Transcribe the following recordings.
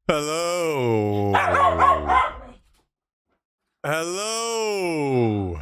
Hello. Hello.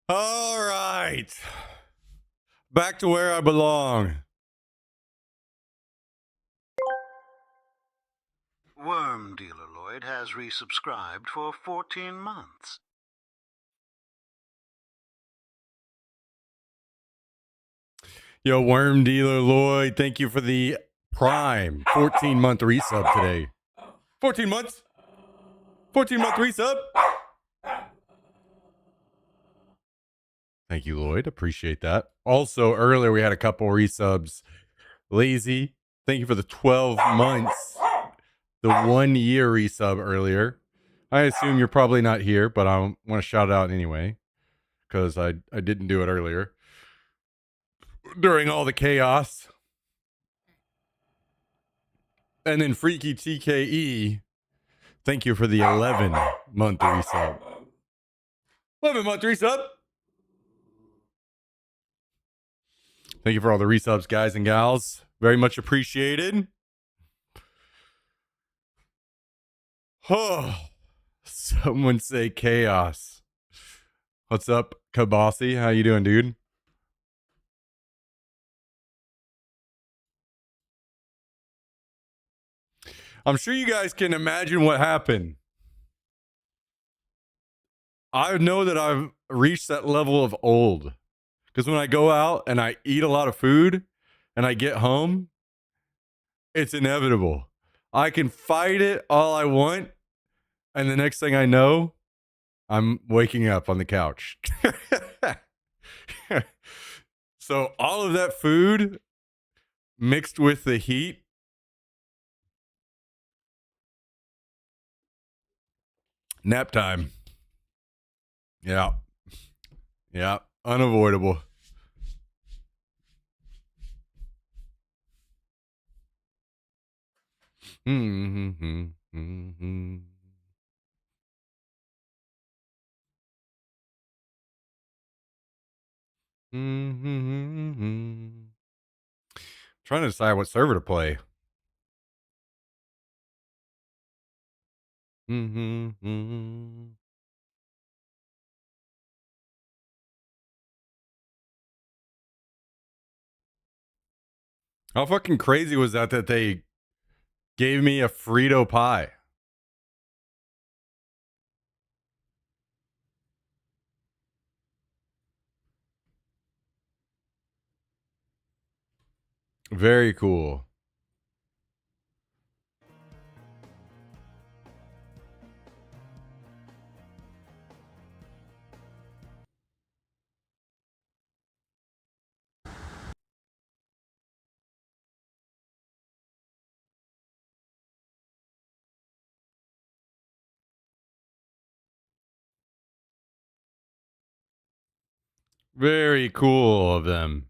All right. Back to where I belong. Worm Dealer Lloyd has resubscribed for 14 months. Yo, Worm Dealer Lloyd, thank you for the Prime 14-month resub today. 14 months? 14-month resub? Thank you, Lloyd. Appreciate that. Also, earlier we had a couple resubs. Lazy, thank you for the 12 months. The 1 year resub earlier. I assume you're probably not here, but I want to shout it out anyway because I didn't do it earlier during all the chaos. And then Freaky TKE, thank you for the 11-month resub. 11-month resub. Thank you for all the resubs, guys and gals. Very much appreciated. Oh, someone say chaos. What's up, Kabasi? How you doing, dude? I'm sure you guys can imagine what happened. I know that I've reached that level of old because when I go out and I eat a lot of food and I get home, it's inevitable. I can fight it all I want, and the next thing I know, I'm waking up on the couch. So all of that food mixed with the heat, nap time. Yeah. Yeah. Unavoidable. Mm-hmm. Mm-hmm. Mm-hmm. Trying to decide what server to play. Mm-hmm. How fucking crazy was that they gave me a Frito pie? Very cool. Very cool of them.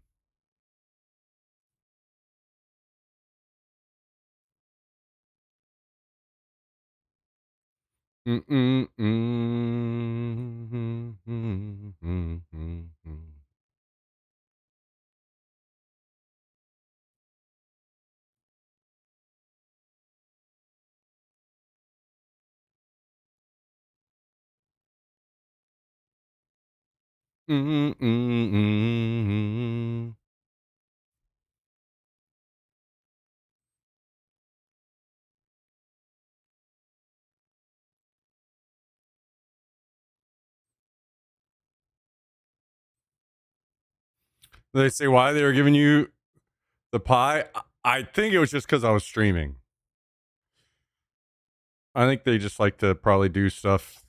They say why they were giving you the pie. I think it was just because I was streaming. I think they just like to probably do stuff,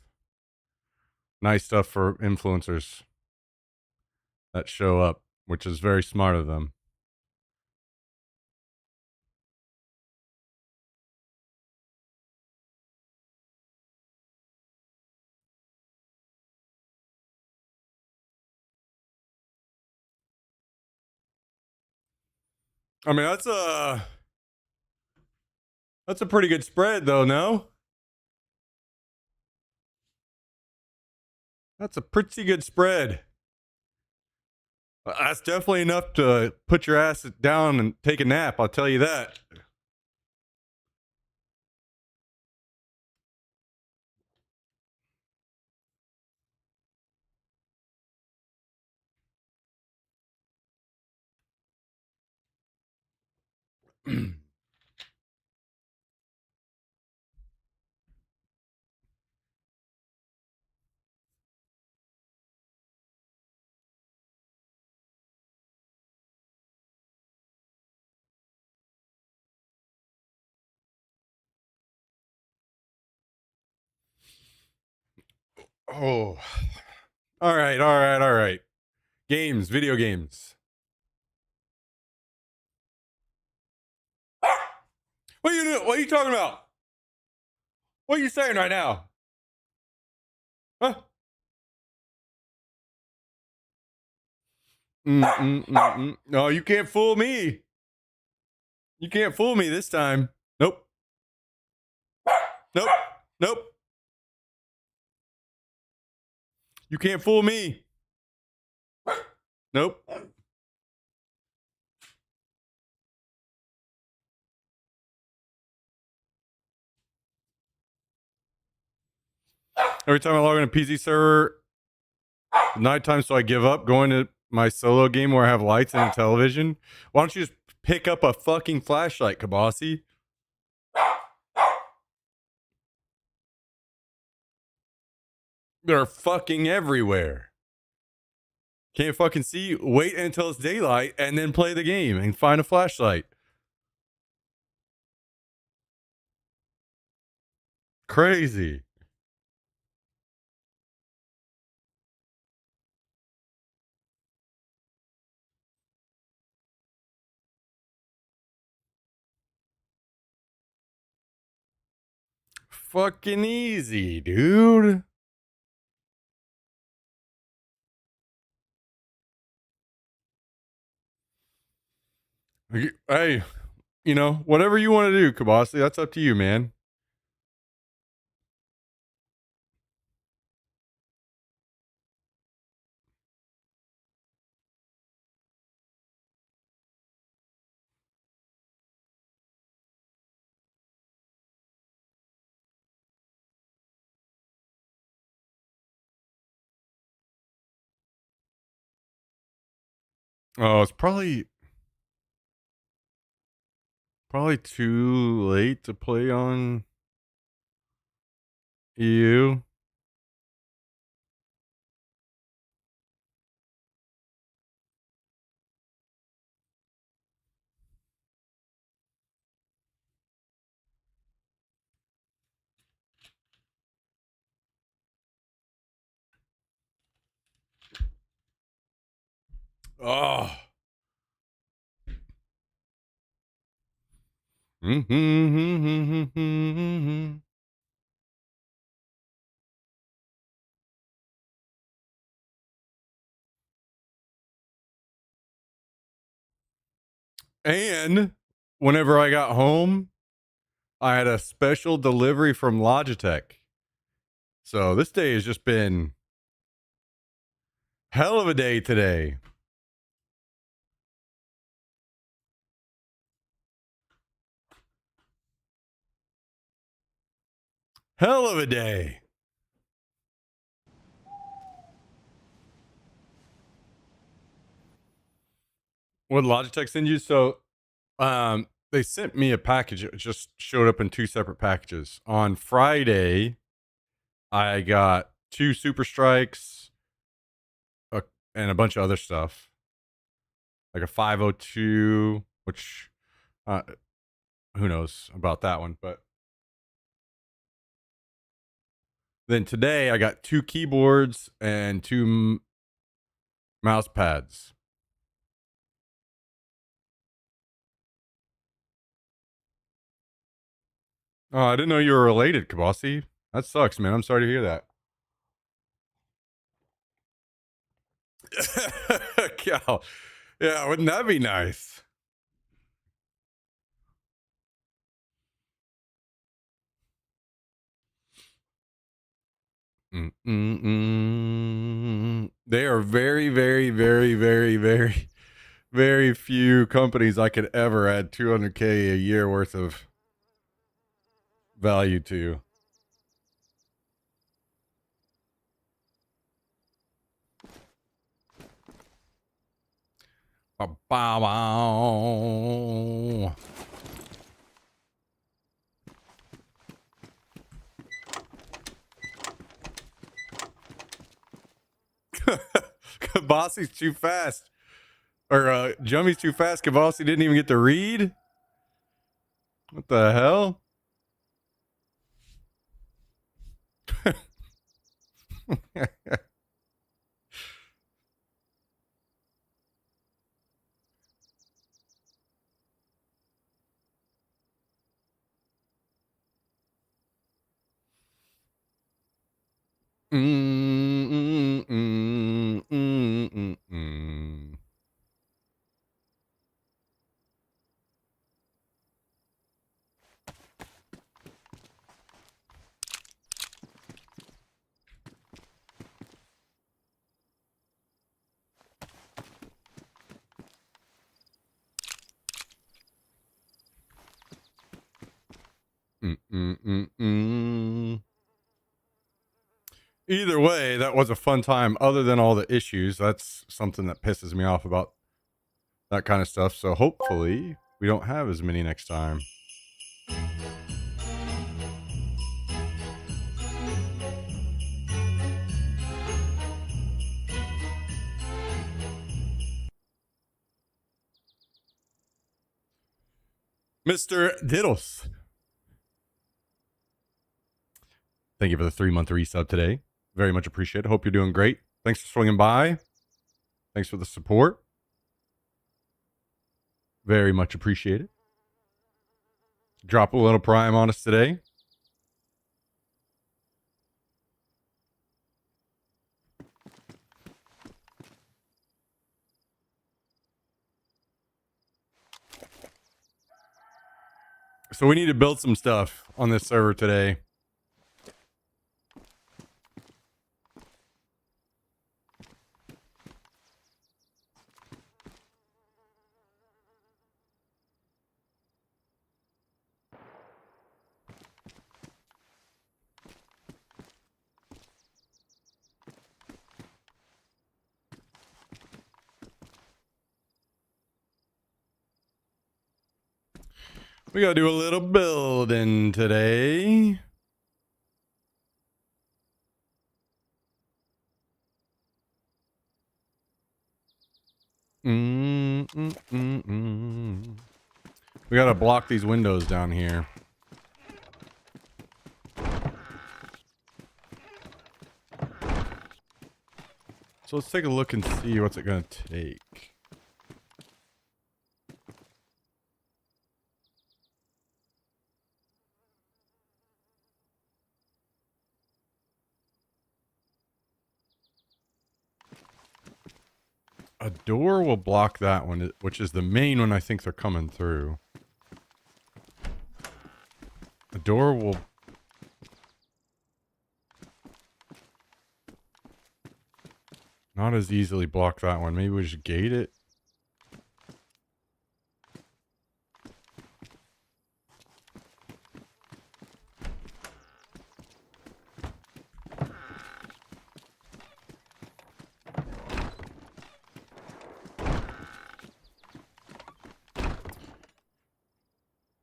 nice stuff for influencers that show up, which is very smart of them. I mean, that's a pretty good spread, though. No, that's a pretty good spread. That's definitely enough to put your ass down and take a nap. I'll tell you that. Oh, all right, all right, all right. Games, video games. What are you doing? What are you talking about? What are you saying right now? Huh? No, you can't fool me. You can't fool me this time. Nope. Nope. Nope. You can't fool me. Nope. Every time I log in a PC server, nighttime, so I give up going to my solo game where I have lights and a television. Why don't you just pick up a fucking flashlight, Kabasi? They're fucking everywhere. Can't fucking see. Wait until it's daylight and then play the game and find a flashlight. Crazy. Fucking easy, dude. Hey, whatever you want to do, Kabasi, that's up to you, man. Oh, it's probably too late to play on EU. Oh. And whenever I got home, I had a special delivery from Logitech. So this day has just been hell of a day today. Hell of a day. What did Logitech send you? So they sent me a package. It just showed up in two separate packages. On Friday, I got two Super Strikes and a bunch of other stuff. like a 502, which who knows about that one. But then today I got 2 keyboards and 2 mouse pads. Oh, I didn't know you were related, Kabasi. That sucks, man. I'm sorry to hear that. Cow. Yeah, wouldn't that be nice? They are very, very, very, very, very, very few companies I could ever add 200K a year worth of value to. Bow. Kabasi's too fast. Or Jummy's too fast. Kabasi didn't even get to read. What the hell? Mm, mm, mm, mm. Either way, that was a fun time. Other than all the issues, that's something that pisses me off about that kind of stuff. So hopefully we don't have as many next time. Mr. Diddles. Thank you for the 3-month resub today. Very much appreciated. Hope you're doing great. Thanks for swinging by. Thanks for the support. Very much appreciated. Drop a little prime on us today. So we need to build some stuff on this server today. We gotta do a little building today. We gotta block these windows down here. So let's take a look and see what's it gonna take. A door will block that one, which is the main one I think they're coming through. A door will... not as easily block that one. Maybe we just gate it.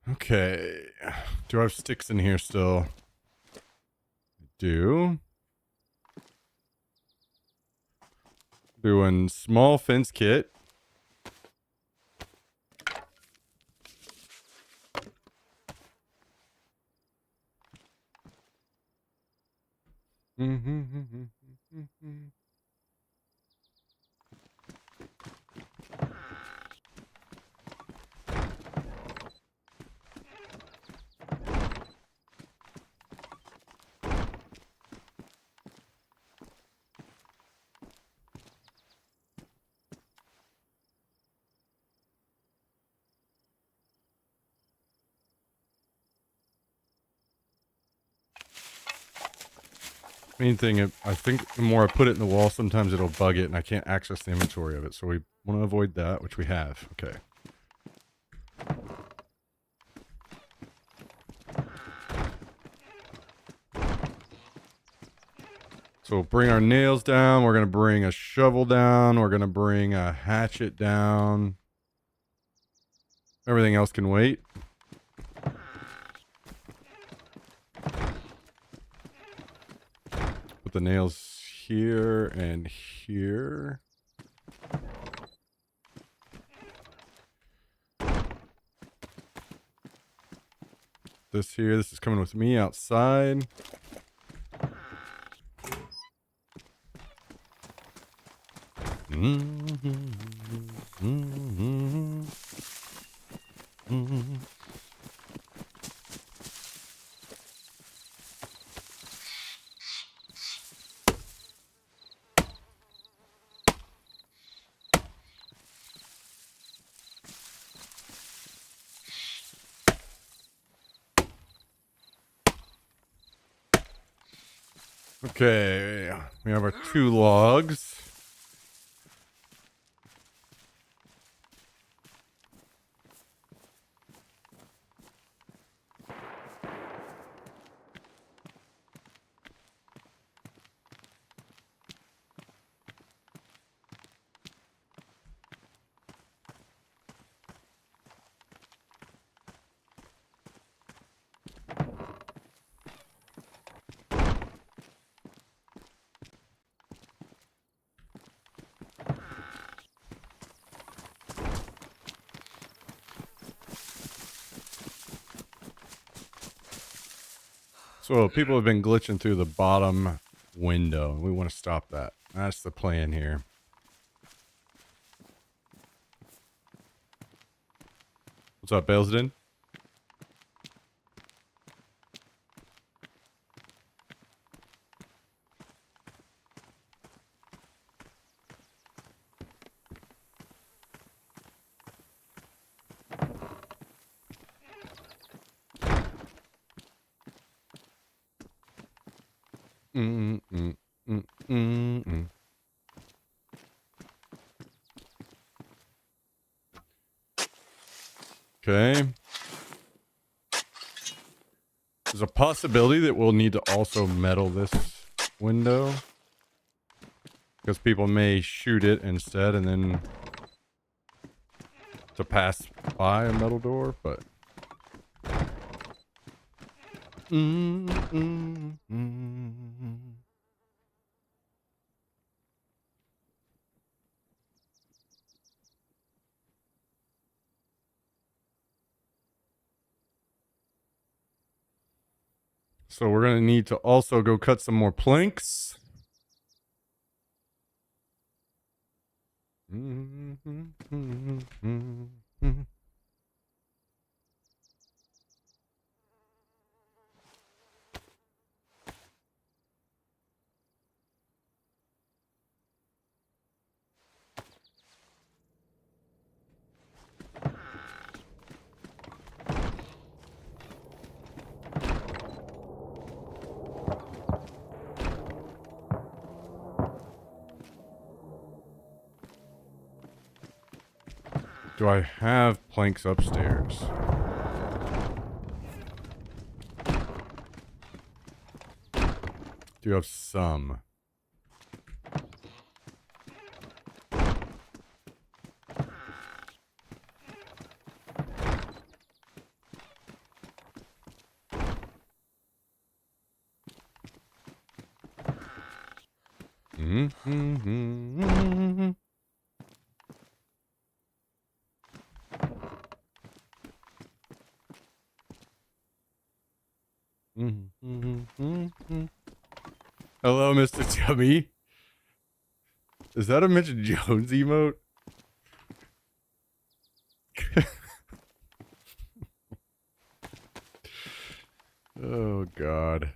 Okay. Do I have sticks in here still? I do. Doing small fence kit. Main thing, I think the more I put it in the wall, sometimes it'll bug it and I can't access the inventory of it. So we want to avoid that, which we have. Okay. So bring our nails down. We're going to bring a shovel down. We're going to bring a hatchet down. Everything else can wait. Put the nails here and here. This here, this is coming with me outside. Okay, we have our 2 logs. So people have been glitching through the bottom window. We want to stop that. That's the plan here. What's up, Balesden? Okay. There's a possibility that we'll need to also metal this window, because people may shoot it instead and then to pass by a metal door, but so we're going to need to also go cut some more planks. Do I have planks upstairs? Do you have some? Hello, Mr. Chubby. Is that a Mitch Jones emote? Oh, God.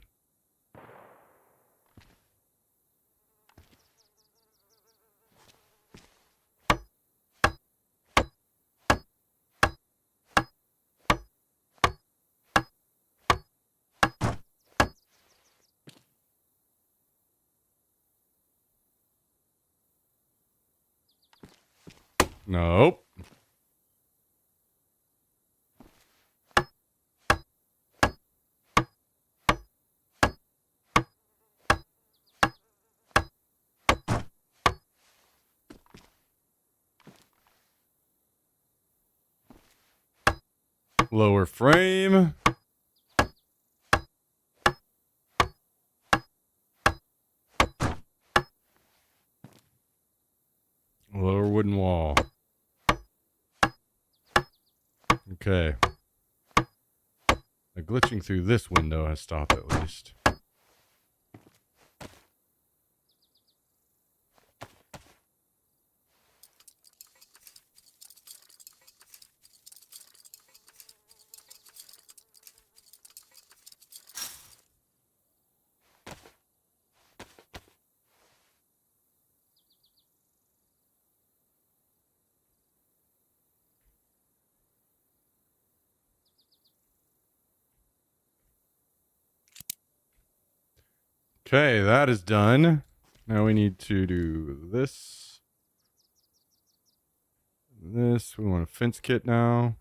Nope. Lower frame. Lower wooden wall. Okay. The glitching through this window has stopped at least. Okay, that is done. Now we need to do this. This. We want a fence kit now.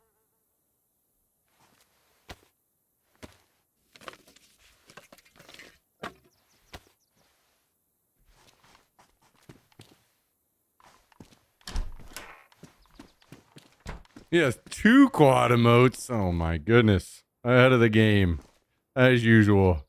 Yes, 2 quad emotes. Oh my goodness. Ahead of the game. As usual.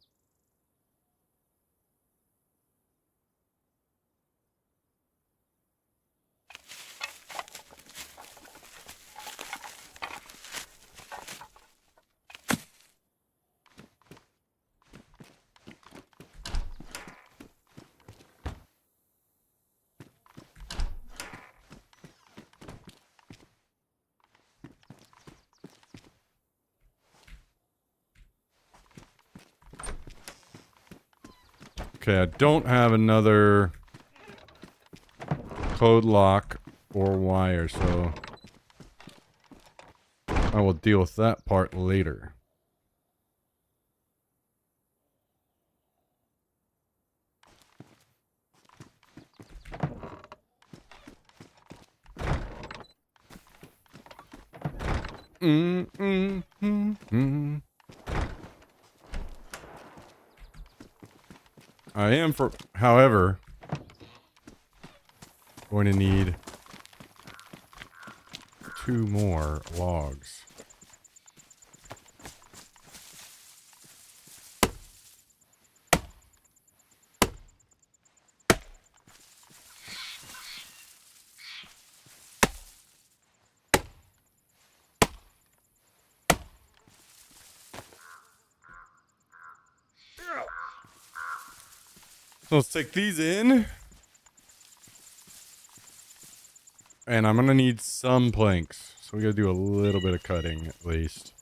Okay, I don't have another code lock or wire, so I will deal with that part later. I am, however, going to need 2 more logs. So let's take these in. And I'm going to need some planks. So we got to do a little bit of cutting at least.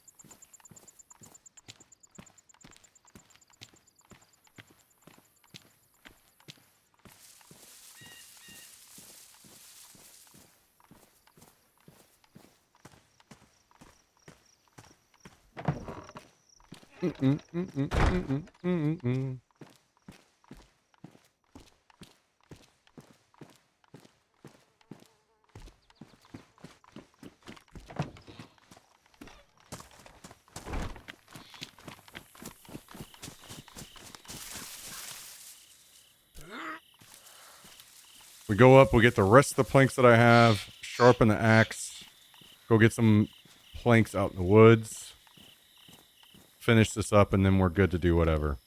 We go up, we get the rest of the planks that I have, sharpen the axe, go get some planks out in the woods, finish this up, and then we're good to do whatever.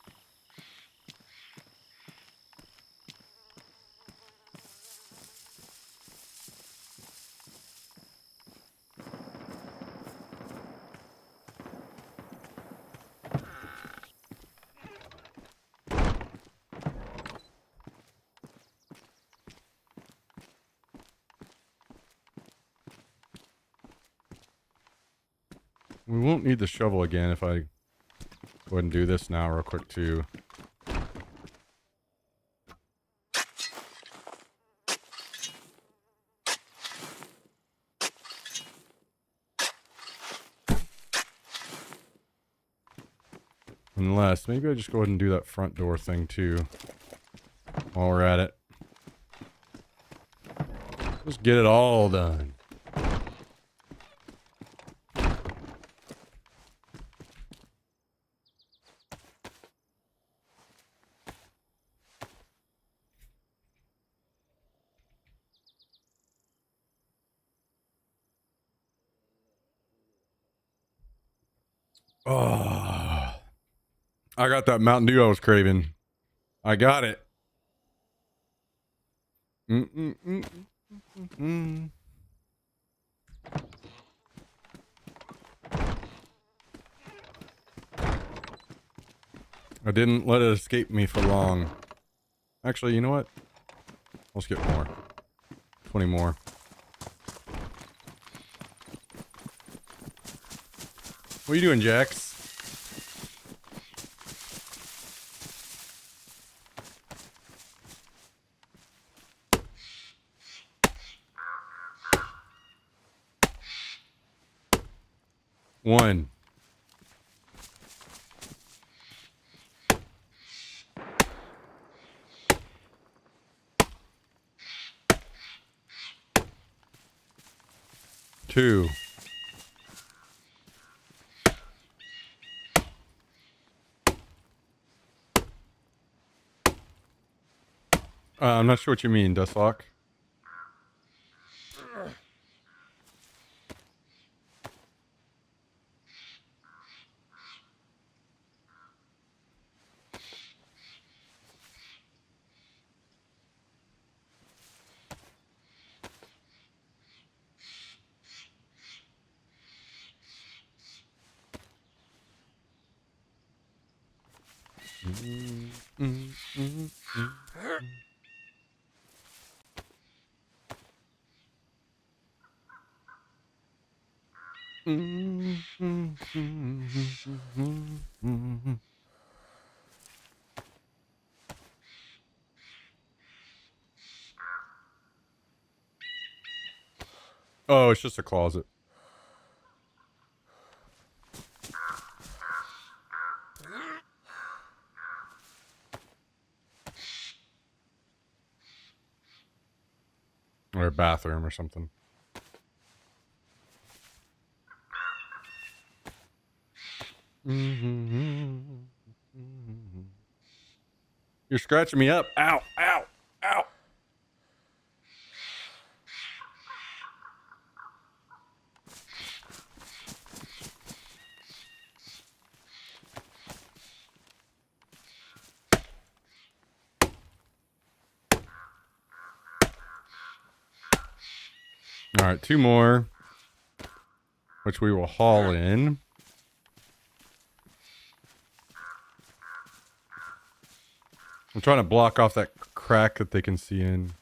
We won't need the shovel again if I go ahead and do this now real quick too. Unless, maybe I just go ahead and do that front door thing too. While we're at it. Just get it all done. Oh, I got that Mountain Dew I was craving. I got it. I didn't let it escape me for long. Actually, you know what? Let's get more. 20 more. What are you doing, Jax? One. Two. I'm not sure what you mean, Dustlock. Oh, it's just a closet. Or a bathroom or something. You're scratching me up. Ow, ow, ow. All right, two more, which we will haul in. I'm trying to block off that crack that they can see in.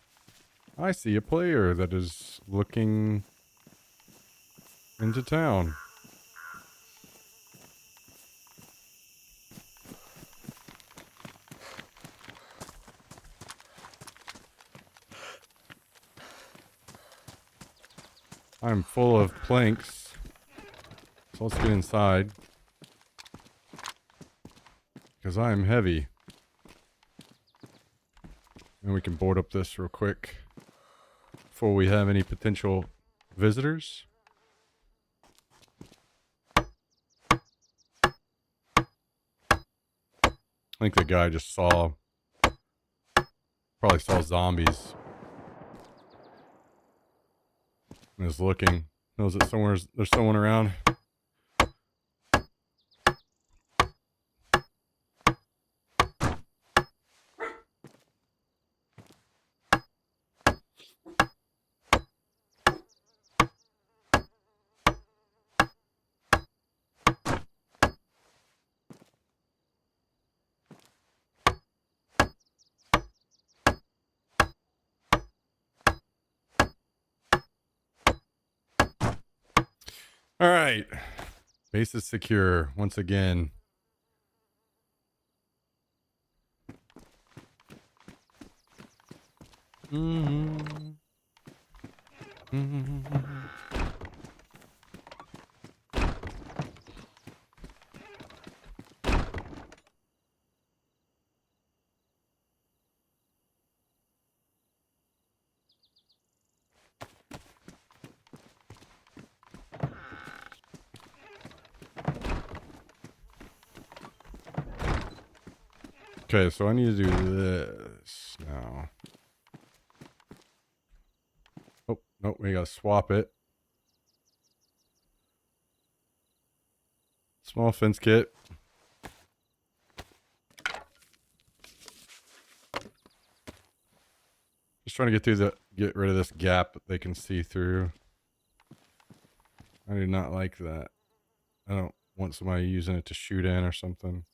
I see a player that is looking into town. I'm full of planks. So let's get inside. Because I'm heavy. And we can board up this real quick. Before we have any potential visitors. I think the guy just saw... Probably saw zombies. And is looking. Knows that there's someone around. All right. Base is secure once again. Mm-hmm. Mm-hmm. Okay, so I need to do this now. Oh, no, we gotta swap it. Small fence kit. Just trying to get rid of this gap that they can see through. I do not like that. I don't want somebody using it to shoot in or something.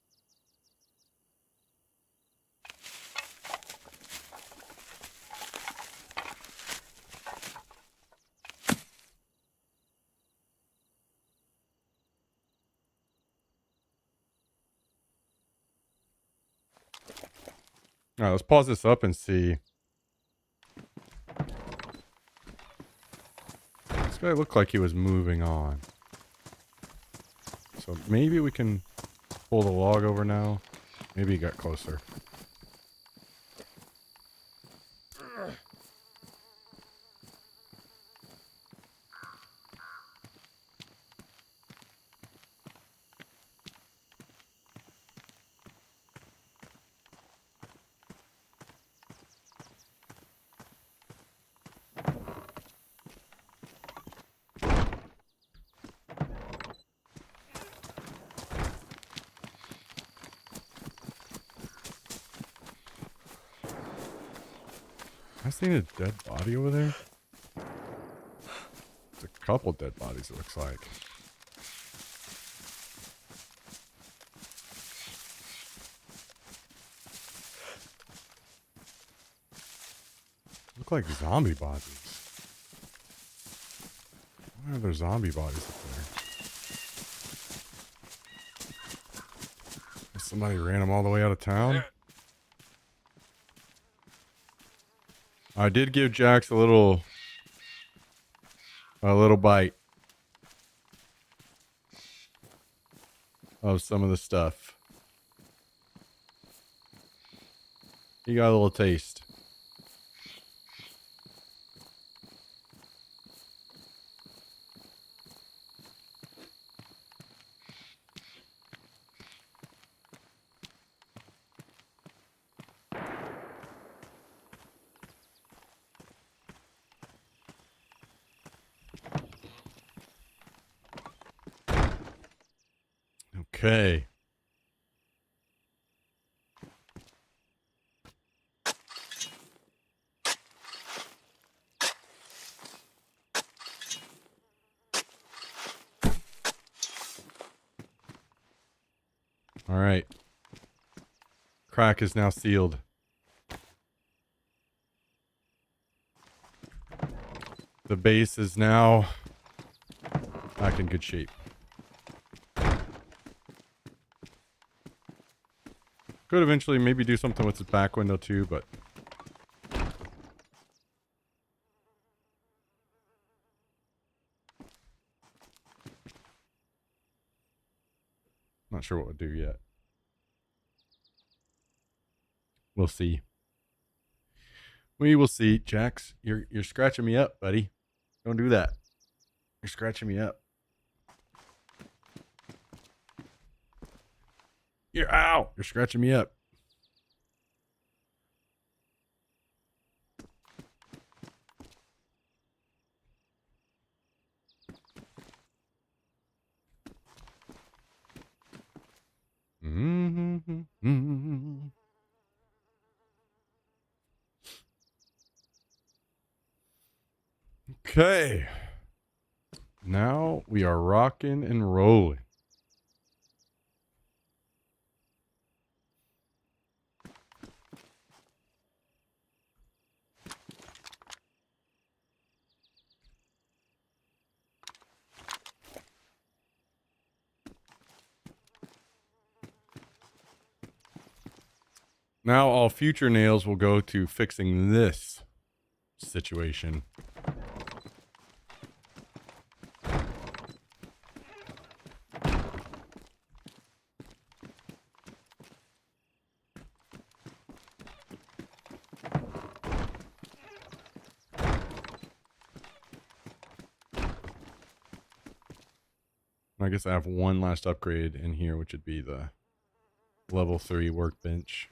All right, let's pause this up and see. This guy looked like he was moving on. So maybe we can pull the log over now. Maybe he got closer. I seen a dead body over there. It's a couple dead bodies, it looks like. Look like zombie bodies. Why are there zombie bodies up there? Somebody ran them all the way out of town. I did give Jax a little bite of some of the stuff. He got a little taste. Okay. All right. Crack is now sealed. The base is now back in good shape. Could eventually maybe do something with the back window too, but not sure what we'll do yet. We'll see. We will see. Jax, you're scratching me up, buddy. Don't do that. You're scratching me up. Ow! You're scratching me up. Mm-hmm. Okay. Now we are rocking and rolling. Now all future nails will go to fixing this situation. I guess I have one last upgrade in here, which would be the level 3 workbench.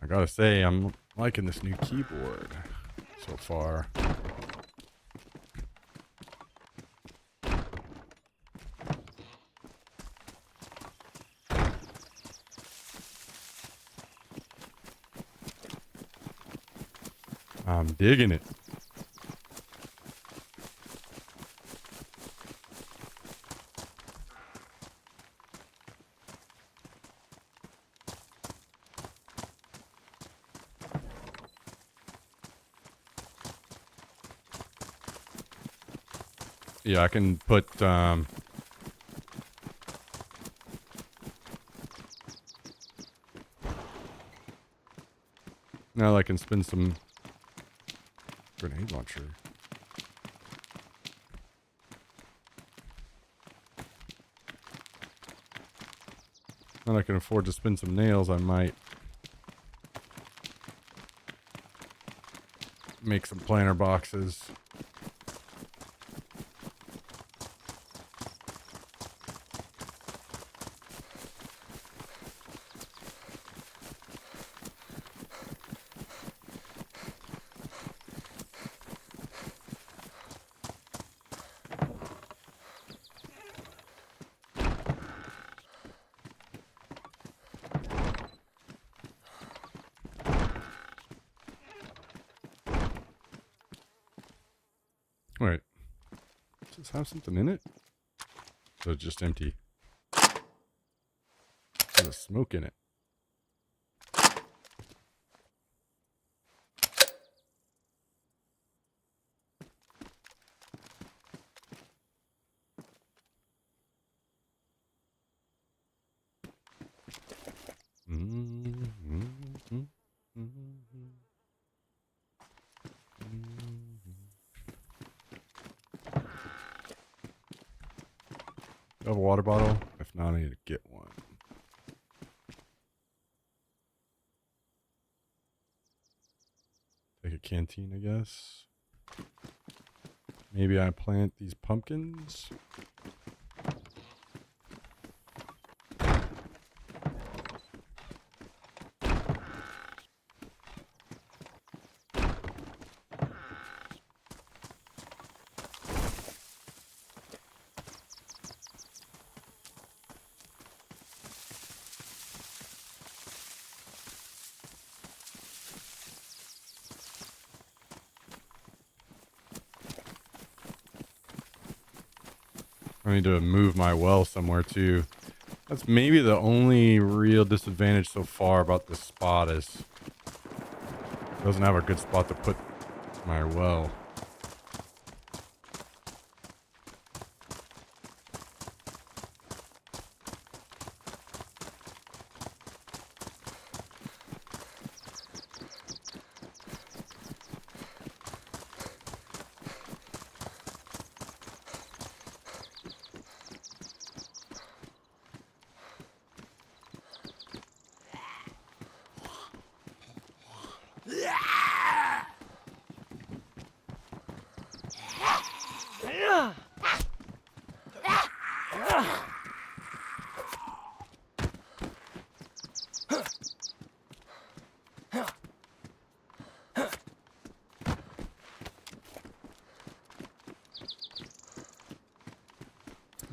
I gotta say, I'm liking this new keyboard so far. I'm digging it. Yeah, I can put, now I can spin some grenade launcher. Now that I can afford to spin some nails, I might make some planter boxes. Wait, does this have something in it? So it's just empty. There's smoke in it. Do I have a water bottle? If not, I need to get one. Take a canteen, I guess. Maybe I plant these pumpkins. I need to move my well somewhere too. That's maybe the only real disadvantage so far about this spot is it doesn't have a good spot to put my well.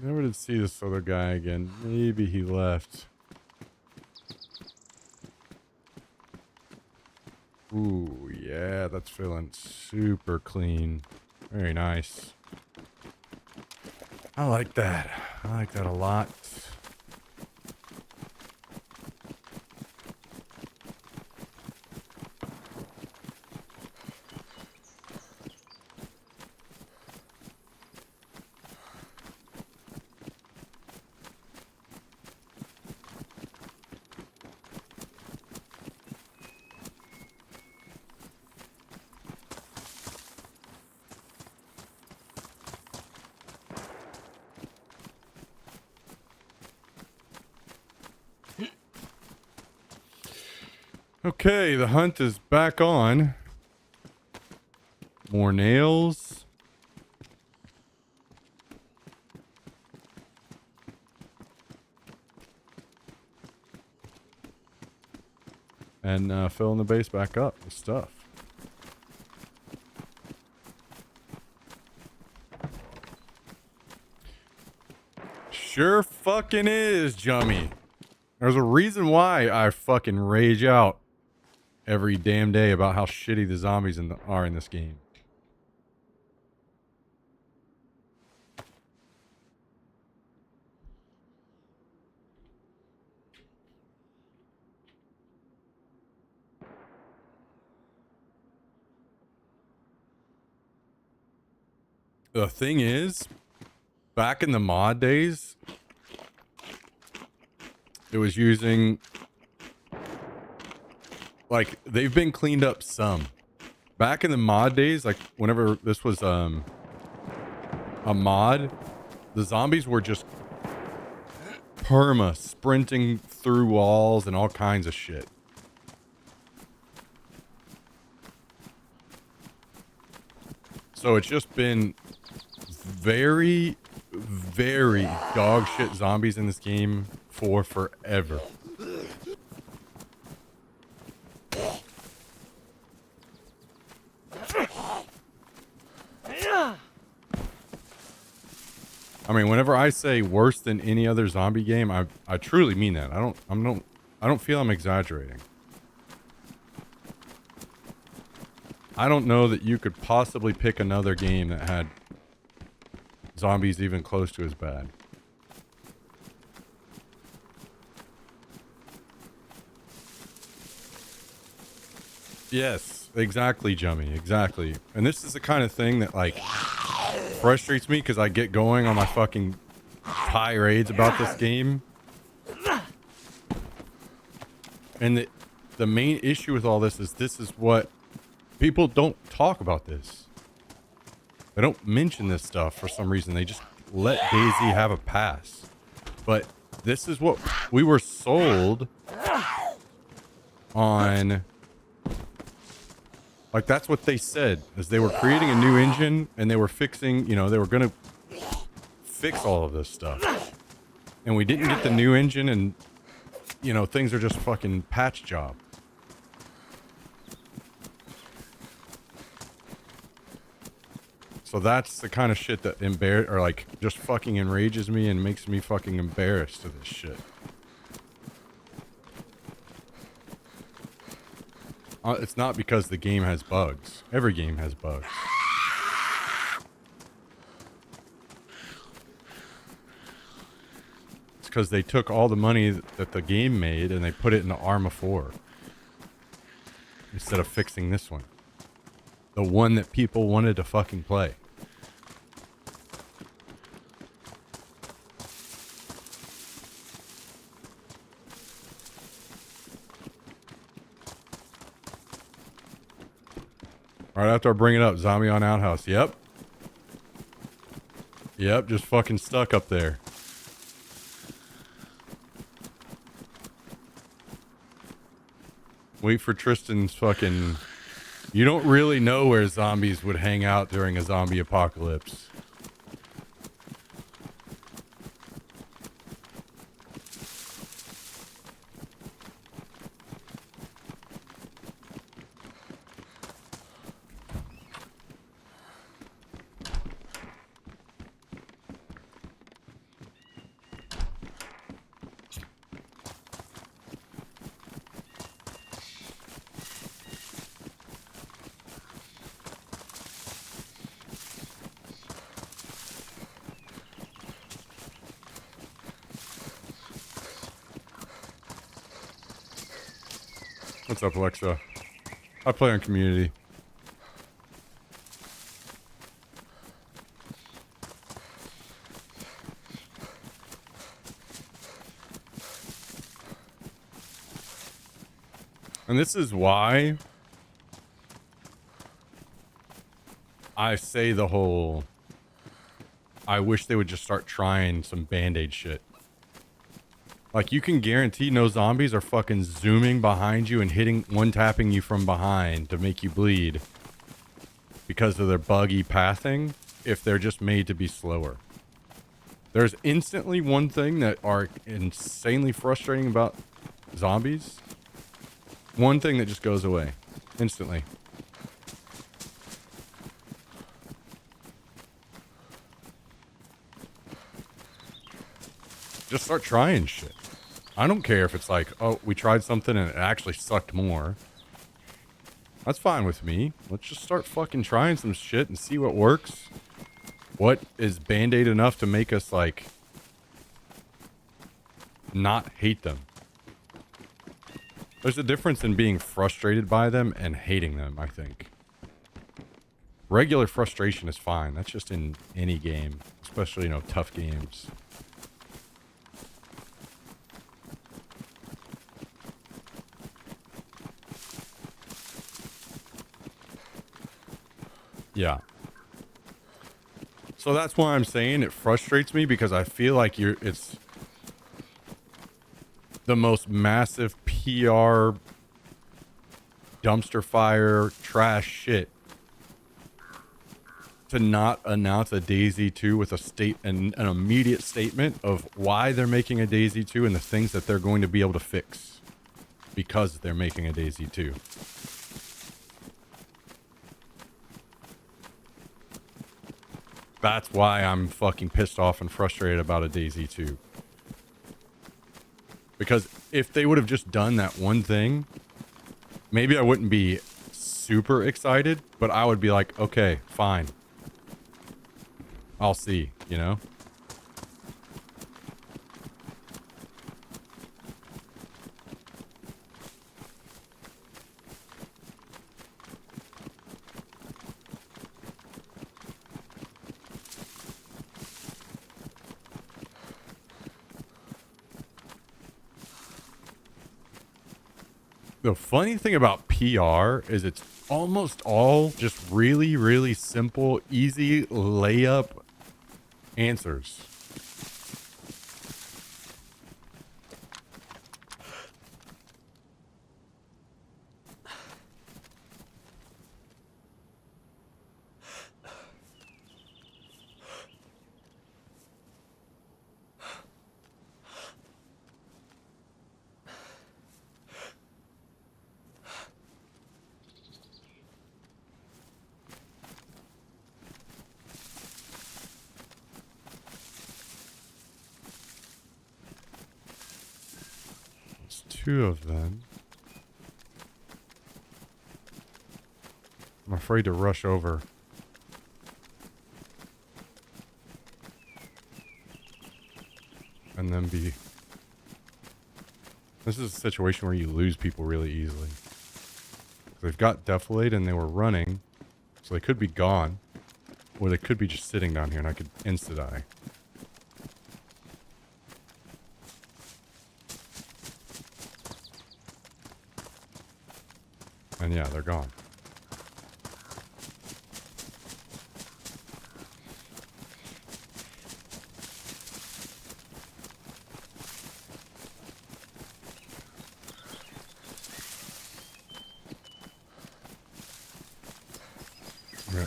Never did see this other guy again. Maybe he left. Ooh, yeah, that's feeling super clean. Very nice. I like that. I like that a lot. Okay, the hunt is back on. More nails. And filling the base back up with stuff. Sure fucking is, Jummy. There's a reason why I fucking rage out every damn day about how shitty the zombies are in this game. The thing is, back in the mod days, it was using, like, they've been cleaned up some. Back in the mod days, like whenever this was a mod, the zombies were just perma sprinting through walls and all kinds of shit. So it's just been very, very dog shit zombies in this game for forever. I mean, whenever I say worse than any other zombie game, I truly mean that. I don't feel I'm exaggerating. I don't know that you could possibly pick another game that had zombies even close to as bad. Yes, exactly, Jummy, exactly. And this is the kind of thing that, like, frustrates me because I get going on my fucking tirades about this game. And the main issue with all this is what people don't talk about this. They don't mention this stuff for some reason. They just let Daisy have a pass. But this is what we were sold on. Like, that's what they said, is they were creating a new engine and they were fixing, you know, they were going to fix all of this stuff. And we didn't get the new engine and, you know, things are just fucking patch job. So that's the kind of shit that just fucking enrages me and makes me fucking embarrassed of this shit. It's not because the game has bugs. Every game has bugs. It's because they took all the money that the game made and they put it in the Arma 4. Instead of fixing this one. The one that people wanted to fucking play. Right after I bring it up, zombie on outhouse. Yep. Yep, just fucking stuck up there. Wait for Tristan's fucking... You don't really know where zombies would hang out during a zombie apocalypse. What's up, Alexa? I play on community. And this is why I say the whole, I wish they would just start trying some Band-Aid shit. Like, you can guarantee no zombies are fucking zooming behind you and one-tapping you from behind to make you bleed because of their buggy pathing if they're just made to be slower. There's instantly one thing that are insanely frustrating about zombies. One thing that just goes away instantly. Just start trying shit. I don't care if it's like, oh, we tried something and it actually sucked more. That's fine with me. Let's just start fucking trying some shit and see what works. What is Band-Aid enough to make us, like, not hate them? There's a difference in being frustrated by them and hating them, I think. Regular frustration is fine. That's just in any game, especially, you know, tough games. Yeah. So that's why I'm saying it frustrates me, because I feel like it's the most massive PR dumpster fire trash shit to not announce a DayZ 2 with an immediate statement of why they're making a DayZ 2 and the things that they're going to be able to fix because they're making a DayZ 2. That's why I'm fucking pissed off and frustrated about a DayZ 2. Because if they would have just done that one thing, maybe I wouldn't be super excited, but I would be like, okay, fine. I'll see, you know? The funny thing about PR is it's almost all just really, really simple, easy layup answers. It's two of them. I'm afraid to rush over. And then be... This is a situation where you lose people really easily. They've got defilade and they were running, so they could be gone. Or they could be just sitting down here and I could insta-die. And yeah, they're gone.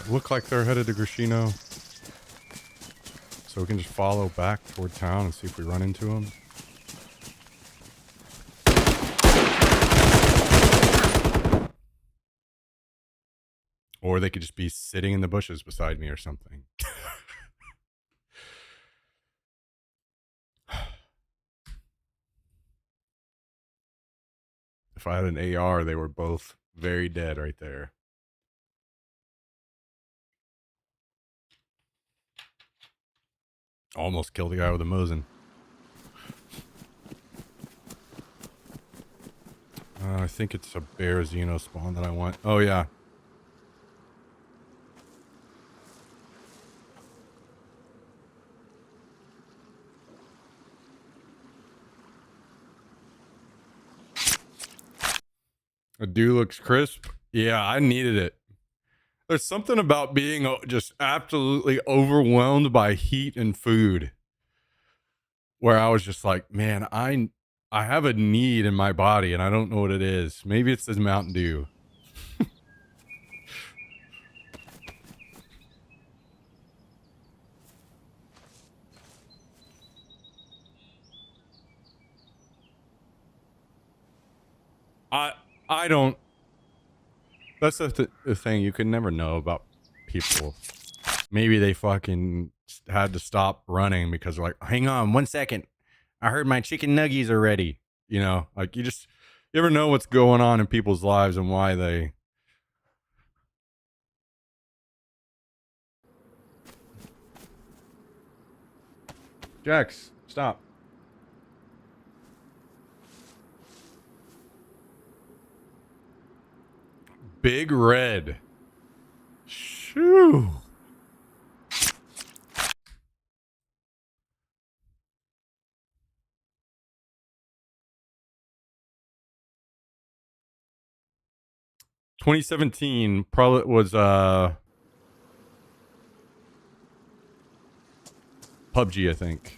Look like they're headed to Grishino. So we can just follow back toward town and see if we run into them. Or they could just be sitting in the bushes beside me or something. If I had an AR, they were both very dead right there. Almost killed the guy with a Mosin. I think it's a bear Xeno spawn that I want. Oh, yeah. The dew looks crisp. Yeah, I needed it. There's something about being just absolutely overwhelmed by heat and food where I was just like, man, I have a need in my body and I don't know what it is. Maybe it's this Mountain Dew. I don't. That's the thing. You can never know about people. Maybe they fucking had to stop running because they're like, hang on 1 second. I heard my chicken nuggies are ready. You know, like you ever know what's going on in people's lives and why they. Jax, stop. Big Red. Shoo. "2017 probably was PUBG, I think."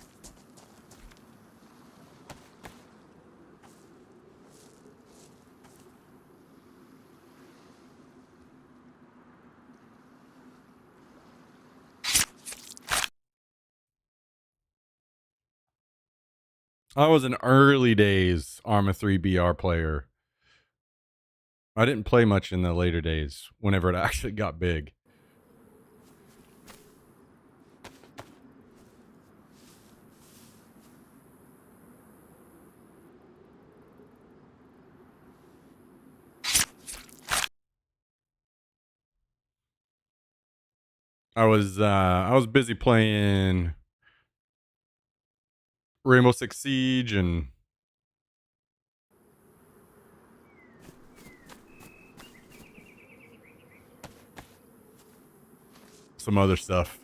I was an early days Arma 3 BR player. I didn't play much in the later days whenever it actually got big. I was busy playing Rainbow Six Siege and some other stuff.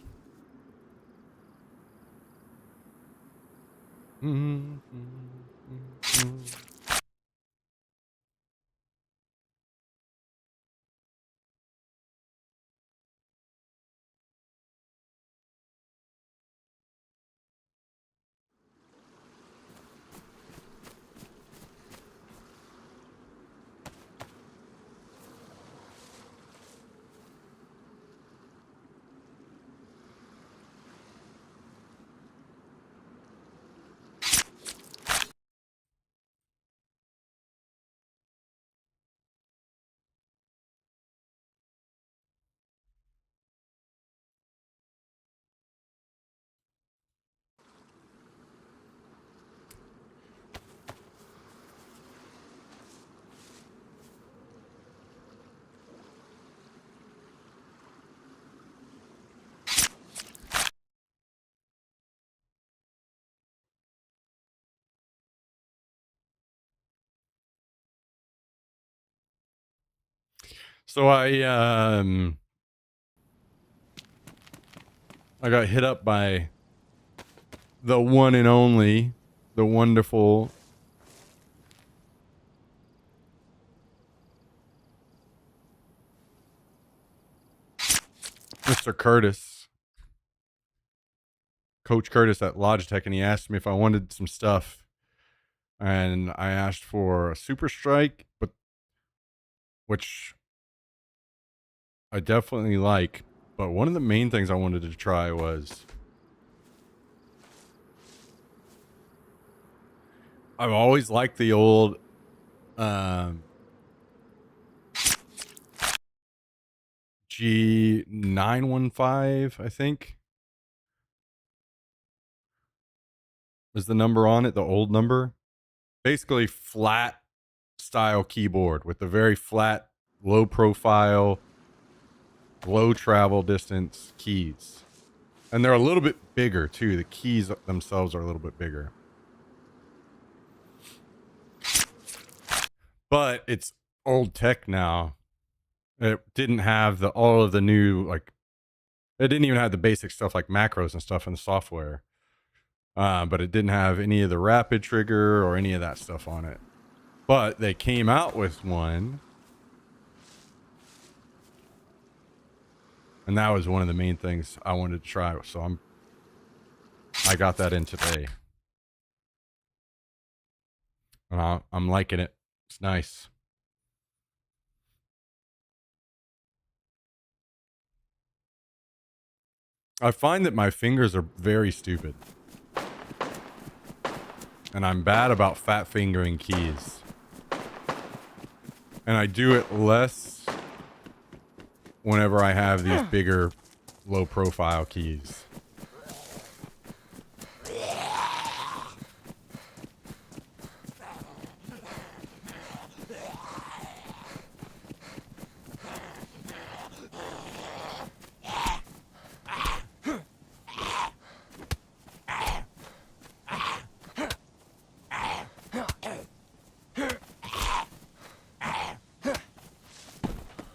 So I got hit up by the one and only, the wonderful Mr. Curtis, Coach Curtis at Logitech, and he asked me if I wanted some stuff. And I asked for a Super Strike, but which I definitely like. But one of the main things I wanted to try was I've always liked the old G915, I think is the number on it, the old number. Basically flat style keyboard with the very flat, low profile, low travel distance keys. And they're a little bit bigger too. The keys themselves are a little bit bigger. but it's old tech now. It didn't have all of the new, like, it didn't even have the basic stuff like macros and stuff in the software. But it didn't have any of the rapid trigger or any of that stuff on it. But they came out with one, and that was one of the main things I wanted to try. So I got that in today. I'm liking it. It's nice. I find that my fingers are very stupid. And I'm bad about fat fingering keys. And I do it less whenever I have these bigger, low profile keys.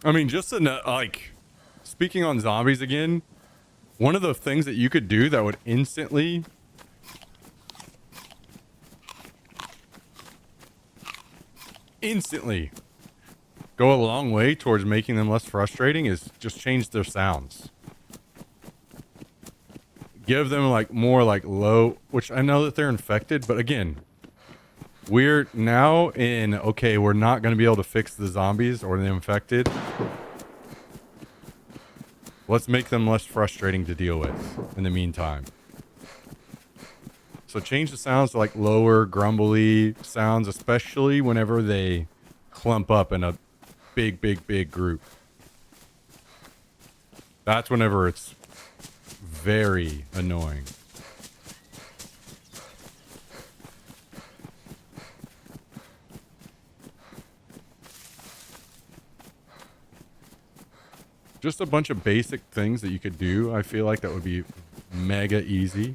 I mean, just like, speaking on zombies again, one of the things that you could do that would instantly go a long way towards making them less frustrating is just change their sounds. Give them like more like low, which I know that they're infected, but again, we're now in, okay, we're not going to be able to fix the zombies or the infected. Let's make them less frustrating to deal with in the meantime. So change the sounds to like lower, grumbly sounds, especially whenever they clump up in a big, big, big group. That's whenever it's very annoying. Just a bunch of basic things that you could do. I feel like that would be mega easy.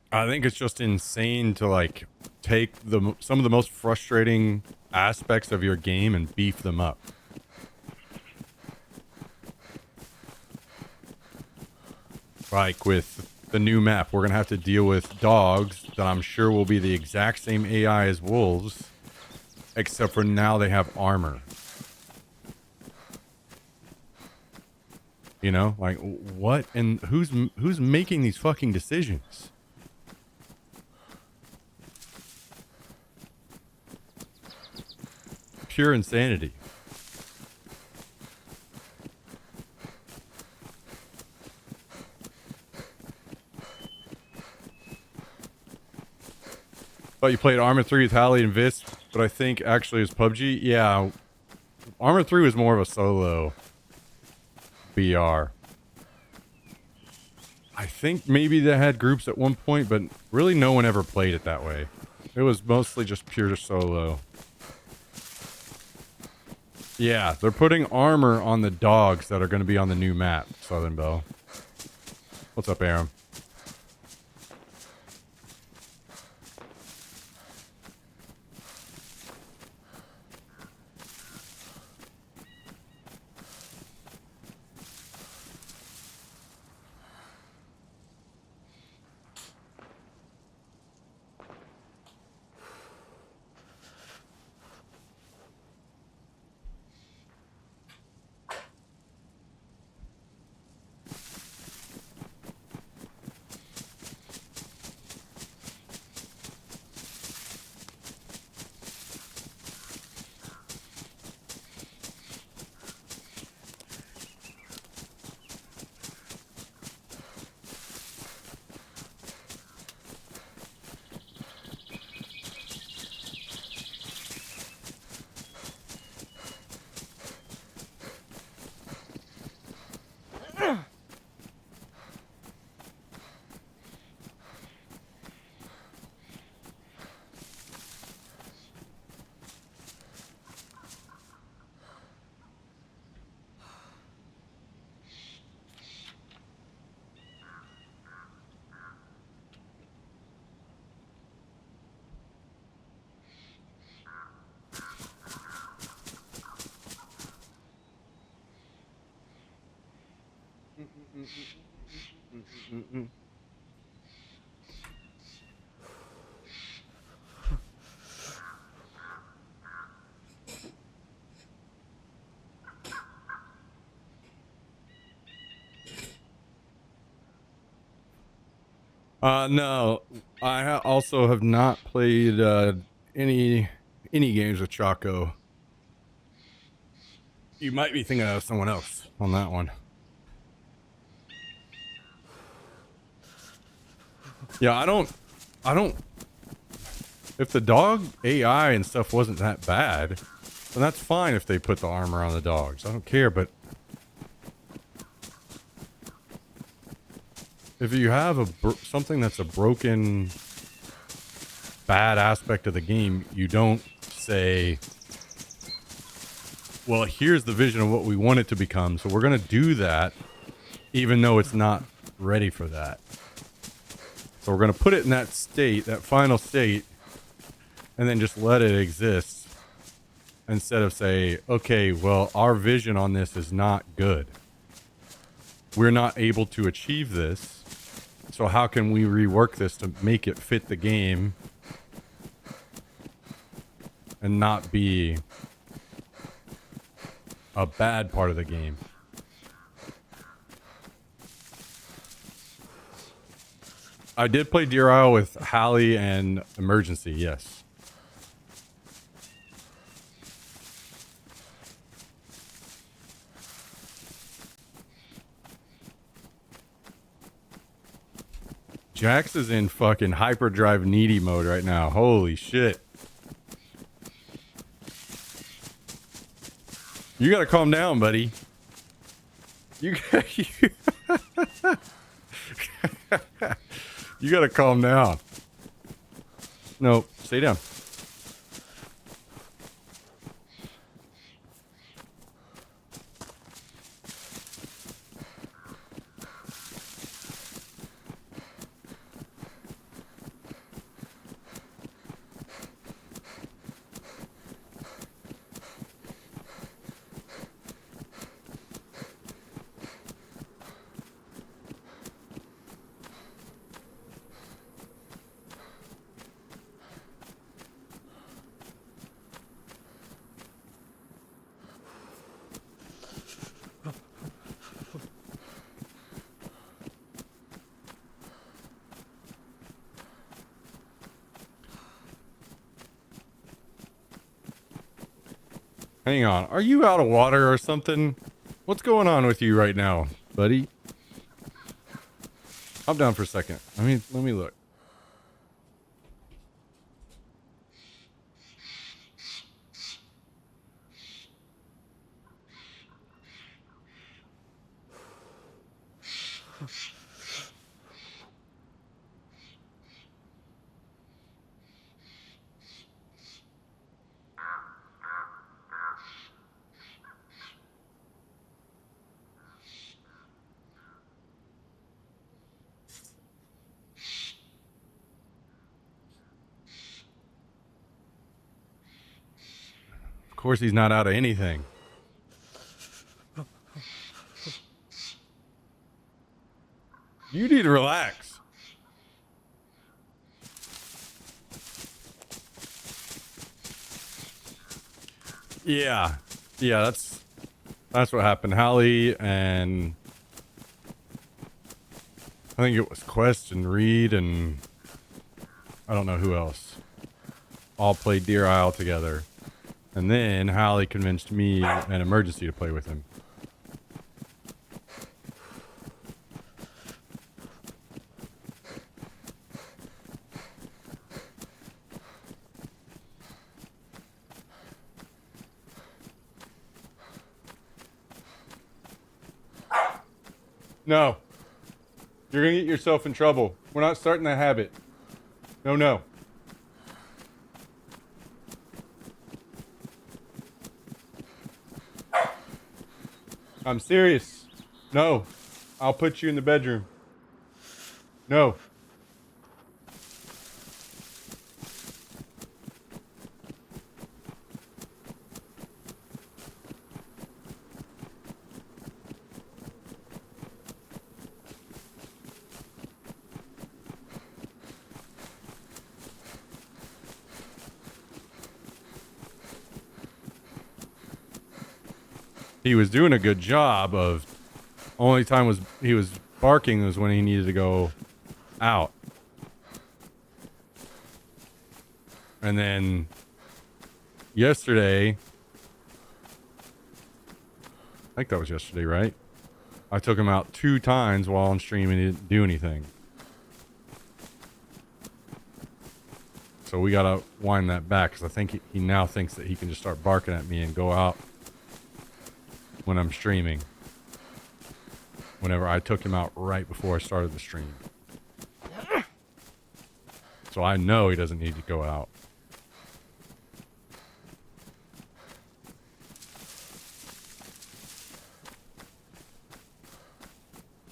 I think it's just insane to like take some of the most frustrating aspects of your game and beef them up. Like with the new map, we're going to have to deal with dogs that I'm sure will be the exact same AI as wolves, except for now they have armor. You know, like what? And who's making these fucking decisions? Pure insanity. Thought you played Arma 3 with Hallie and Vis, but I think actually it's PUBG. Yeah, Arma 3 was more of a solo BR. I think maybe they had groups at one point, but really no one ever played it that way. It was mostly just pure solo. Yeah, they're putting armor on the dogs that are going to be on the new map, Southern Belle. What's up, Aram? Mm-mm. No, also have not played any games with Chaco. You might be thinking of someone else on that one. Yeah, I don't. If the dog AI and stuff wasn't that bad, then that's fine if they put the armor on the dogs. I don't care, but if you have something that's a broken, bad aspect of the game, you don't say, well, here's the vision of what we want it to become, so we're going to do that, even though it's not ready for that. So we're going to put it in that state, that final state, and then just let it exist instead of say, okay, well, our vision on this is not good. We're not able to achieve this. So how can we rework this to make it fit the game and not be a bad part of the game? I did play Deer Isle with Hallie and Emergency, yes. Jax is in fucking hyperdrive needy mode right now. Holy shit. You gotta calm down, buddy. You gotta calm down. No, stay down. Hang on. Are you out of water or something? What's going on with you right now, buddy? I'm down for a second. Let me look. Of course he's not out of anything. You need to relax. Yeah. Yeah, that's what happened. Hallie and I think it was Quest and Reed and I don't know who else. All played Deer Isle together. And then Hallie convinced me and Emergency to play with him. No. You're going to get yourself in trouble. We're not starting that habit. No, no. I'm serious. No. I'll put you in the bedroom. No. he was doing a good job of. Only time he was barking was when he needed to go out. And then yesterday, I think that was yesterday, right? I took him out 2 times while on stream and he didn't do anything. So we gotta wind that back because I think he now thinks that he can just start barking at me and go out when I'm streaming. Whenever I took him out right before I started the stream. So I know he doesn't need to go out.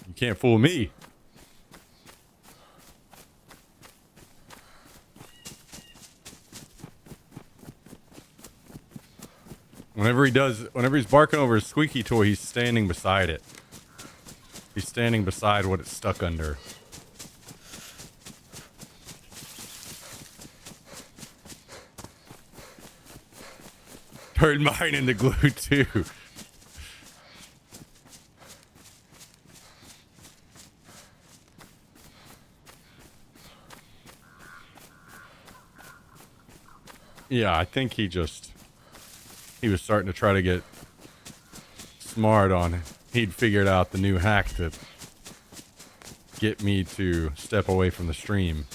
You can't fool me. Whenever he's barking over his squeaky toy, he's standing beside it. He's standing beside what it's stuck under. Turned mine into glue too. Yeah, I think he was starting to try to get smart on it. He'd figured out the new hack to get me to step away from the stream.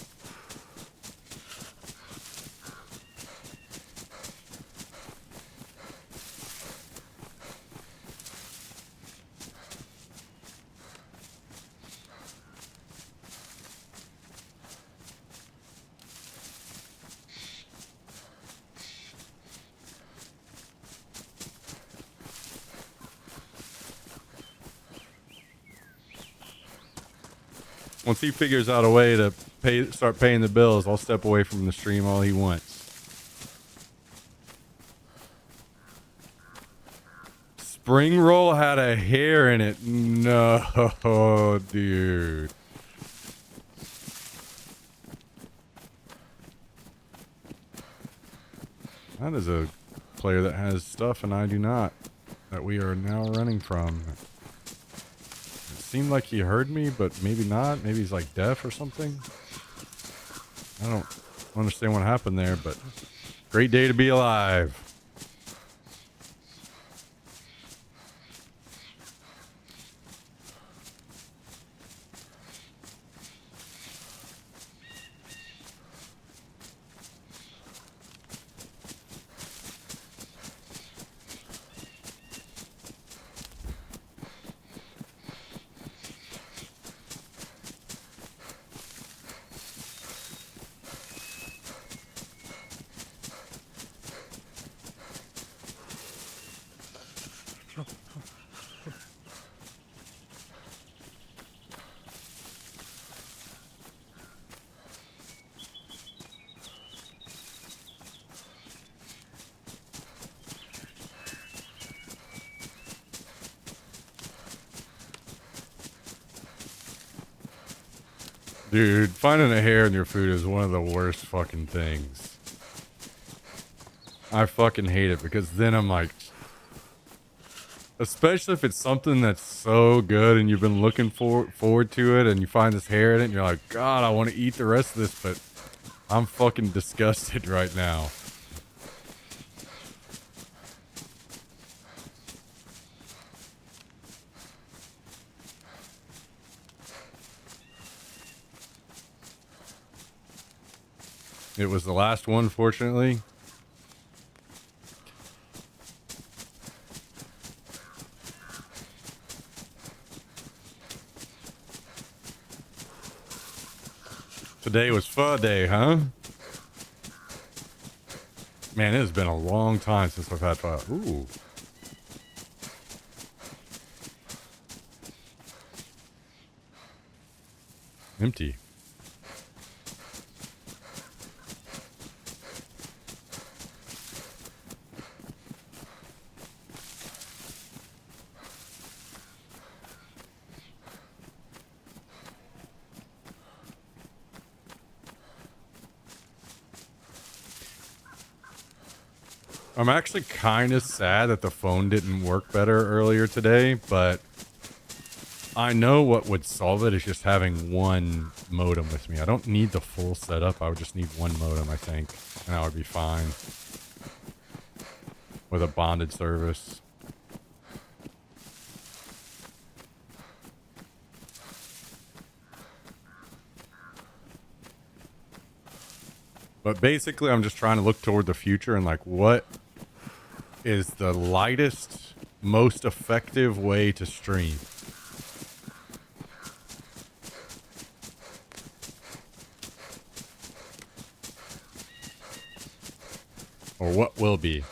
Once he figures out a way to start paying the bills, I'll step away from the stream all he wants. Spring roll had a hair in it. No, dude. That is a player that has stuff and I do not. That we are now running from. Seemed like he heard me, but maybe not. Maybe he's like deaf or something. I don't understand what happened there, but great day to be alive. Dude, finding a hair in your food is one of the worst fucking things. I fucking hate it because then I'm like, especially if it's something that's so good and you've been looking forward to it and you find this hair in it and you're like, God, I want to eat the rest of this, but I'm fucking disgusted right now. It was the last one, fortunately. Today was pho day, huh? Man, it has been a long time since I've had pho. Ooh. Empty. I'm actually kind of sad that the phone didn't work better earlier today, but I know what would solve it is just having one modem with me. I don't need the full setup. I would just need one modem, I think, and I would be fine with a bonded service. But basically, I'm just trying to look toward the future and like, what is the lightest, most effective way to stream? Or what will be?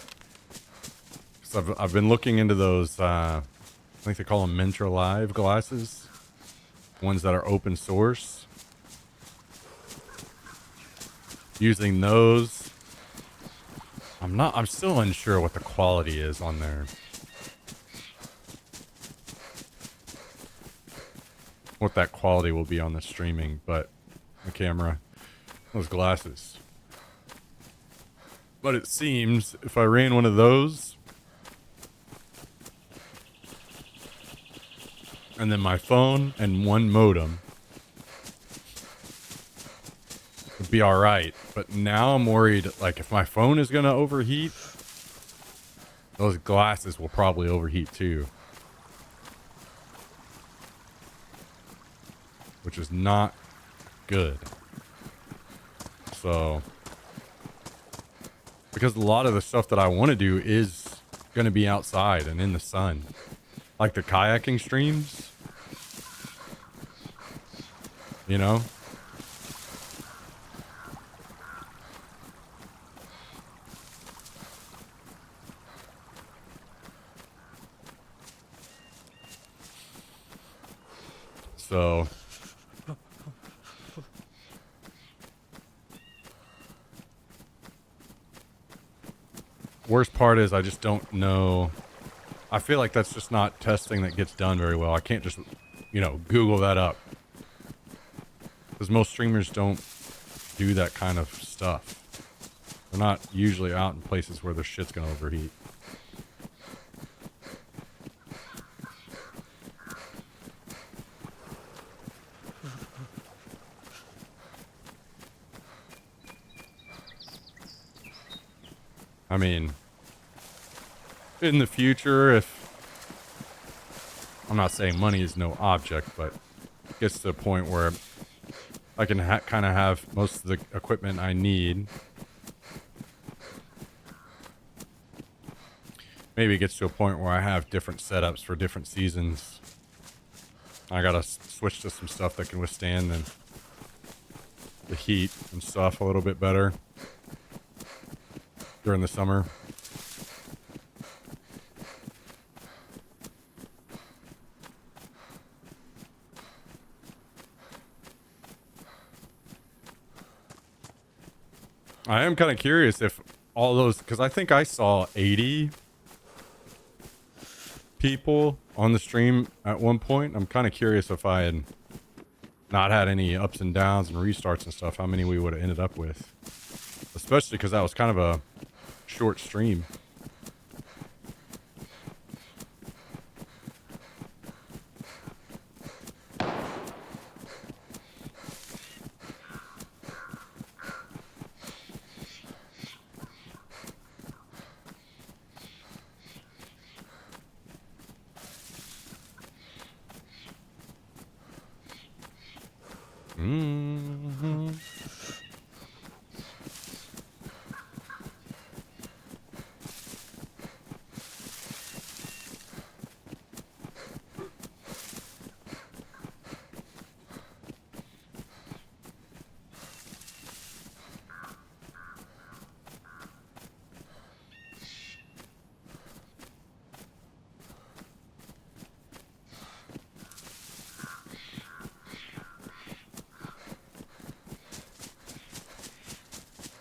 Because I've been looking into those, I think they call them Mentra Live glasses. Ones that are open source. Using those. I'm still unsure what the quality is on there. What that quality will be on the streaming, but the camera, those glasses. But it seems if I ran one of those and then my phone and one modem, it'd be all right. But now I'm worried, like if my phone is going to overheat, those glasses will probably overheat too. Which is not good. So, because a lot of the stuff that I want to do is going to be outside and in the sun. Like the kayaking streams. You know? So, worst part is I just don't know. I feel like that's just not testing that gets done very well. I can't just, Google that up. Because most streamers don't do that kind of stuff. They're not usually out in places where their shit's going to overheat. I mean, in the future, if I'm not saying money is no object, but it gets to a point where I can kind of have most of the equipment I need. Maybe it gets to a point where I have different setups for different seasons. I gotta switch to some stuff that can withstand the heat and stuff a little bit better during the summer. I am kind of curious if all those, because I think I saw 80 people on the stream at one point. I'm kind of curious if I had not had any ups and downs and restarts and stuff, how many we would have ended up with. Especially because that was kind of a short stream. Mm-hmm.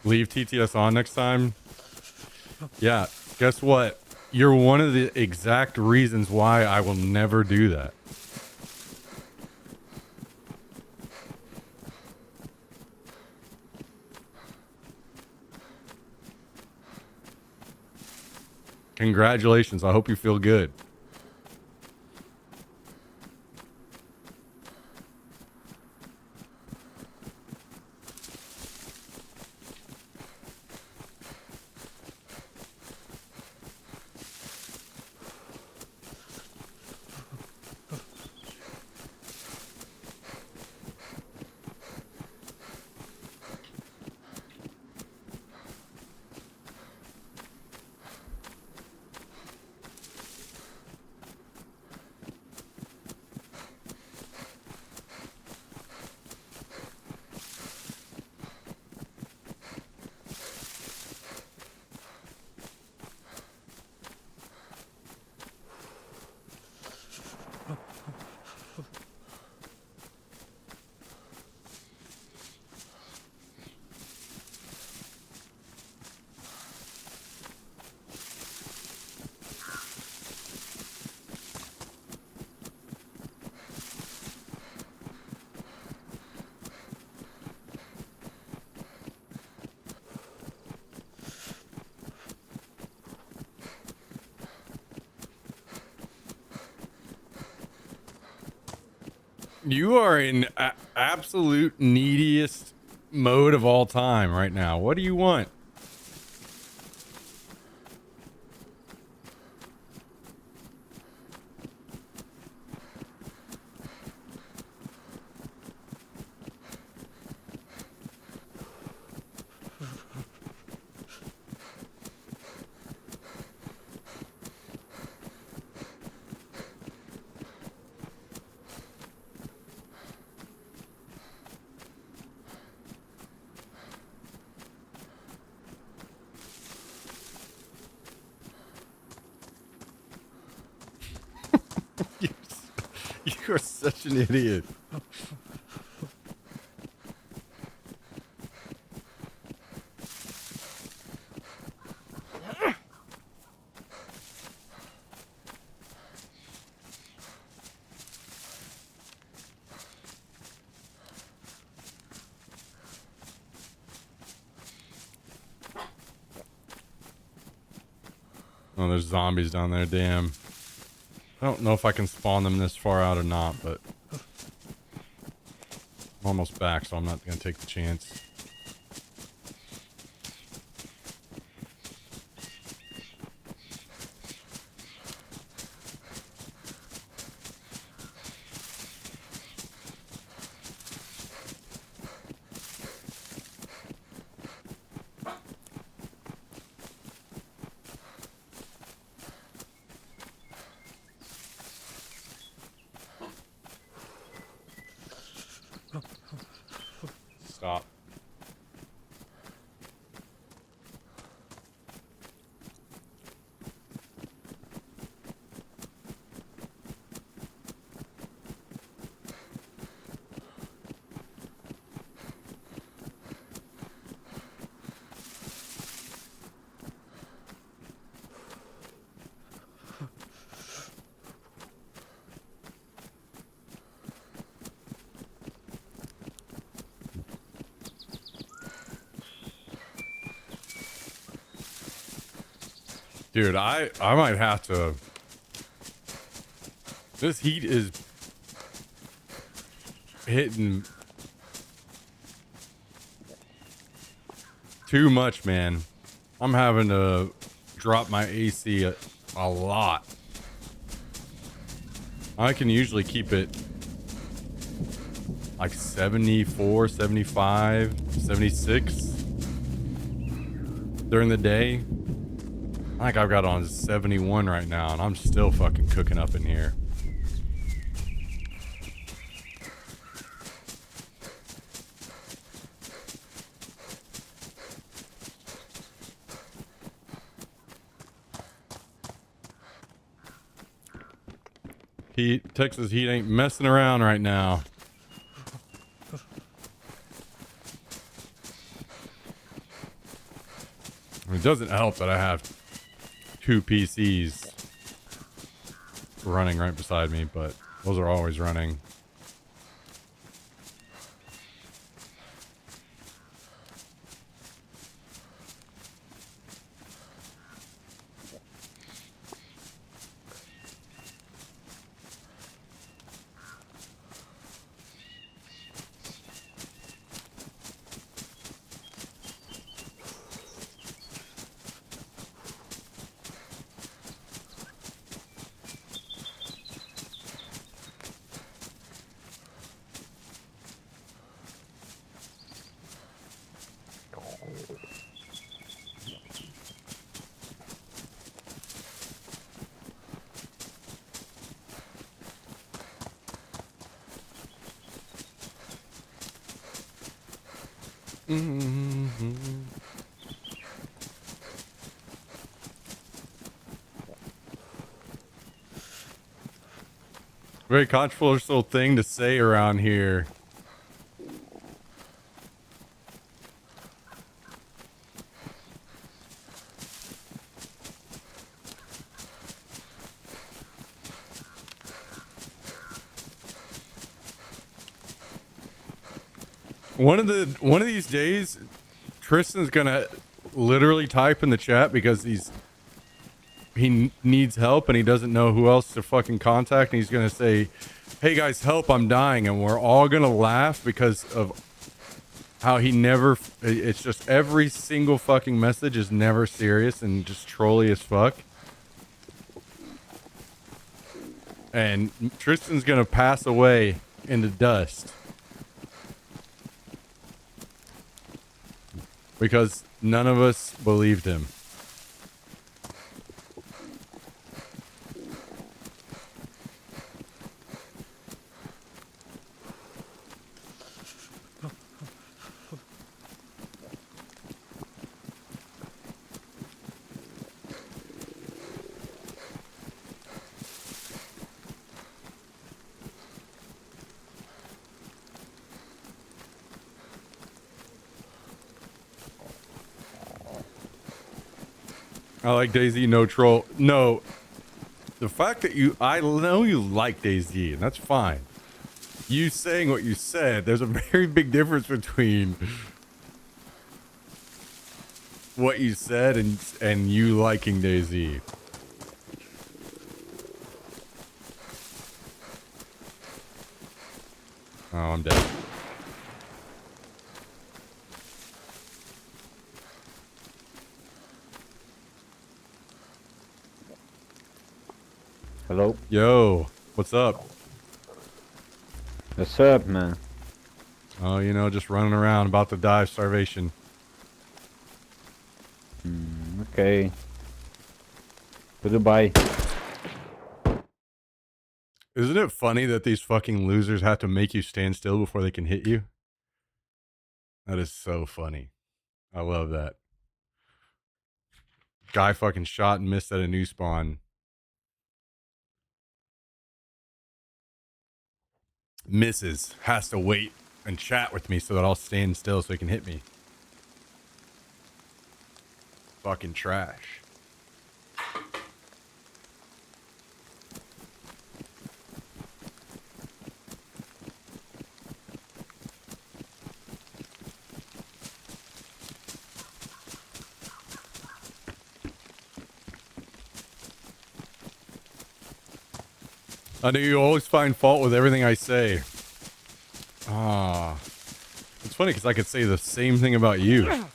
Leave TTS on next time. Yeah, guess what? You're one of the exact reasons why I will never do that. Congratulations. I hope you feel good. You are in absolute neediest mode of all time right now. What do you want? You are such an idiot. Oh, there's zombies down there. Damn. I don't know if I can spawn them this far out or not, but I'm almost back, so I'm not going to take the chance. Stop. Dude, I might have to. This heat is hitting too much, man. I'm having to drop my AC a lot. I can usually keep it like 74, 75, 76 during the day. I think I've got on 71 right now, and I'm still fucking cooking up in here. Texas heat ain't messing around right now. It doesn't help that I have 2 PCs running right beside me, but those are always running. Very controversial thing to say around here. One of these days, Tristan's gonna literally type in the chat because he needs help and he doesn't know who else to fucking contact, and he's gonna say, "Hey guys, help! I'm dying," and we're all gonna laugh because of how he never. It's just every single fucking message is never serious and just trolly as fuck. And Tristan's gonna pass away into dust because none of us believed him. I like DayZ, no troll. No, the fact that I know you like DayZ, and that's fine. You saying what you said, there's a very big difference between what you said and you liking DayZ. Oh, I'm dead. Hello? Yo, what's up? What's up, man? Oh, you know, just running around about to die of starvation. Okay. Goodbye. Isn't it funny that these fucking losers have to make you stand still before they can hit you? That is so funny. I love that. Guy fucking shot and missed at a new spawn. Misses. Has to wait and chat with me so that I'll stand still so he can hit me. Fucking trash. I know you always find fault with everything I say. Ah. It's funny because I could say the same thing about you.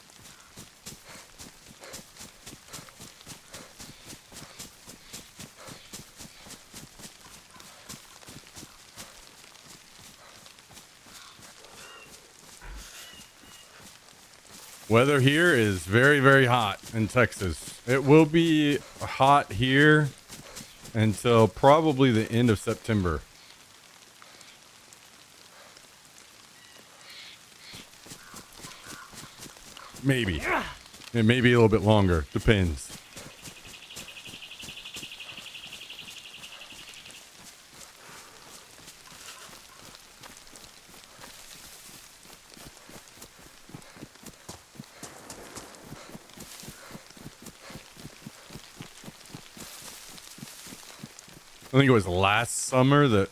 Weather here is very, very hot in Texas. It will be hot here until probably the end of September. Maybe. It may be a little bit longer. Depends. I think it was last summer that,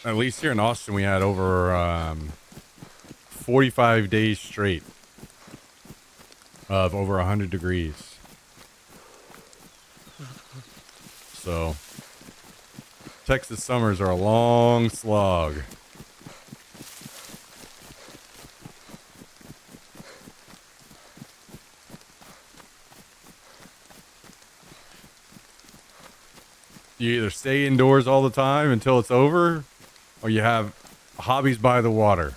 at least here in Austin, we had over 45 days straight of over 100 degrees. So, Texas summers are a long slog. You either stay indoors all the time until it's over, or you have hobbies by the water.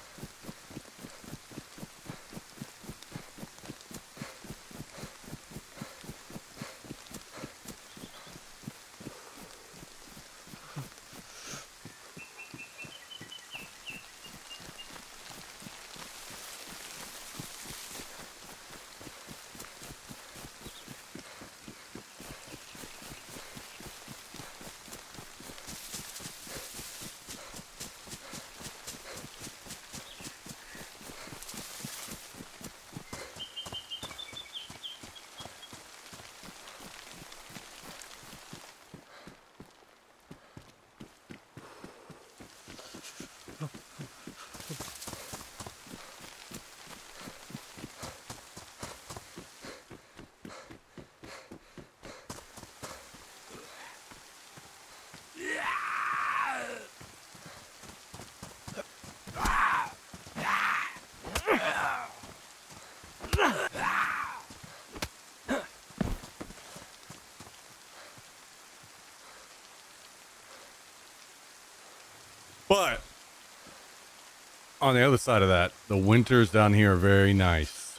on the other side of that, the winters down here are very nice.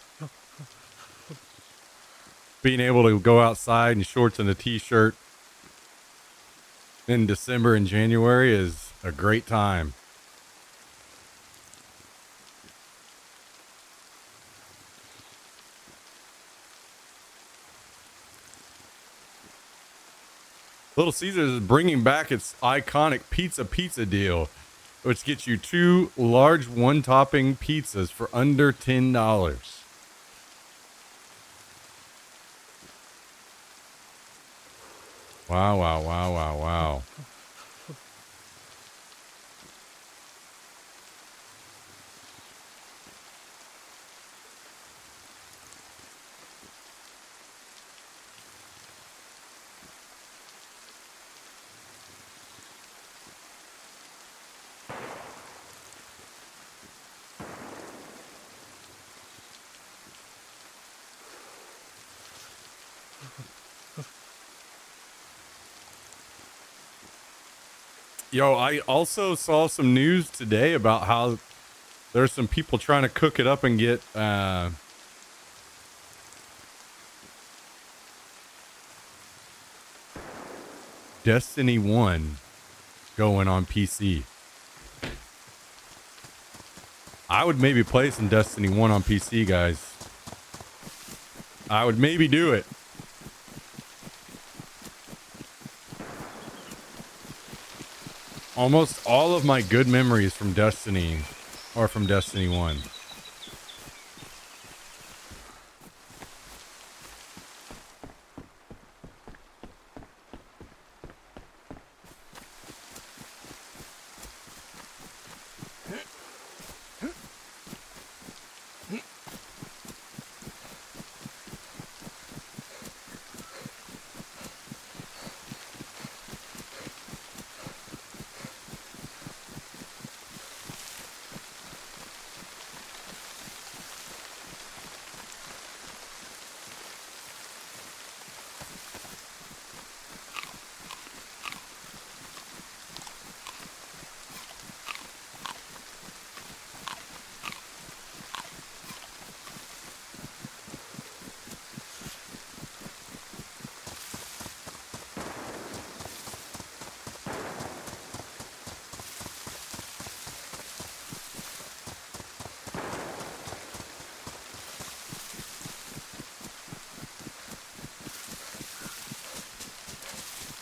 Being able to go outside in shorts and a t-shirt in December and January is a great time. Little Caesars is bringing back its iconic pizza deal, which gets you 2 large one-topping pizzas for under $10. Wow, wow, wow, wow, wow. Yo, I also saw some news today about how there's some people trying to cook it up and get Destiny 1 going on PC. I would maybe play some Destiny 1 on PC, guys. I would maybe do it. Almost all of my good memories from Destiny are from Destiny 1.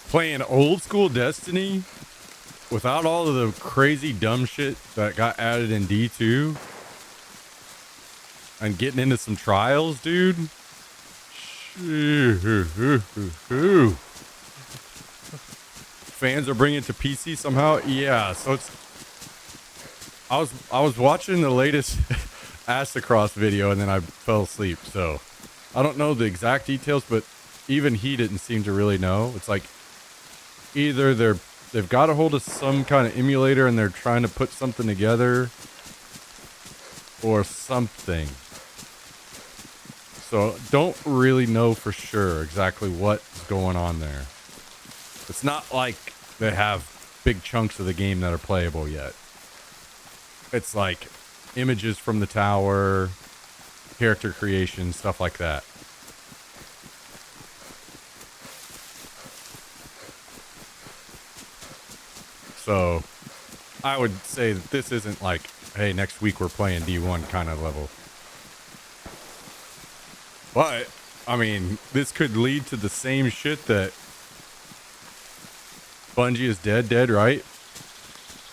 Playing old school Destiny without all of the crazy dumb shit that got added in D2 and getting into some trials, dude. Fans are bringing it to PC somehow. Yeah, so it's I was watching the latest Acrocross video and then I fell asleep. So I don't know the exact details, but even he didn't seem to really know. It's like either they've got a hold of some kind of emulator and they're trying to put something together or something. So don't really know for sure exactly what's going on there. It's not like they have big chunks of the game that are playable yet. It's like images from the tower, character creation, stuff like that. So I would say that this isn't like, hey, next week we're playing D1 kind of level. But, I mean, this could lead to the same shit that Bungie is dead, right?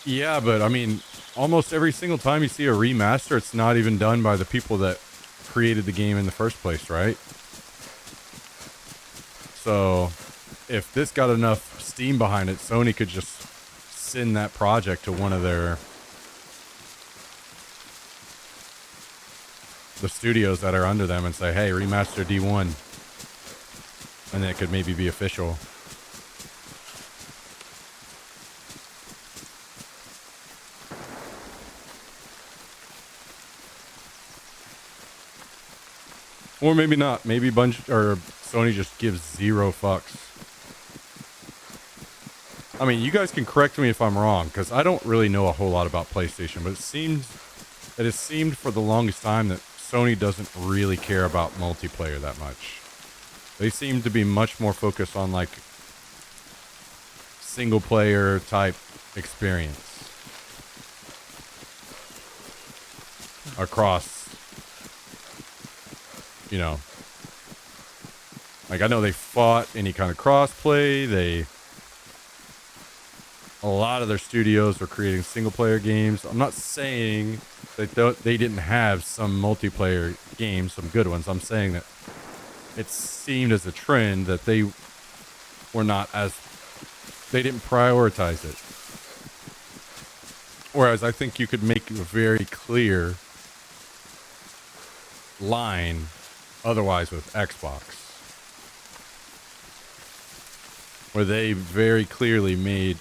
Yeah, but I mean, almost every single time you see a remaster, it's not even done by the people that created the game in the first place, right? So if this got enough steam behind it, Sony could just send that project to one of the studios that are under them and say, hey, remaster D1. And then it could maybe be official. Or maybe not. Maybe Sony just gives zero fucks. I mean, you guys can correct me if I'm wrong, because I don't really know a whole lot about PlayStation, but it seems it has seemed for the longest time that Sony doesn't really care about multiplayer that much. They seem to be much more focused on like single player type experience across, you know, like I know they fought any kind of crossplay. A lot of their studios were creating single player games. I'm not saying that they didn't have some multiplayer games, some good ones. I'm saying that it seemed as a trend that they didn't prioritize it. Whereas I think you could make a very clear line otherwise with Xbox, where they very clearly made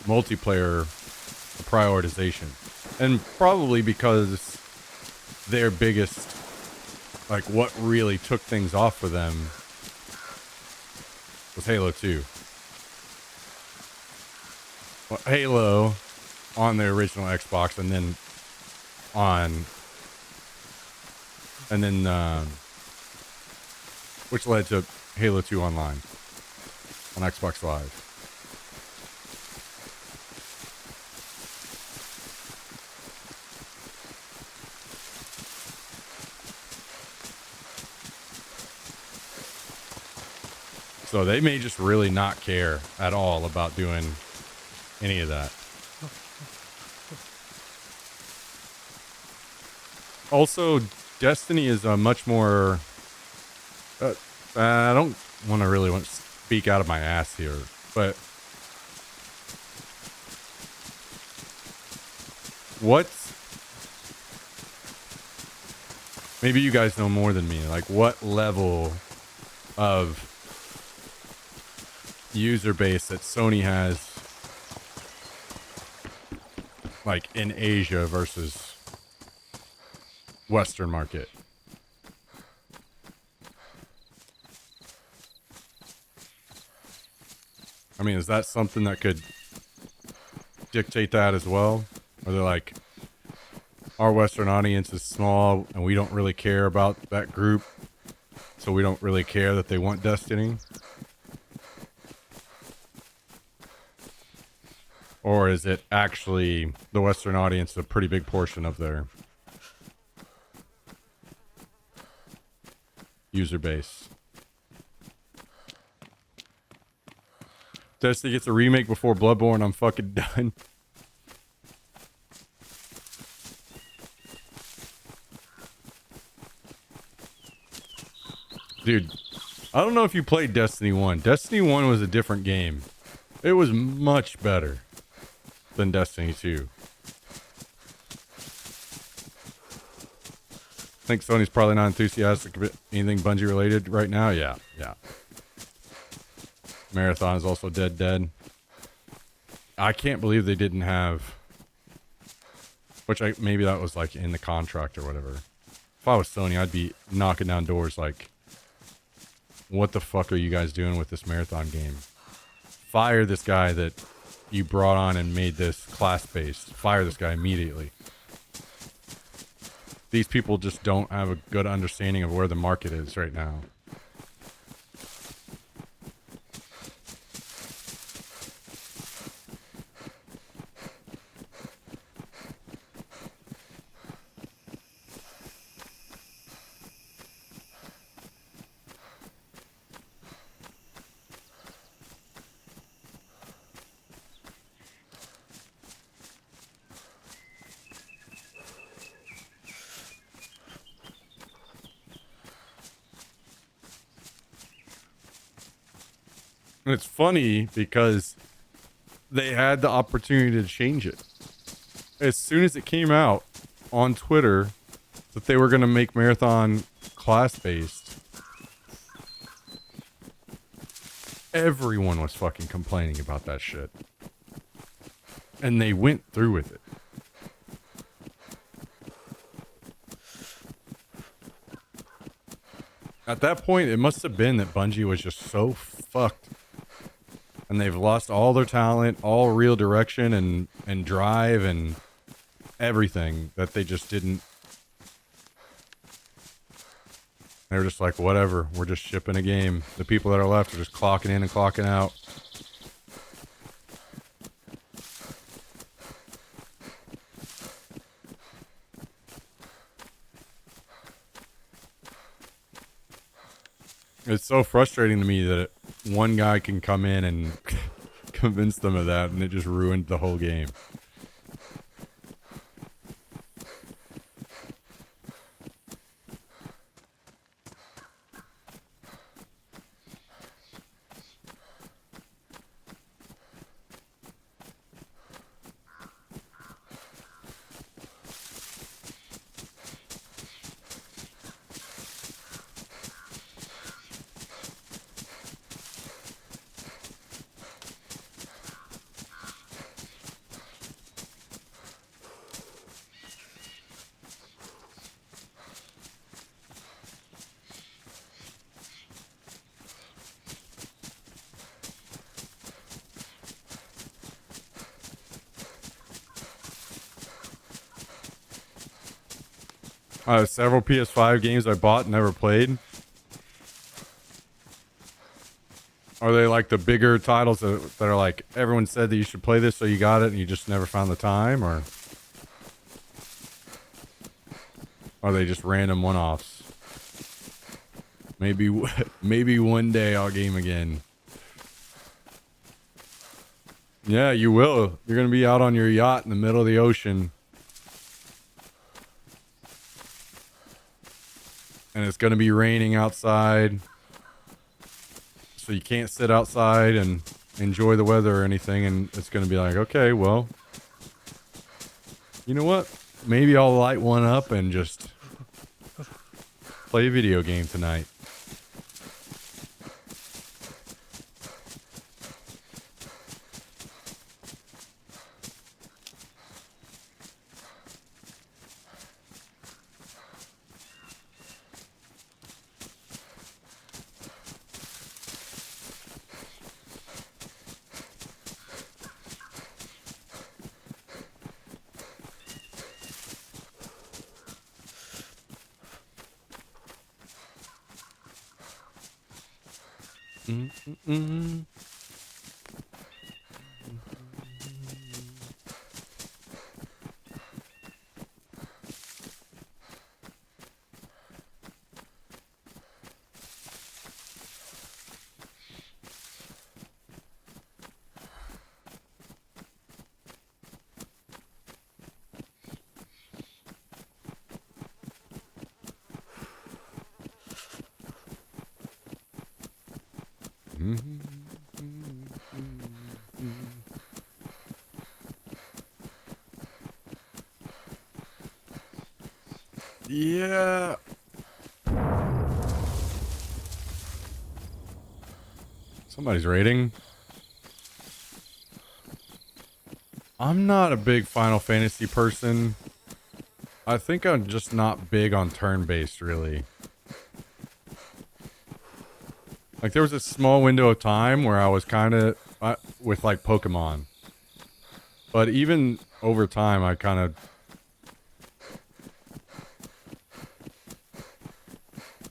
multiplayer a prioritization. And probably because their biggest, like what really took things off for them was Halo 2. Well, Halo on the original Xbox and then which led to Halo 2 Online on Xbox Live. So they may just really not care at all about doing any of that. Also, Destiny is a much more... I don't want to speak out of my ass here, but maybe you guys know more than me, like what level of user base that Sony has like in Asia versus Western market. I mean, is that something that could dictate that as well? Or they're like, our Western audience is small and we don't really care about that group, so we don't really care that they want Destiny? Or is it actually the Western audience a pretty big portion of their user base? Destiny gets a remake before Bloodborne, I'm fucking done. Dude, I don't know if you played Destiny 1. Destiny 1 was a different game. It was much better than Destiny 2. I think Sony's probably not enthusiastic about anything Bungie related right now. Yeah. Marathon is also dead. I can't believe they didn't have, maybe that was like in the contract or whatever. If I was Sony, I'd be knocking down doors like, what the fuck are you guys doing with this Marathon game? Fire this guy that you brought on and made this class-based. Fire this guy immediately. These people just don't have a good understanding of where the market is right now. And it's funny because they had the opportunity to change it. As soon as it came out on Twitter that they were going to make Marathon class-based, everyone was fucking complaining about that shit. And they went through with it. At that point, it must have been that Bungie was just so fucked. And they've lost all their talent, all real direction and drive, and everything that they just didn't. They were just like, whatever, we're just shipping a game. The people that are left are just clocking in and clocking out. It's so frustrating to me that one guy can come in and convince them of that, and it just ruined the whole game. Several PS5 games I bought and never played. Are they like the bigger titles that are like, everyone said that you should play this, so you got it, and you just never found the time? Or are they just random one-offs? Maybe one day I'll game again. Yeah, you will. You're going to be out on your yacht in the middle of the ocean. And it's going to be raining outside. So you can't sit outside and enjoy the weather or anything. And it's going to be like, okay, well, you know what? Maybe I'll light one up and just play a video game tonight. Mm-mm-mm. Yeah. Somebody's raiding. I'm not a big Final Fantasy person. I think I'm just not big on turn-based, really. Like, there was a small window of time where I was kind of with, like, Pokemon. But even over time, I kind of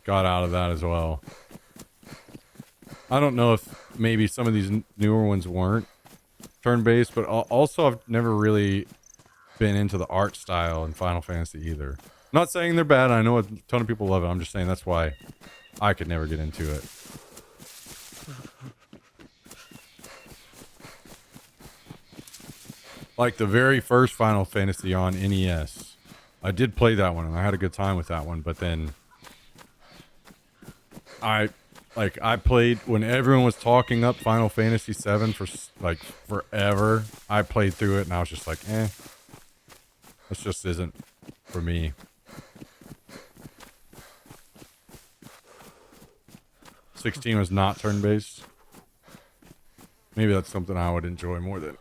got out of that as well. I don't know if maybe some of these newer ones weren't turn-based, but also I've never really been into the art style in Final Fantasy either. I'm not saying they're bad. I know a ton of people love it. I'm just saying that's why I could never get into it. Like the very first Final Fantasy on NES. I did play that one and I had a good time with that one, but then I played when everyone was talking up Final Fantasy 7 for like forever. I played through it and I was just like, this just isn't for me. '16 was not turn-based. Maybe that's something I would enjoy more than.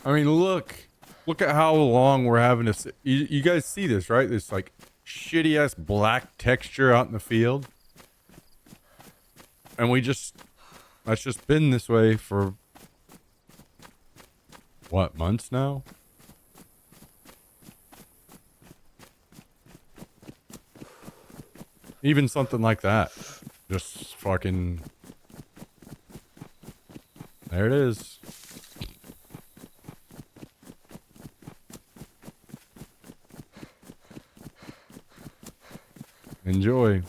I mean, look at how long we're having to sit. You guys see this, right? This like shitty ass black texture out in the field. And that's just been this way for what, months now? Even something like that. Just fucking, there it is. Enjoy.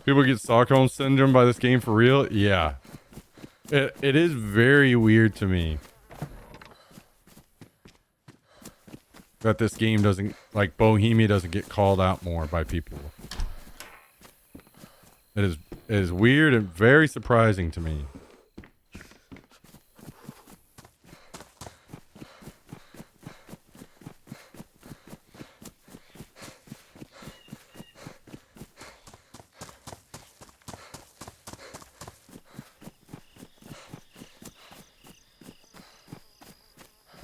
People get Stockholm syndrome by this game for real? Yeah. It is very weird to me that this game doesn't, like Bohemia doesn't get called out more by people. It is weird and very surprising to me.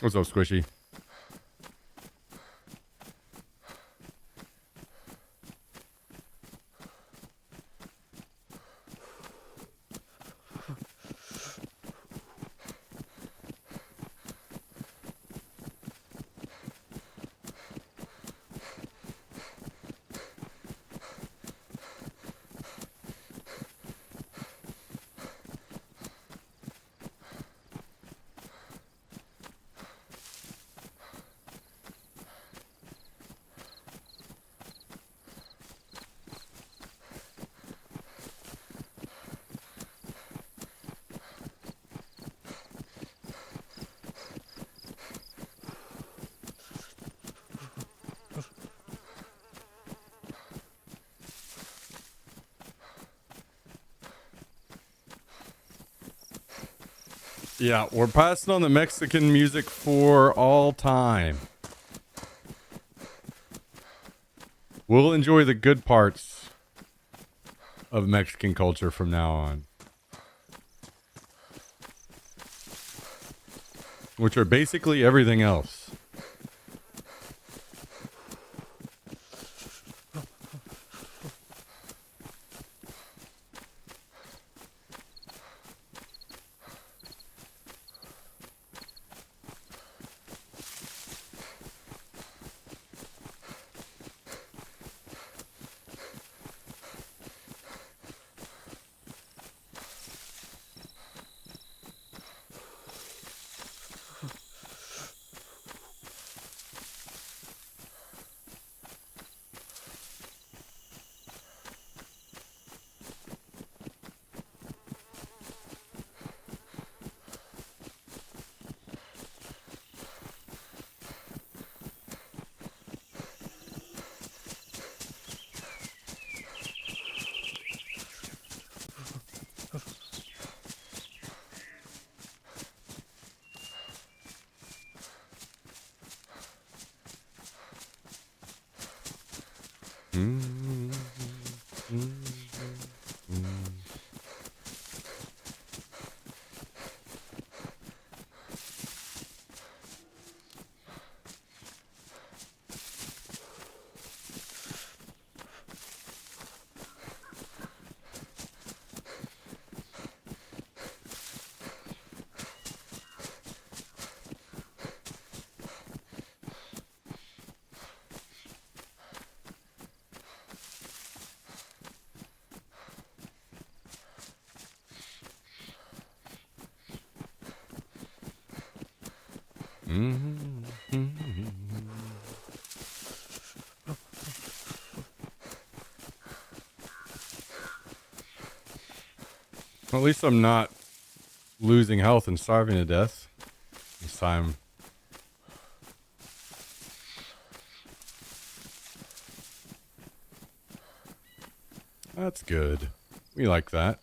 What's up, Squishy? Yeah, we're passing on the Mexican music for all time. We'll enjoy the good parts of Mexican culture from now on, which are basically everything else. Well, at least I'm not losing health and starving to death this time. That's good. We like that.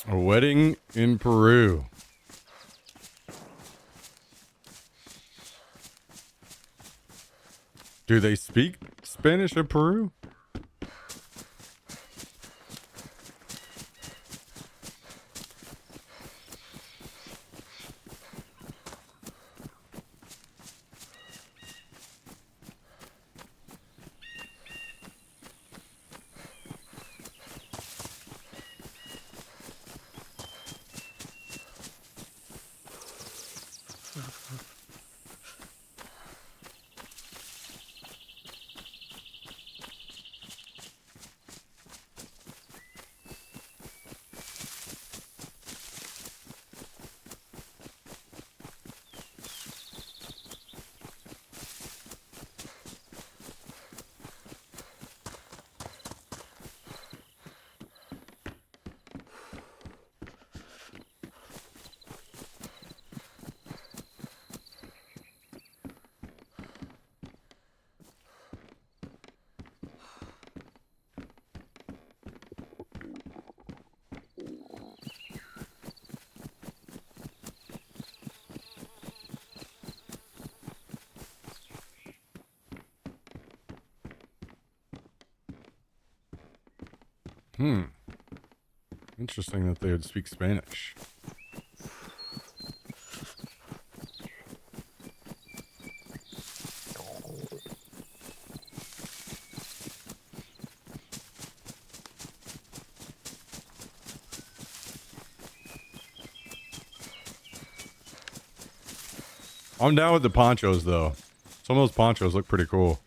A wedding in Peru. Do they speak Spanish in Peru? Interesting that they would speak Spanish. I'm down with the ponchos, though. Some of those ponchos look pretty cool.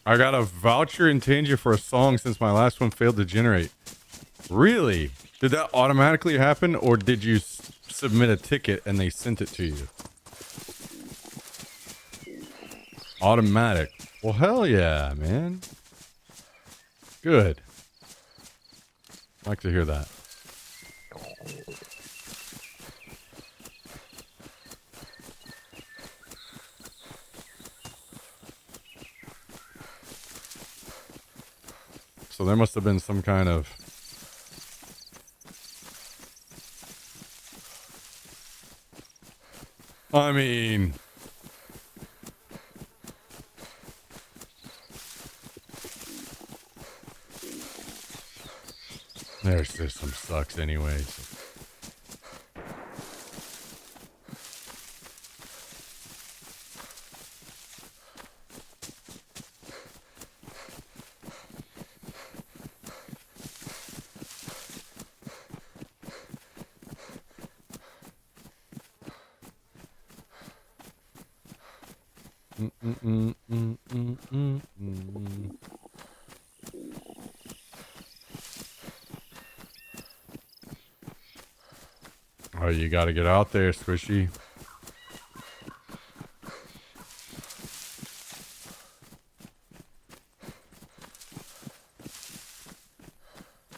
I got a voucher in Tanger for a song since my last one failed to generate. Really? Did that automatically happen, or did you submit a ticket and they sent it to you? Automatic. Well, hell yeah, man. Good. Like to hear that. So there must have been some kind of I mean, their system sucks anyway. So. Oh, you got to get out there, Squishy.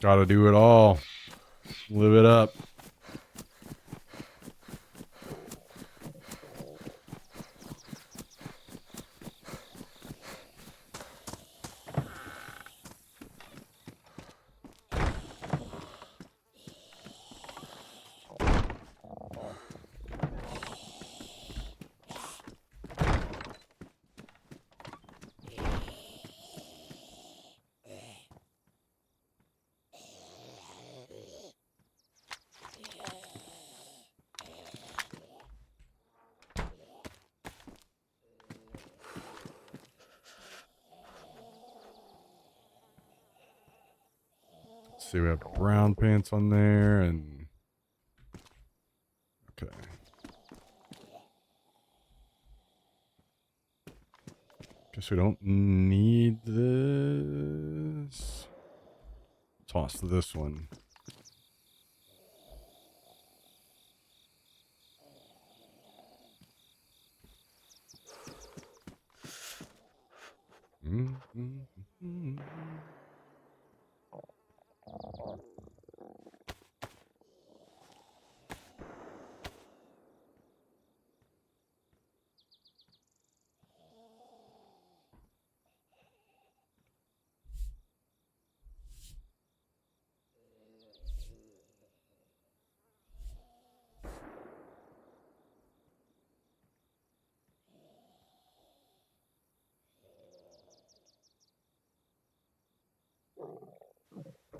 Got to do it all. Live it up. See, we have brown pants on there, and okay. Guess we don't need this. Toss this one.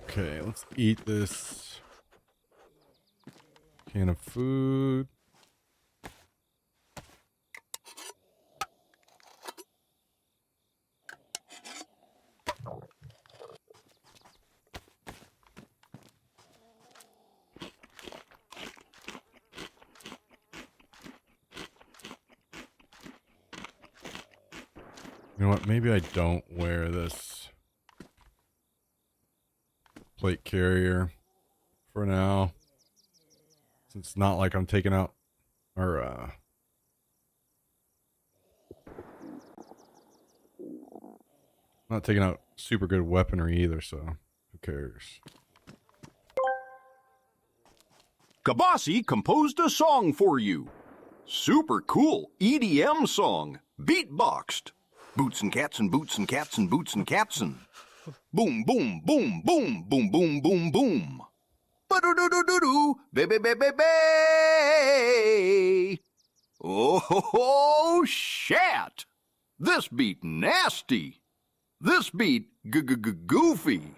Okay, let's eat this can of food. You know what? Maybe I don't wear this plate carrier for now. Since it's not like I'm taking out or not taking out super good weaponry either, so who cares? Kabasi composed a song for you. Super cool EDM song, beatboxed. Boots and cats and boots and cats and boots and cats and boom, boom, boom, boom, boom, boom, boom, boom. Ba-do-do-do-do-do, baby. Oh, shit. This beat nasty. This beat goofy.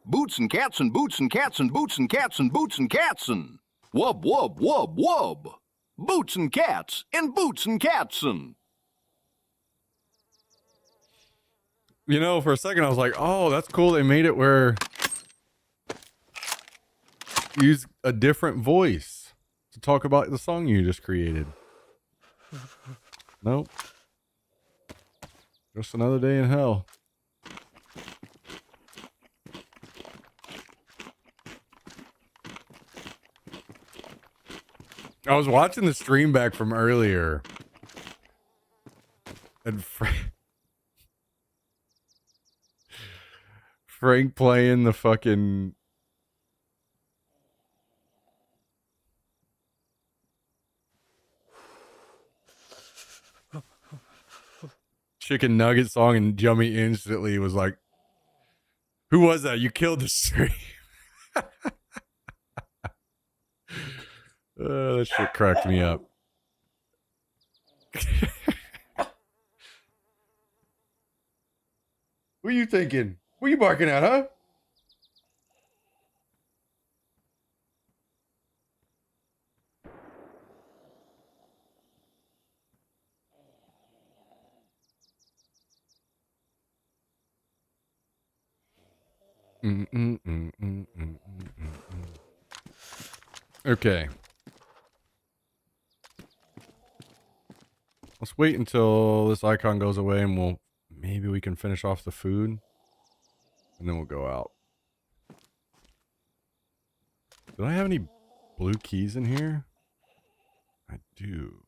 Boots and cats and boots and cats and boots and cats and boots and cats and wub, wub, wub, wub. Boots and cats and boots and cats and. You know, for a second I was like, oh, that's cool. They made it where you use a different voice to talk about the song you just created. Nope. Just another day in hell. I was watching the stream back from earlier. And Frank playing the fucking chicken nugget song, and Jummy instantly was like, who was that? You killed the stream. That shit cracked me up. What are you thinking? What are you barking at, huh? Okay. Let's wait until this icon goes away and maybe we can finish off the food. And then we'll go out. Do I have any blue keys in here? I do.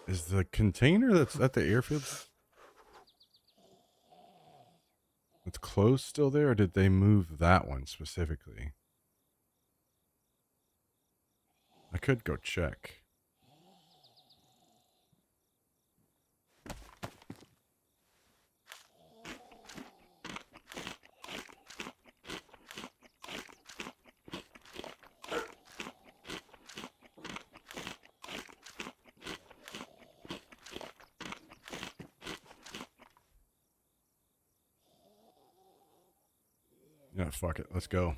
Is the container that's at the airfield that's closed still there, or did they move that one specifically? I could go check. Yeah, fuck it. Let's go.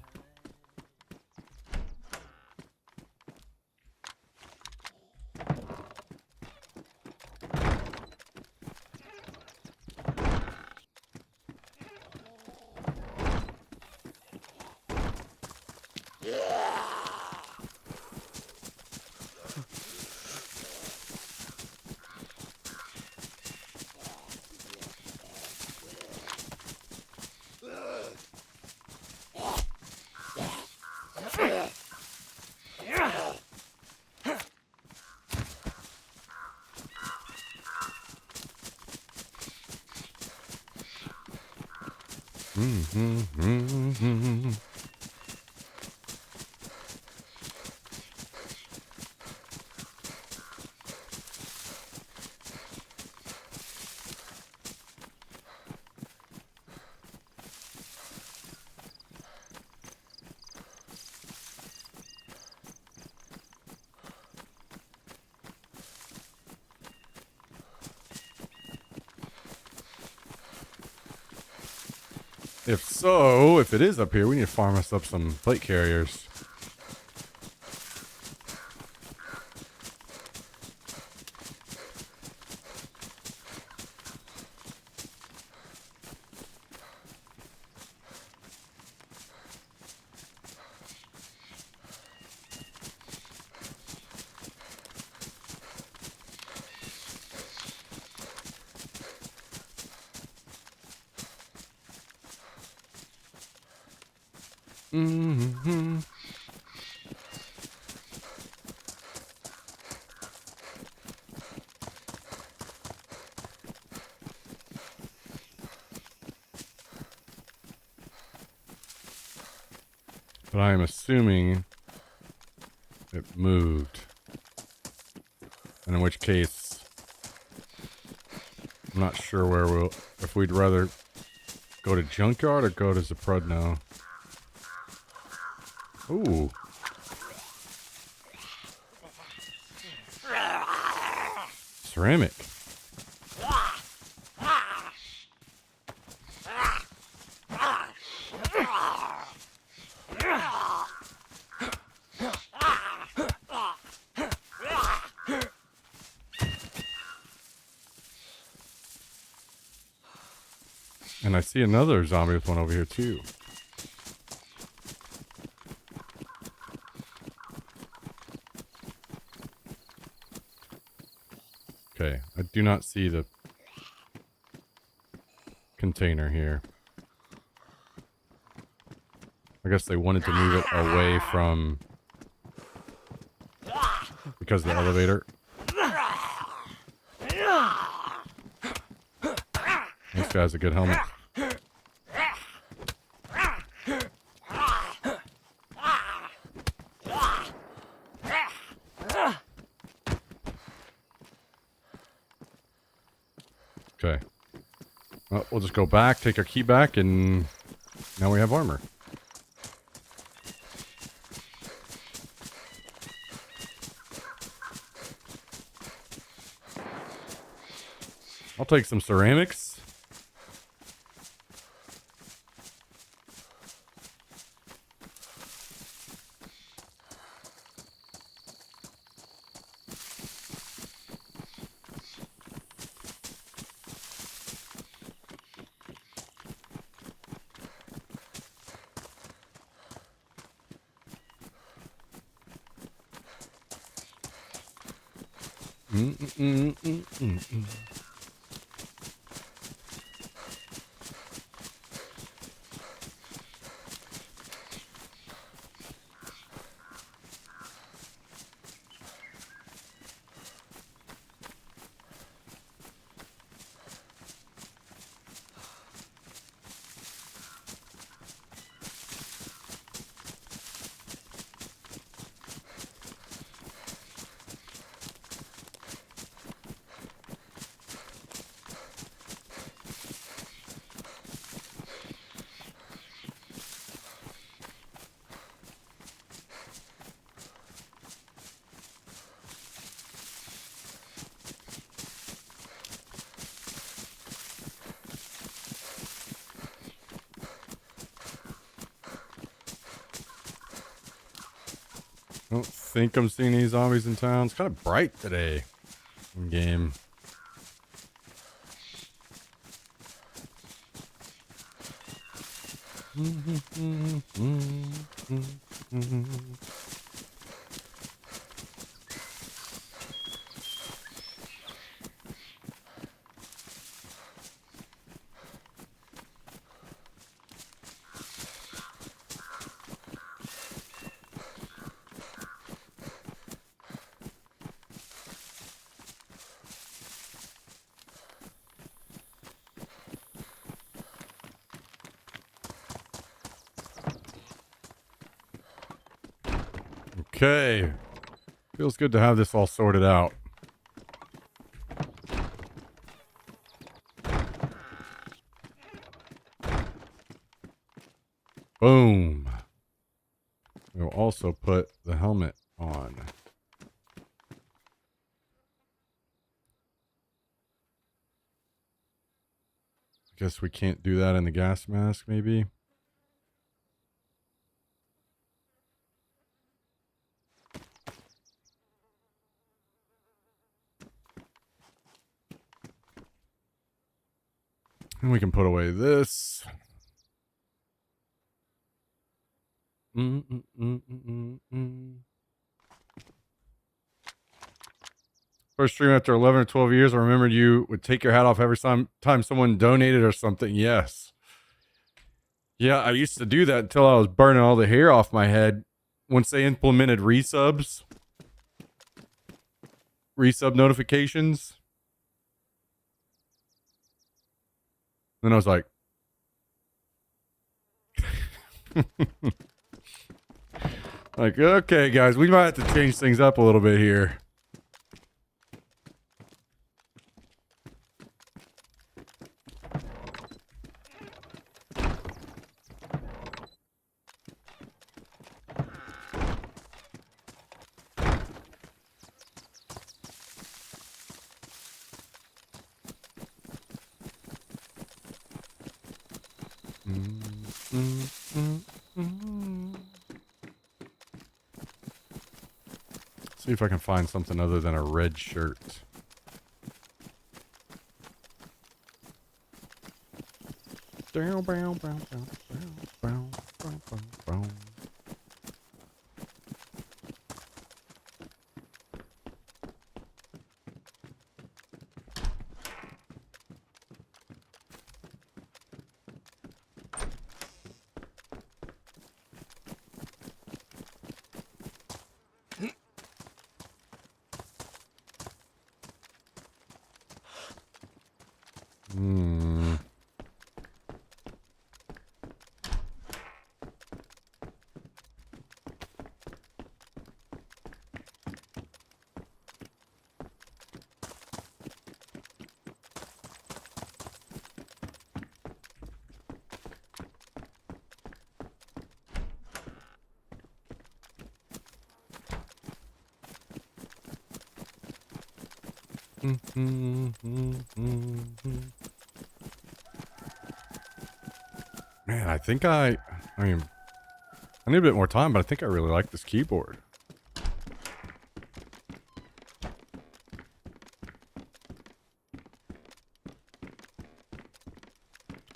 If it is up here, we need to farm us up some plate carriers. But I am assuming it moved. And in which case, I'm not sure if we'd rather go to Junkyard or go to Zaprudno. Ooh. Ceramic. And I see another zombie with one over here too. Okay, I do not see the container here. I guess they wanted to move it away from... because of the elevator. This guy's a good helmet. Okay. Well, we'll just go back, take our key back, and now we have armor. take some ceramics. I don't think I'm seeing any zombies in town. It's kind of bright today in game. Okay. Feels good to have this all sorted out. Boom. We'll also put the helmet on. Guess we can't do that in the gas mask, maybe? And we can put away this. First stream after 11 or 12 years, I remembered you would take your hat off every time someone donated or something. Yes. Yeah, I used to do that until I was burning all the hair off my head. Once they implemented resub notifications, then I was like, okay, guys, we might have to change things up a little bit here. See if I can find something other than a red shirt. Man, I mean, I need a bit more time, but I think I really like this keyboard.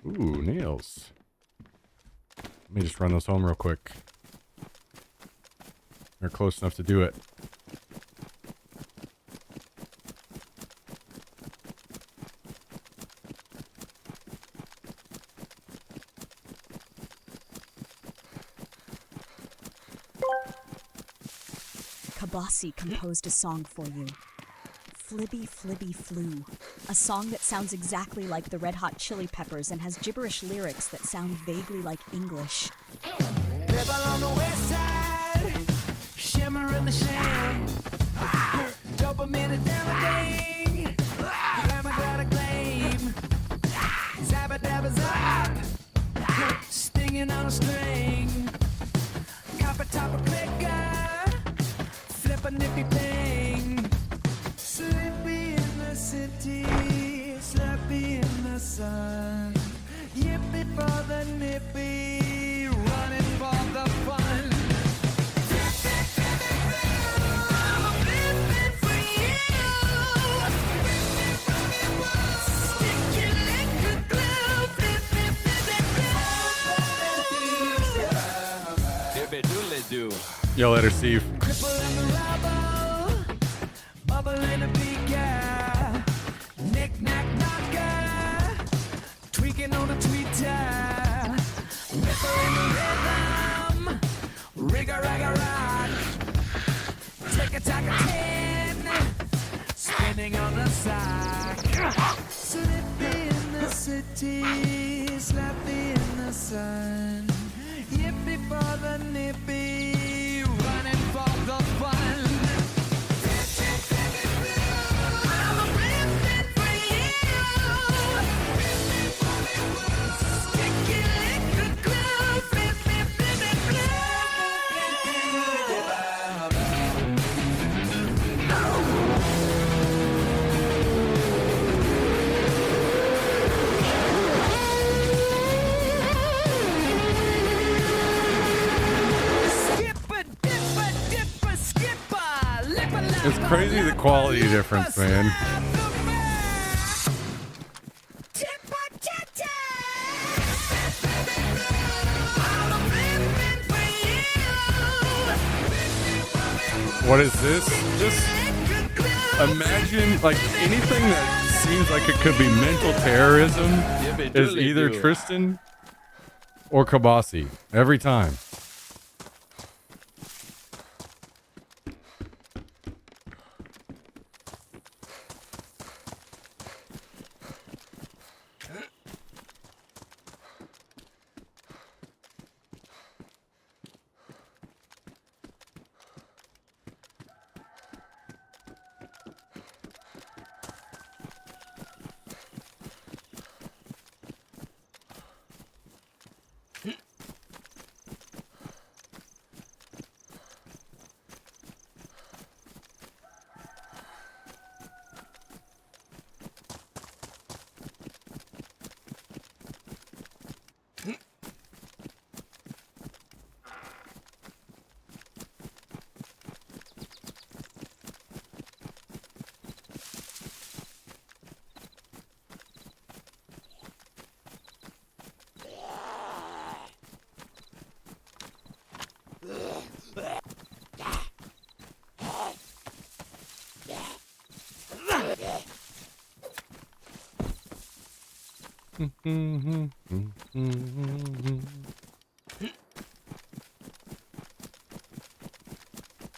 Ooh, nails. Let me just run those home real quick. They're close enough to do it. Kabasi composed a song for you. Flibby Flibby Flew. A song that sounds exactly like the Red Hot Chili Peppers and has gibberish lyrics that sound vaguely like English. Live along the west side, shimmer in the shade. Dopamine and damaging, grandma got a claim. Zabba dabba zap, stinging on a string. Copper top a clicker, flip a nippy thing. Sleepy in the city, slappy in the sun. Yippee for the nippy, running for the fun. I'm flipping for you. Sticky like a glue. Flip, flip, flip, flip, flip. Dippy-doodly-doo. Yo, later, Steve. Cripple in the rubble, bubble in a beaker, knick-knack knocker, tweaking on a tweeter, ripple in the rhythm, rigga-ragga-rock, tick-a-tack-a-tin, spinning on the sock. Slippy in the city, slappy in the sun, yippee for the nippy, running for the fun. I'm a ripping for you. Sticky like a glue. Flip, flip, flip, flip, flip. Skipper, dipper, dipper, skipper. Lipper, It's crazy the quality difference, man. What is this? Just imagine, like, anything that seems like it could be mental terrorism is either Tristan or Kabasi. Every time.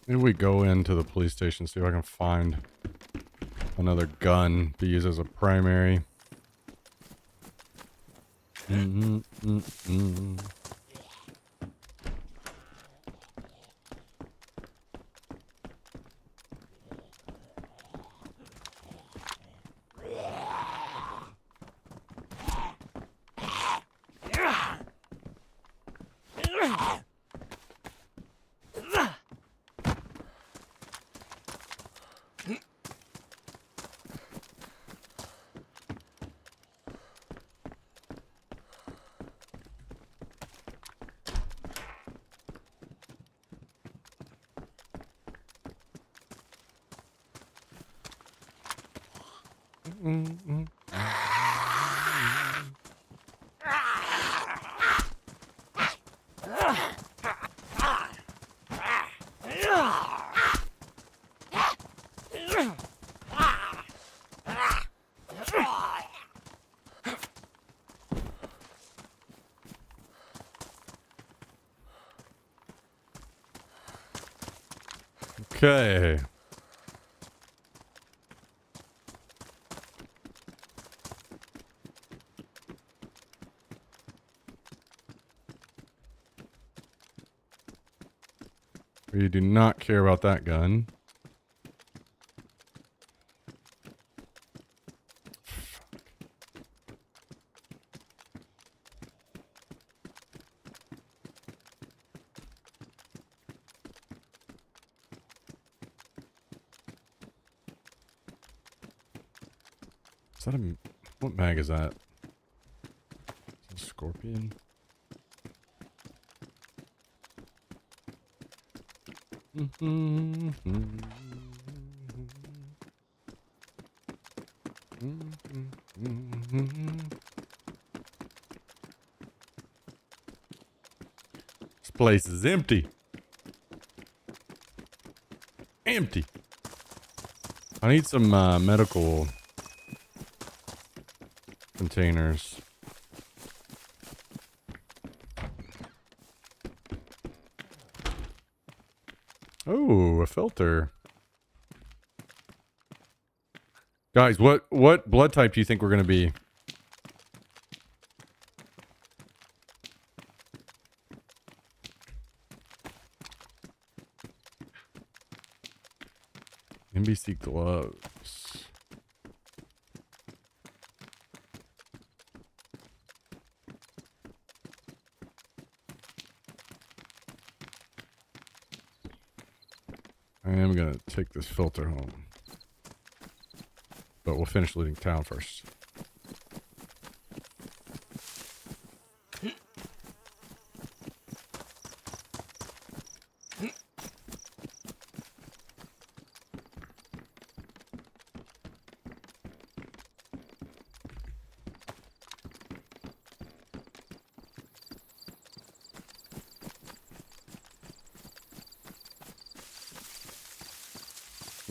Maybe we go into the police station, see if I can find another gun to use as a primary. Okay. We do not care about that gun. Is that a... What mag is that? Is it a Scorpion? This place is empty. Empty. I need some medical containers. Oh, a filter. Guys, what blood type do you think we're going to be? NBC gloves. I am going to take this filter home. But we'll finish looting town first.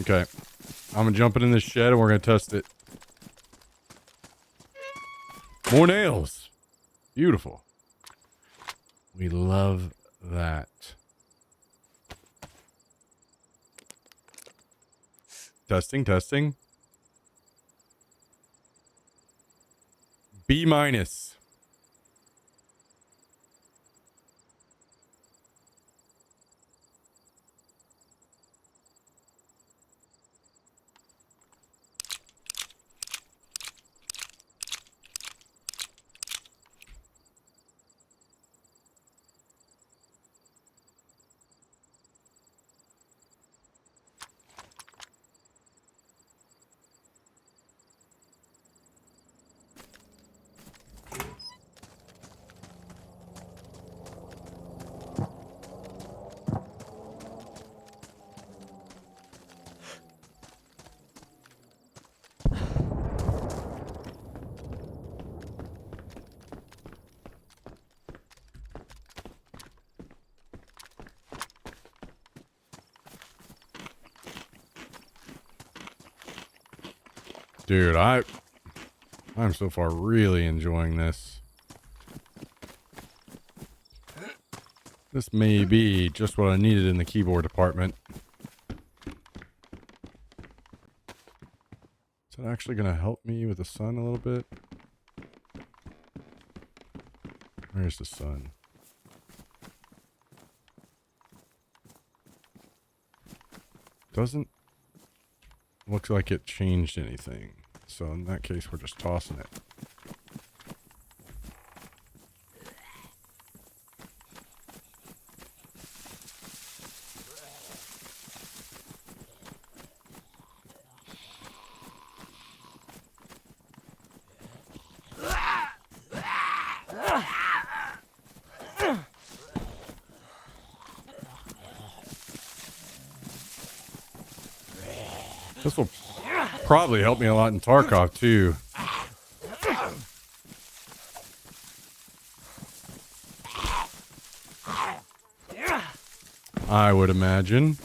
Okay. I'm gonna jump it in this shed and we're gonna test it. More nails. Beautiful. We love that. Testing, testing. B minus. Dude, I'm so far really enjoying this. This may be just what I needed in the keyboard department. Is that actually going to help me with the sun a little bit? Where's the sun? Doesn't look like it changed anything. So in that case, we're just tossing it. This will Probably helped me a lot in Tarkov too. I would imagine.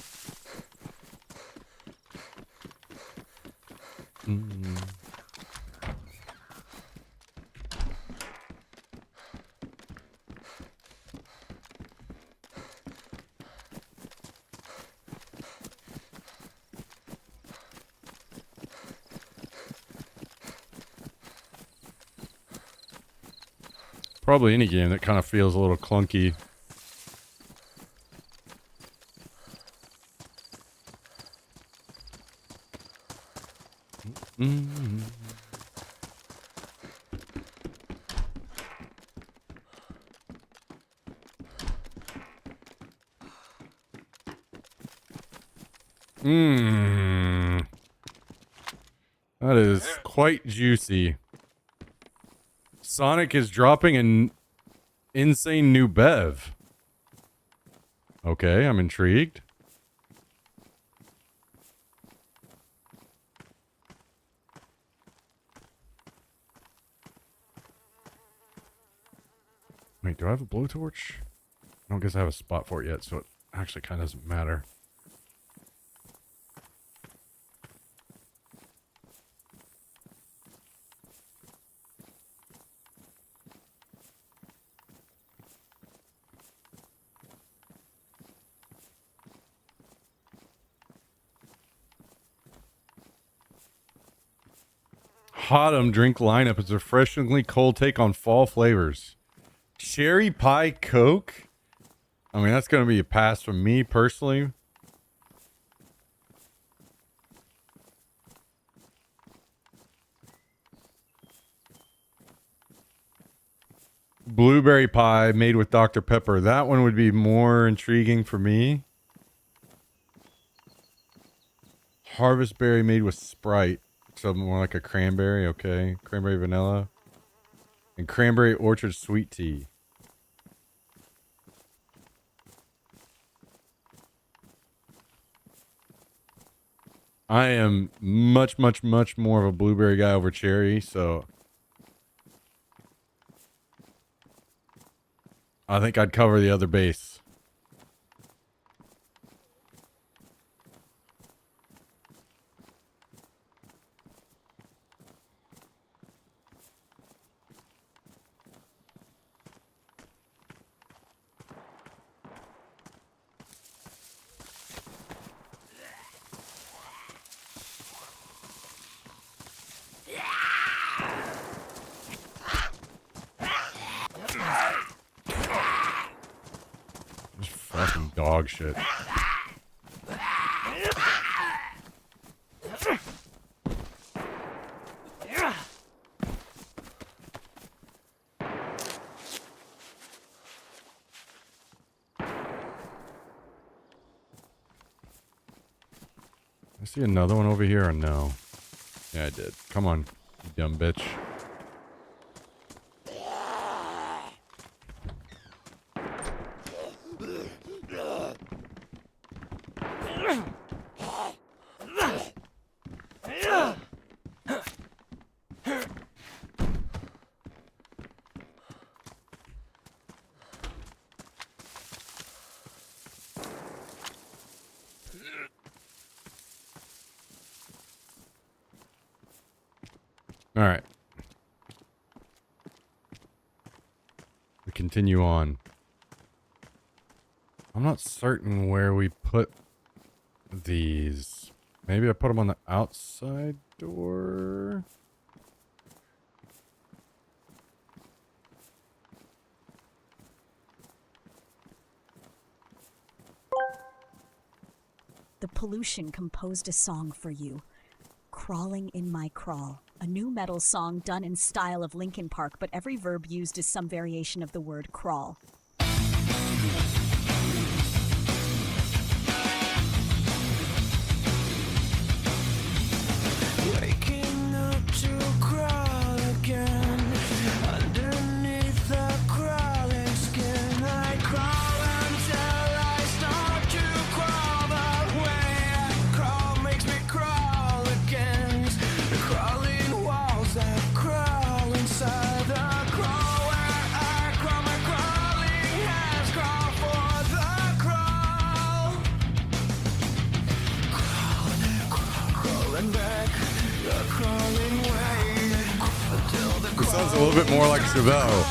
Probably any game that kind of feels a little clunky. That is quite juicy. Sonic is dropping an insane new bev. Okay, I'm intrigued. Wait, do I have a blowtorch? I don't guess I have a spot for it yet, so it actually kind of doesn't matter. Hotum drink lineup is a refreshingly cold take on fall flavors. Cherry pie Coke? I mean, that's going to be a pass from me personally. Blueberry pie made with Dr. Pepper. That one would be more intriguing for me. Harvest berry made with Sprite. So more like a cranberry, okay. Cranberry vanilla. And cranberry orchard sweet tea. I am much more of a blueberry guy over cherry, so I think I'd cover the other base. Fucking dog shit. I see another one over here or no? Yeah, I did. Come on, you dumb bitch. All right. We continue on. I'm not certain where we put these. Maybe I put them on the outside door. The pollution composed a song for you. Crawling in my crawl. A new metal song done in style of Linkin Park, but every verb used is some variation of the word crawl. Waking up to crawl again underneath the crawling skin. I crawl until I start to crawl. The way I crawl makes me crawl against little bit more like Chevelle.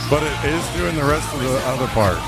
But it is doing the rest of the other part.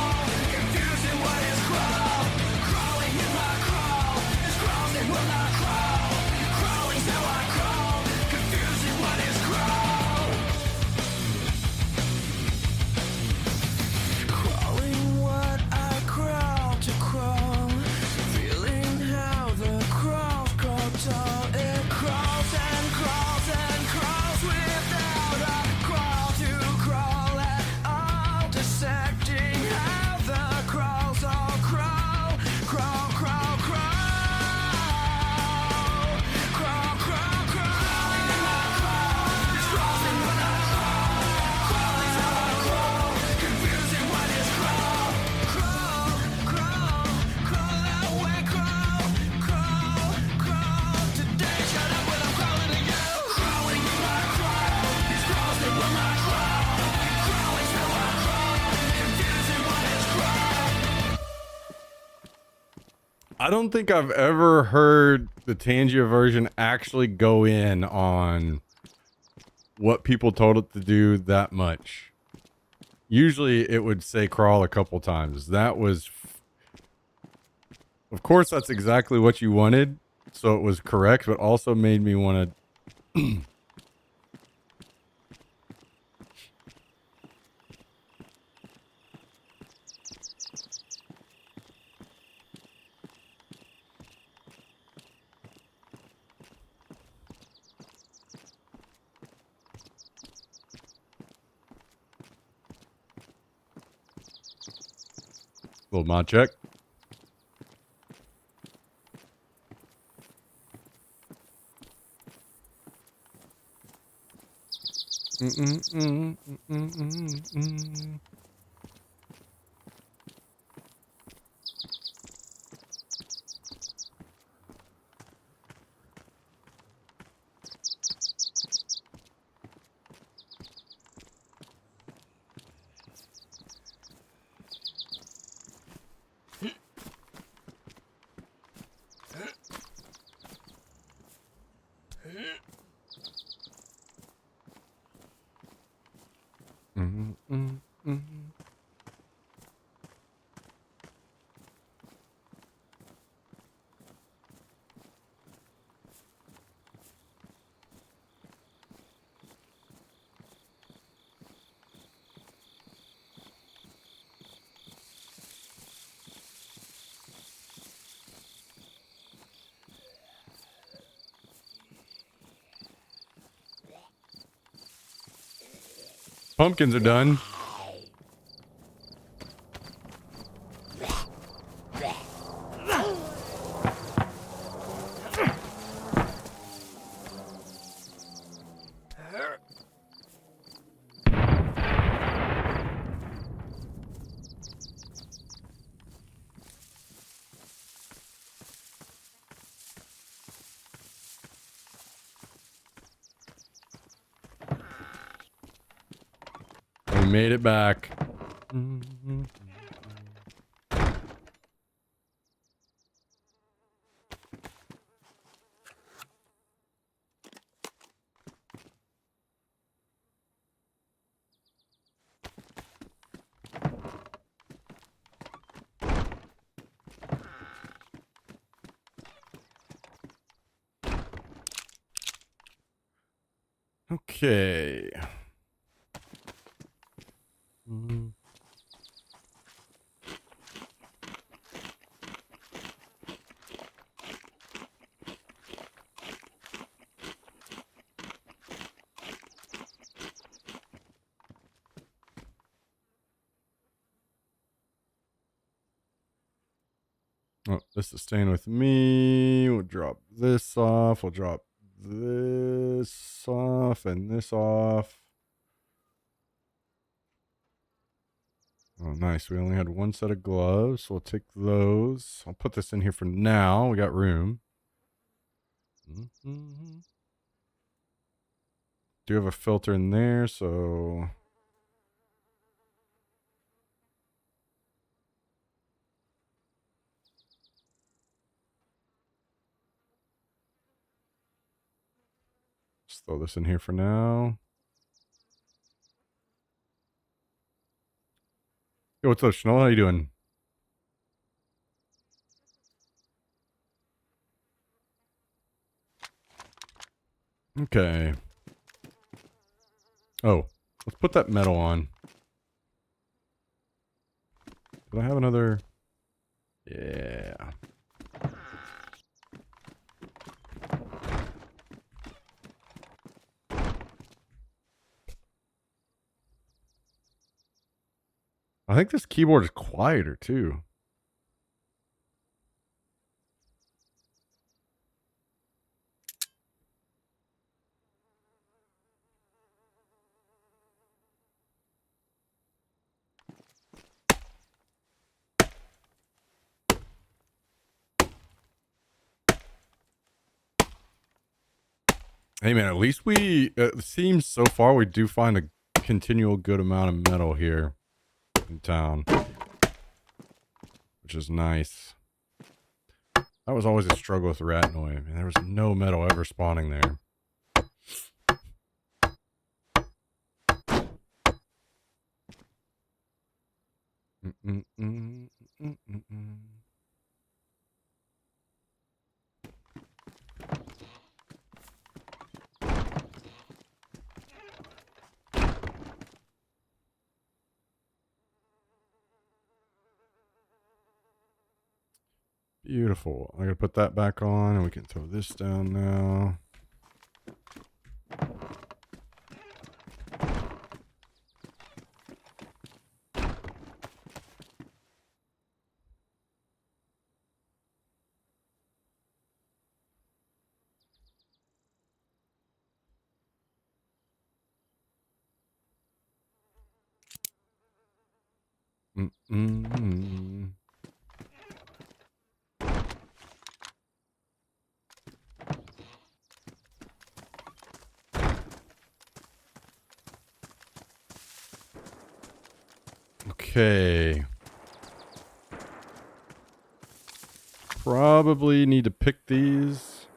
I don't think I've ever heard the Tangia version actually go in on what people told it to do that much. Usually it would say crawl a couple times. That was, of course, that's exactly what you wanted. So it was correct, but also made me want to. Little mod check. Pumpkins are done. We made it back. Okay. Oh, this is staying with me. We'll drop this off. We'll drop this off and this off. Oh, nice. We only had one set of gloves. So we'll take those. I'll put this in here for now. We got room. Do have a filter in there, so Throw this in here for now. Yo, what's up, Schnell? How you doing? Okay. Oh, let's put that metal on. Did I have another? Yeah. I think this keyboard is quieter too. Hey man, at least it seems so far we do find a continual good amount of metal here in town, which is nice. That was always a struggle with Ratnoy. I mean, there was no metal ever spawning there. Beautiful. I'm gonna put that back on, and we can throw this down now. Okay. Probably need to pick these.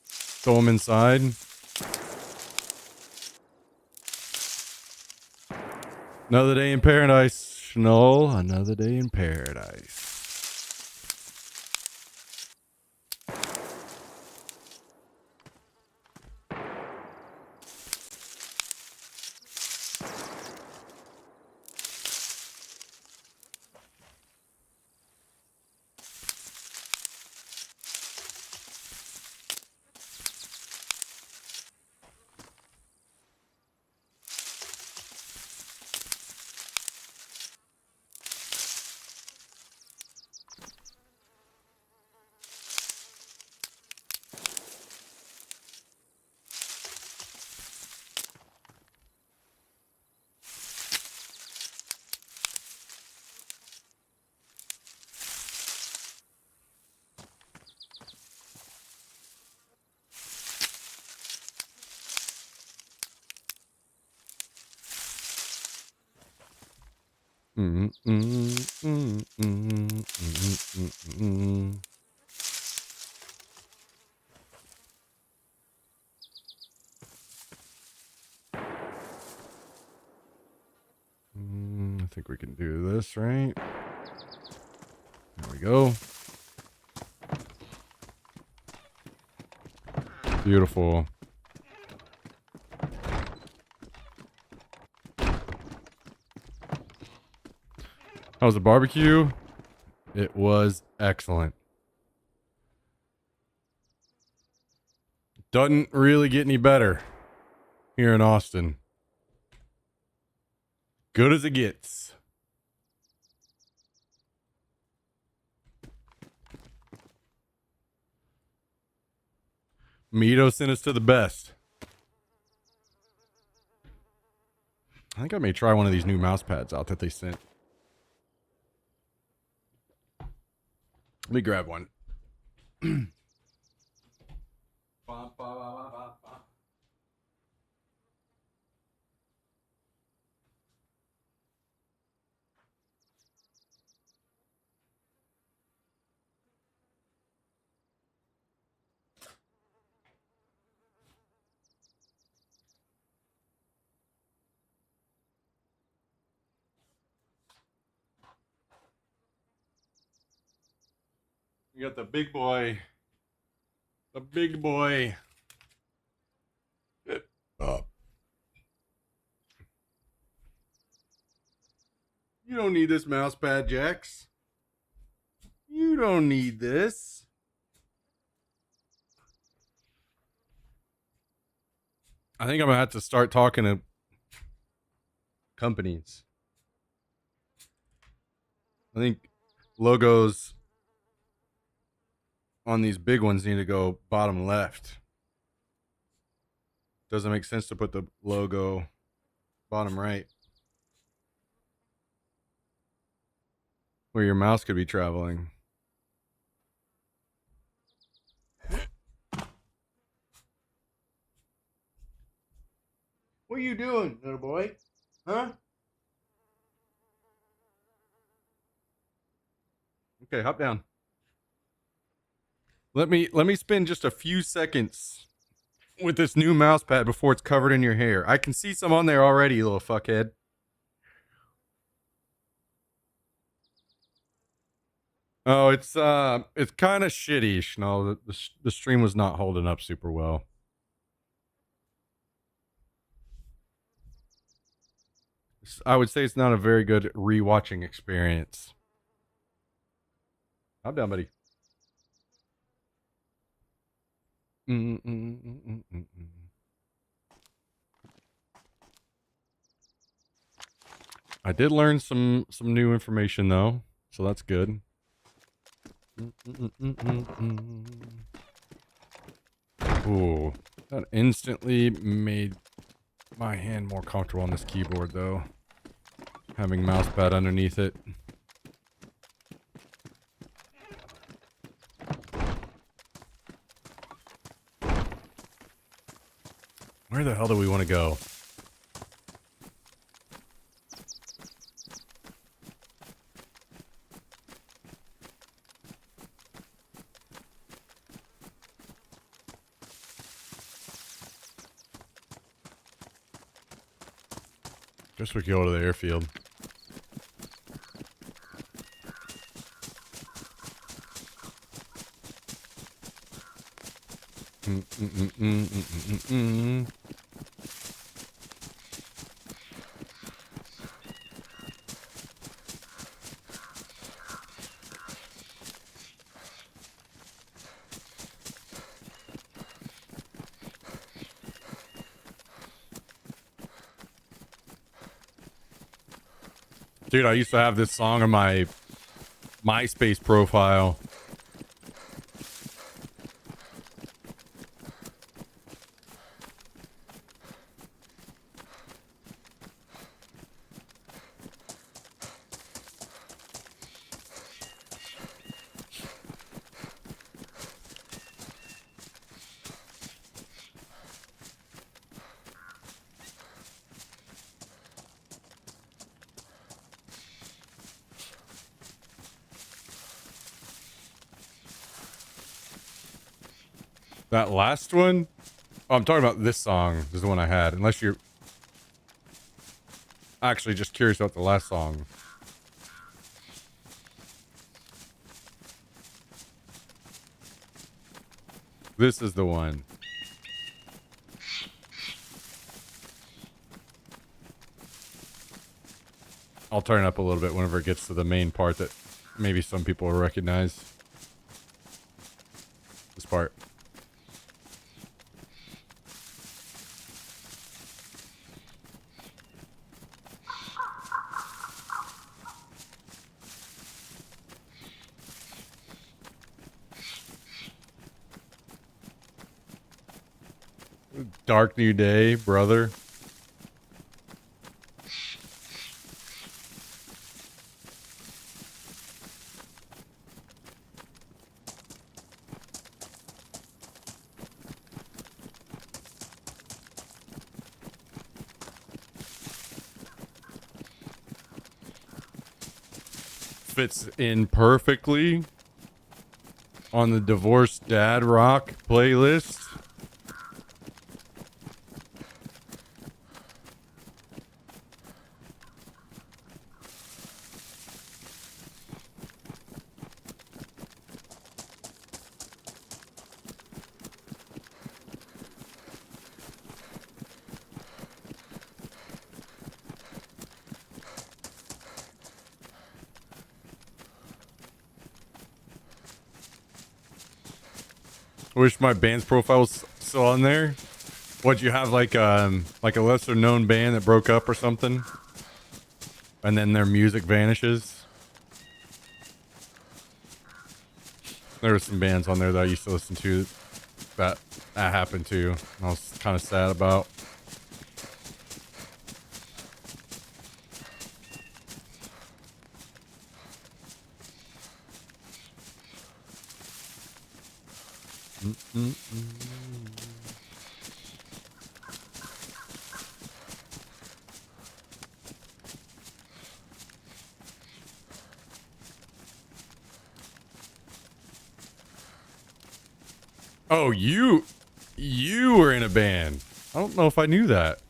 Throw them inside. Another day in paradise, Schnull. Another day in paradise. I think we can do this, right? There we go. Beautiful. How was the barbecue? It was excellent. Doesn't really get any better here in Austin. Good as it gets. Mito sent us to the best. I think I may try one of these new mouse pads out that they sent. Let me grab one. You got the big boy. The big boy. Oh. You don't need this mouse pad, Jax. You don't need this. I think I'm gonna have to start talking to companies. I think logos on these big ones need to go bottom left. Doesn't make sense to put the logo bottom right, where your mouse could be traveling. What are you doing, little boy? Huh? Okay, hop down. Let me spend just a few seconds with this new mouse pad before it's covered in your hair. I can see some on there already, you little fuckhead. Oh, it's kind of shitty. No, the stream was not holding up super well. I would say it's not a very good rewatching experience. I'm down, buddy. I did learn some new information though, so that's good. Ooh, that instantly made my hand more comfortable on this keyboard though. Having mouse pad underneath it. Where the hell do we want to go? Guess we could go to the airfield. Dude, I used to have this song on my MySpace profile. That last one? Oh, I'm talking about this song. This is the one I had. Unless you're actually just curious about the last song. This is the one. I'll turn it up a little bit whenever it gets to the main part that maybe some people will recognize. This part. Dark New Day, brother. Fits in perfectly on the Divorced Dad Rock playlist. I wish my band's profile was still on there. What, you have like a lesser known band that broke up or something? And then their music vanishes? There were some bands on there that I used to listen to that happened to. And I was kind of sad about. Oh, you were in a band. I don't know if I knew that.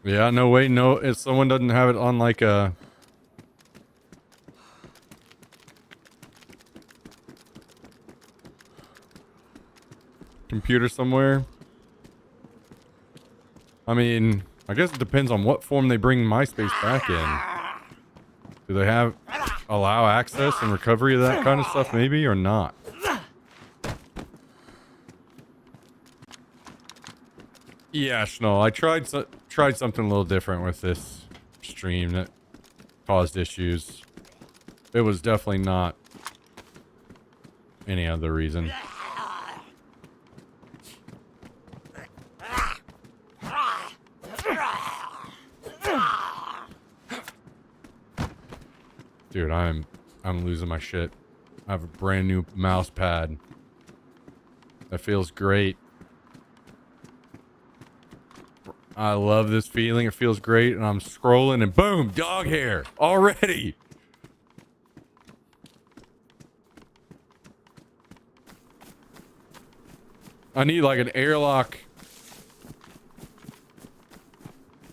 Yeah, no, wait, no. If someone doesn't have it on like a computer somewhere. I mean, I guess it depends on what form they bring MySpace back in. Do they have allow access and recovery of that kind of stuff maybe or not? Yeah, no, I tried something a little different with this stream that caused issues. It was definitely not any other reason. Dude, I'm losing my shit. I have a brand new mouse pad. That feels great. I love this feeling. It feels great. And I'm scrolling and boom, dog hair already. I need like an airlock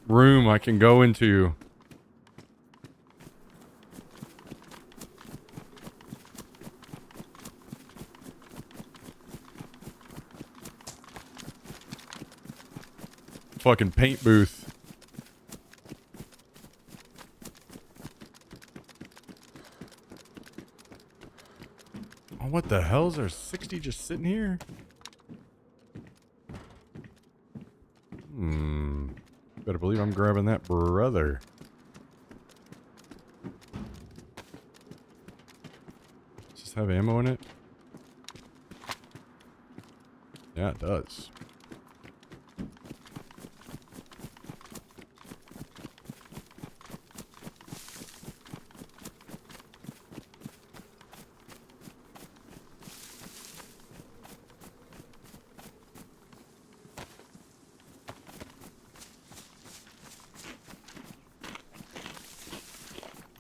room I can go into. Fucking paint booth. Oh, what the hell? Is there 60 just sitting here? Better believe I'm grabbing that, brother. Does this have ammo in it? Yeah, it does.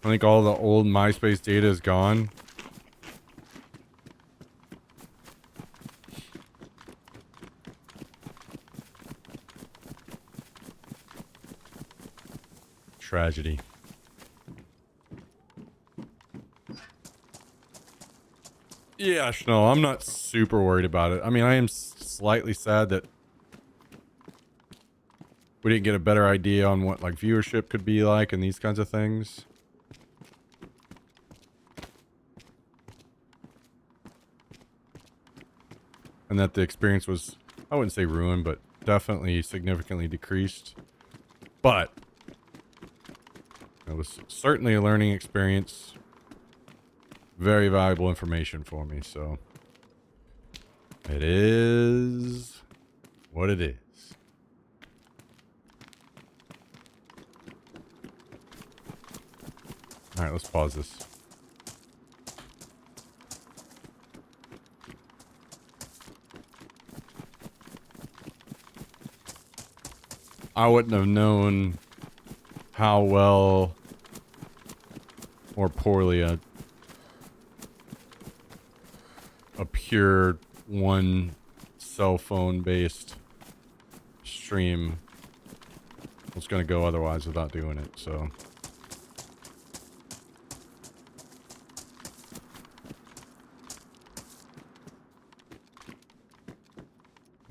I think all the old MySpace data is gone. Tragedy. Yeah, no, I'm not super worried about it. I mean, I am slightly sad that we didn't get a better idea on what like viewership could be like and these kinds of things. And that the experience was, I wouldn't say ruined, but definitely significantly decreased. But it was certainly a learning experience. Very valuable information for me, so it is what it is. All right, let's pause this. I wouldn't have known how well or poorly a pure one cell phone based stream was going to go otherwise without doing it. So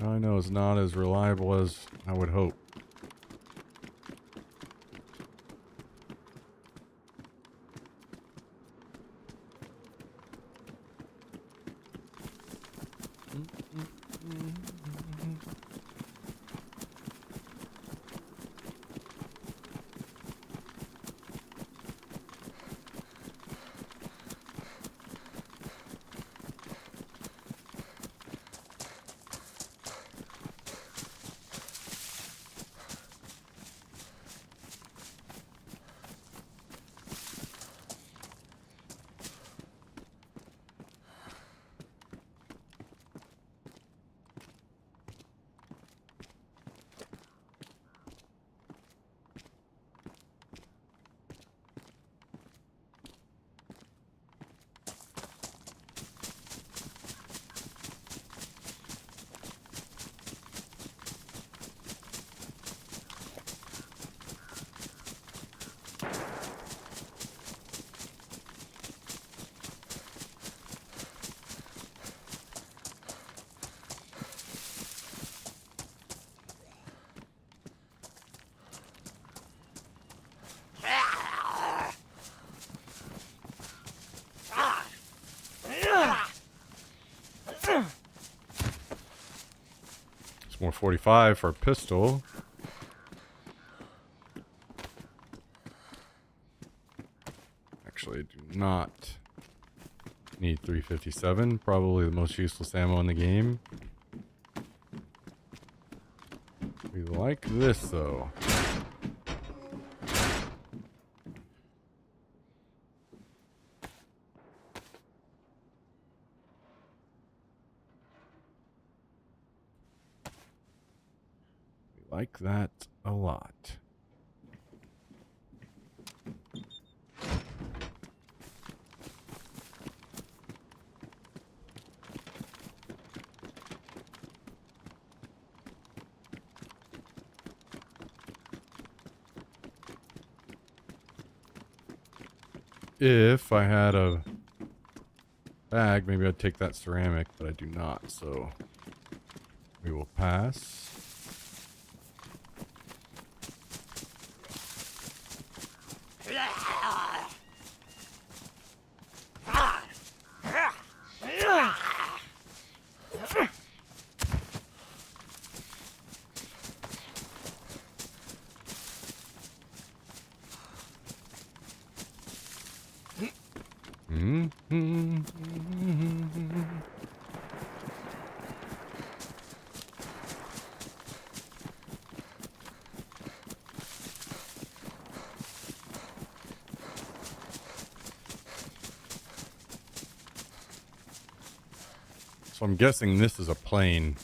I know it's not as reliable as I would hope. It's more 45 for a pistol. Actually, I do not need 357. Probably the most useless ammo in the game. We like this, though. We like that a lot. If I had a bag, maybe I'd take that ceramic, but I do not, so we will pass. So I'm guessing this is a plane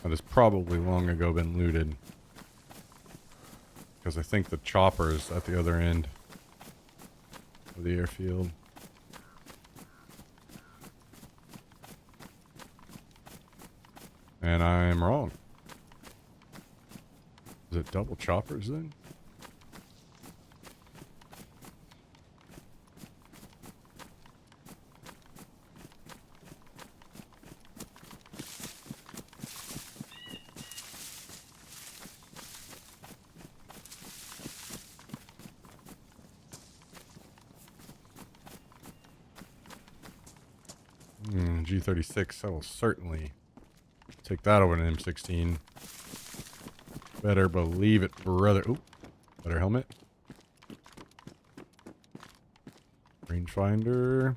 that has probably long ago been looted. Because I think the chopper's at the other end of the airfield. And I'm wrong. Is it double choppers then? G36, I will certainly take that over an M16. Better believe it, brother. Ooh, better helmet. Rangefinder.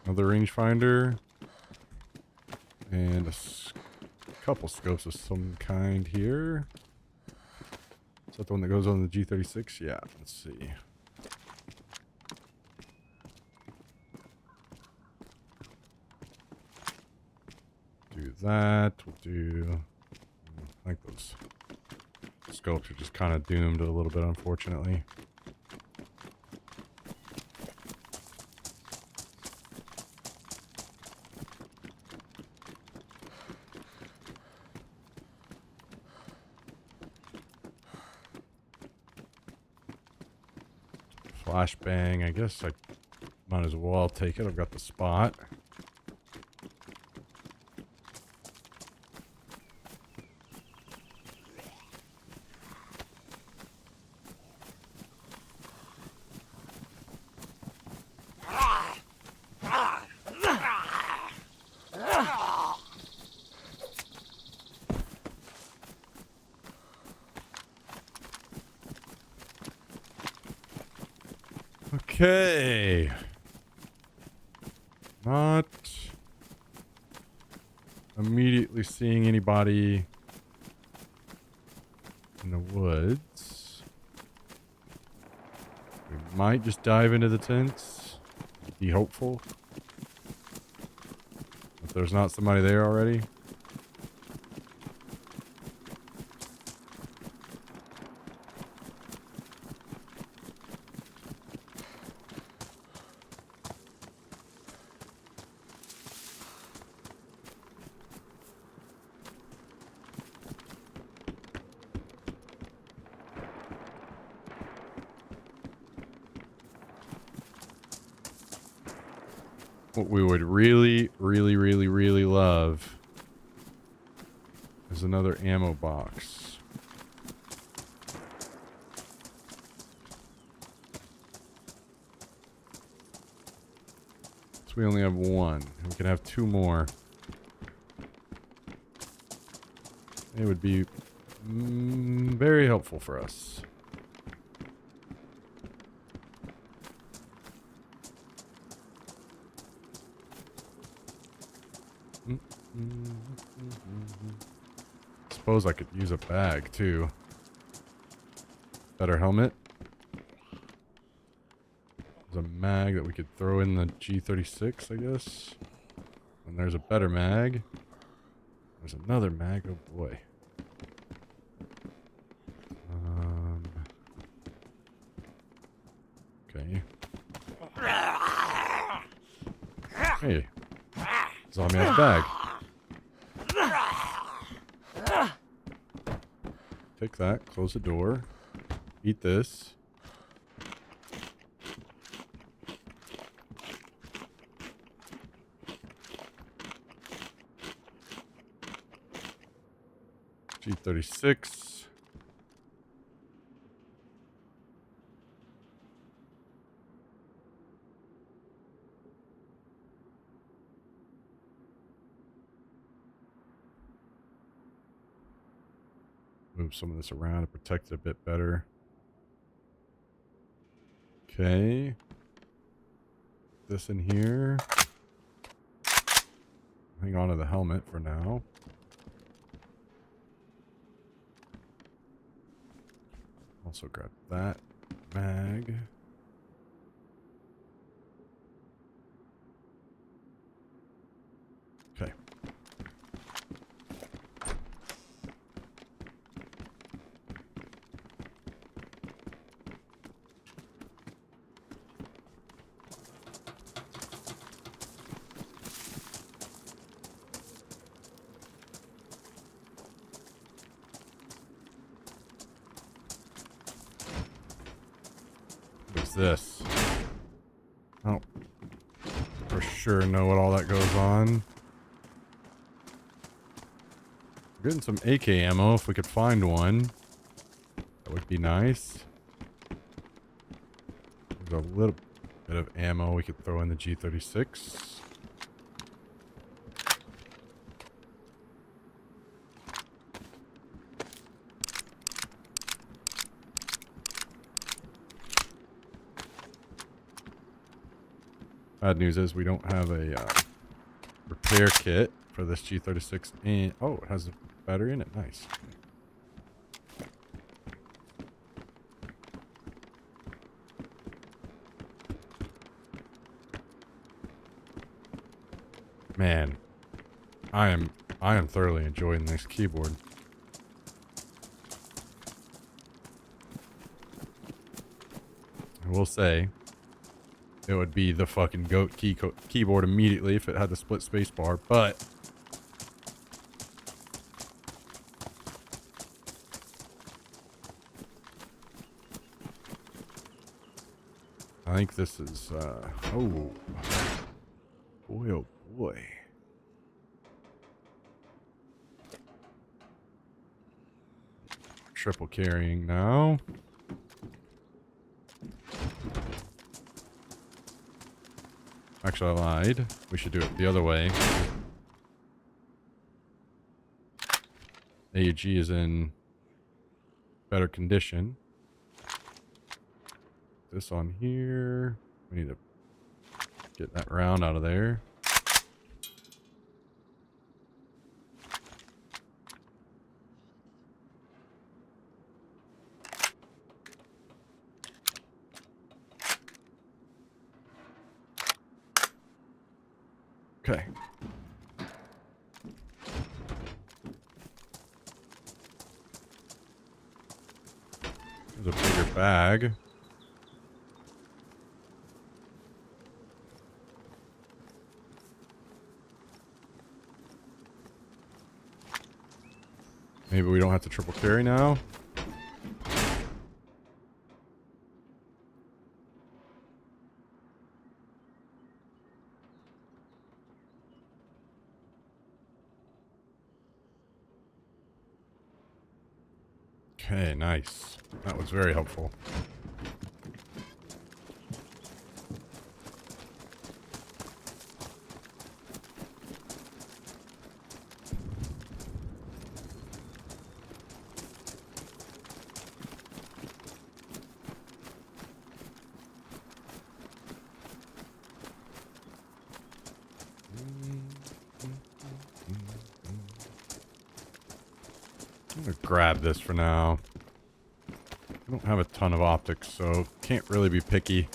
Another rangefinder. And a couple scopes of some kind here. Is that the one that goes on the G36? Yeah, let's see. Do that. We'll do... I think those scopes are just kind of doomed a little bit, unfortunately. Flashbang, I guess I might as well take it. I've got the spot. Okay. Not immediately seeing anybody in the woods. We might just dive into the tents. Be hopeful. If there's not somebody there already. What we would really, really, really, really love is another ammo box. So we only have one. We can have two more. It would be very helpful for us. Suppose I could use a bag too. Better helmet. There's a mag that we could throw in the G36, I guess. And there's a better mag. There's another mag. Oh boy. Okay. Hey. Zombie has a bag. Take that. Close the door. Eat this. G36. Move some of this around to protect it a bit better. Okay. This in here. Hang on to the helmet for now. Also grab that mag. Okay. What's this? Oh. For sure know what all that goes on. We're getting some AK ammo if we could find one. That would be nice. There's a little bit of ammo we could throw in the G36. Bad news is we don't have a repair kit for this G36. And oh, it has a battery in it. Nice. Man, I am thoroughly enjoying this keyboard. I will say, it would be the fucking GOAT keyboard immediately if it had the split space bar, but I think this is, oh boy, oh boy. Triple carrying now. Actually, I lied. We should do it the other way. AUG is in better condition. This on here. We need to get that round out of there. Okay. There's a bigger bag. Maybe we don't have to triple carry now. Okay, nice. That was very helpful. I'm gonna grab this for now. I don't have a ton of optics, so can't really be picky.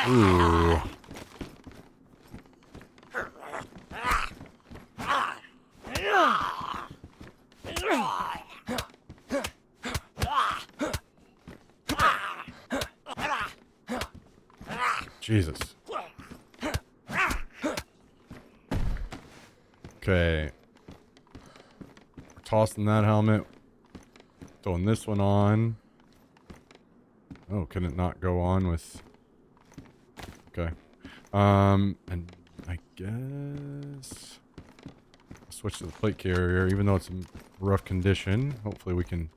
Ooh. Jesus. Okay. We're tossing that helmet. Throwing this one on. Oh, can it not go on with... Okay. And I guess... Switch to the plate carrier, even though it's in rough condition. Hopefully we can...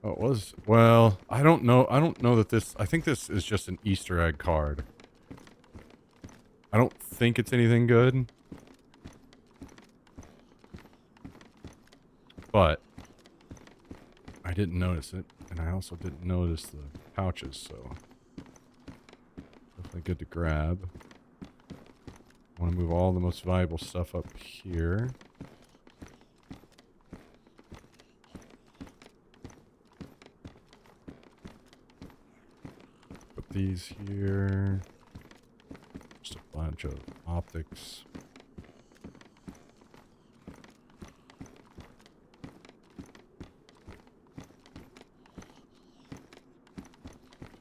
Oh, it was... Well, I don't know. I don't know that this... I think this is just an Easter egg card. I don't think it's anything good. But I didn't notice it. And I also didn't notice the pouches, so... Definitely good to grab. I want to move all the most valuable stuff up here. Put these here. Just a bunch of optics.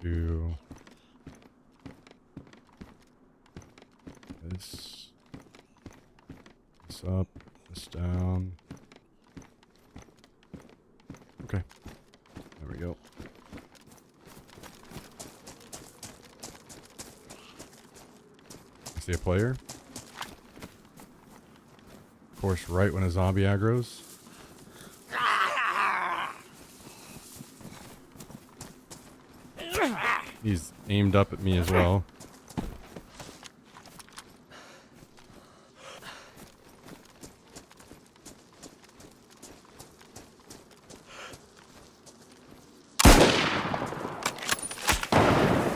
Do this up, this down. Okay, there we go. I see a player. Of course, right when a zombie aggroes. He's aimed up at me as well.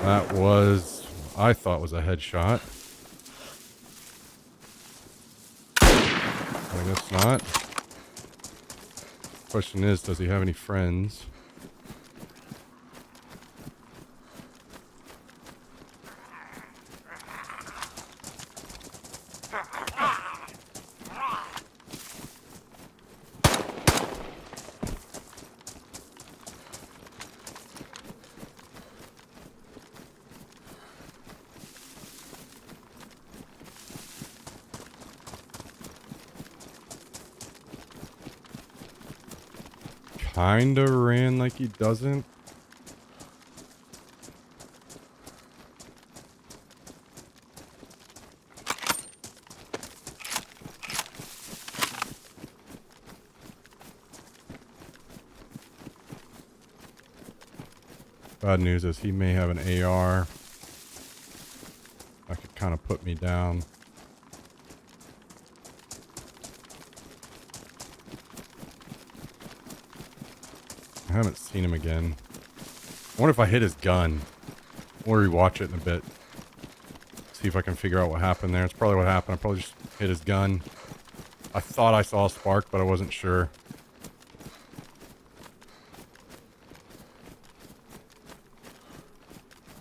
That was, I thought was a headshot. I guess not. Question is, does he have any friends? Kinda ran like he doesn't. Bad news is he may have an AR. That could kind of put me down. I haven't seen him again. I wonder if I hit his gun. We'll rewatch it in a bit. See if I can figure out what happened there. It's probably what happened. I probably just hit his gun. I thought I saw a spark, but I wasn't sure.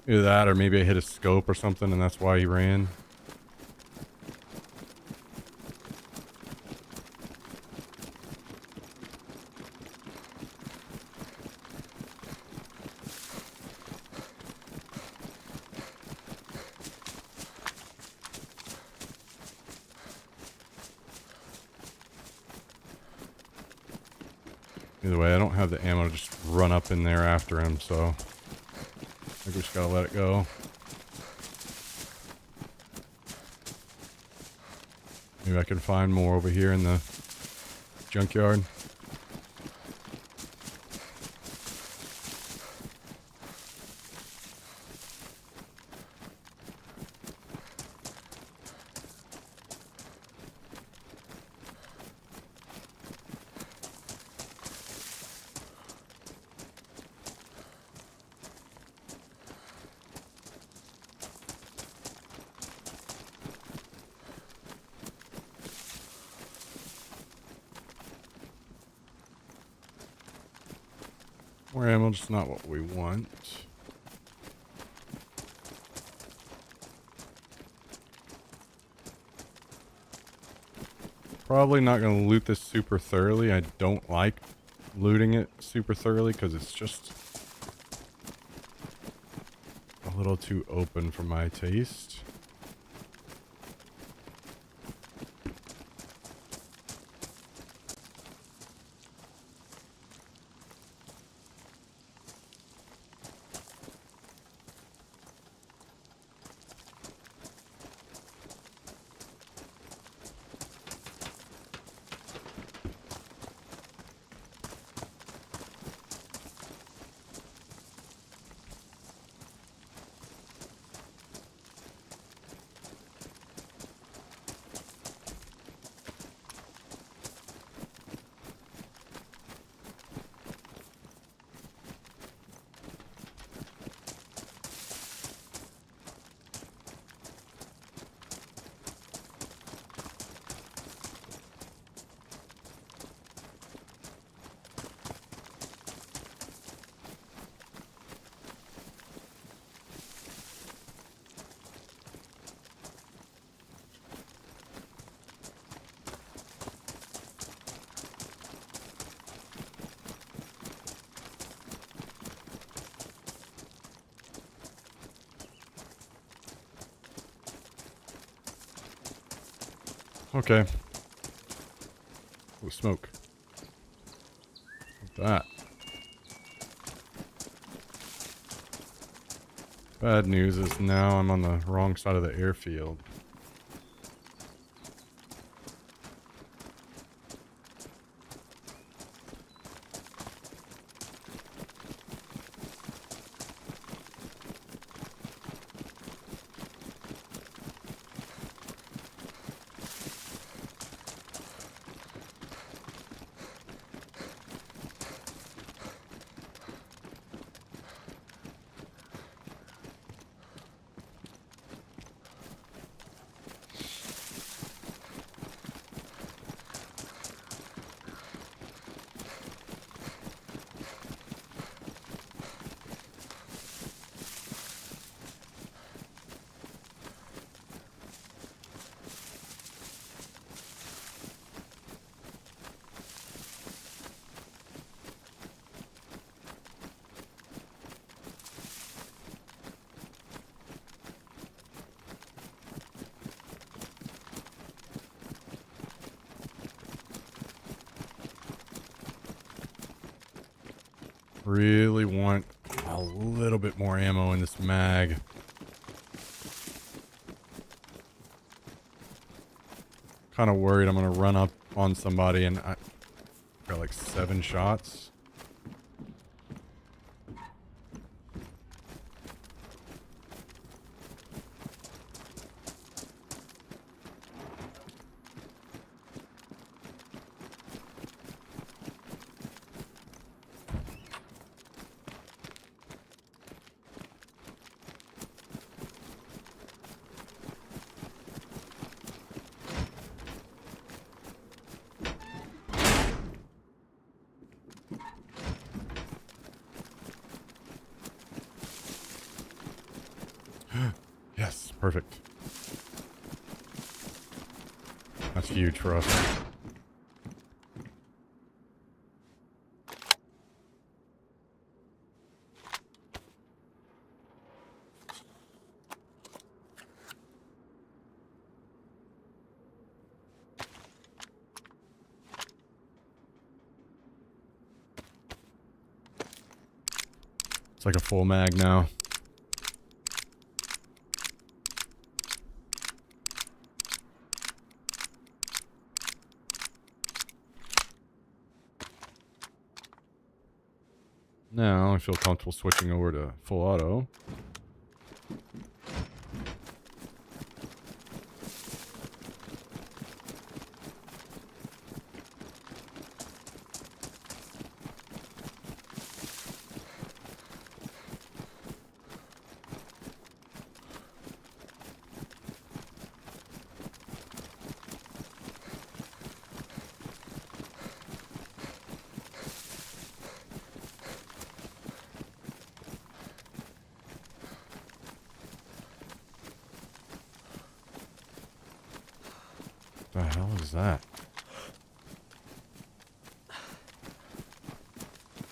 Either that or maybe I hit a scope or something and that's why he ran. Either way, I don't have the ammo to just run up in there after him, so I think we just gotta let it go. Maybe I can find more over here in the junkyard. More ammo, just not what we want. Probably not going to loot this super thoroughly. I don't like looting it super thoroughly because it's just a little too open for my taste. Okay. Oh, smoke. What's that? Bad news is now I'm on the wrong side of the airfield. Really want a little bit more ammo in this mag. Kind of worried I'm going to run up on somebody and I got like 7 shots. Yes, perfect. That's huge for us. It's like a full mag now. Now I feel comfortable switching over to full auto. The hell is that?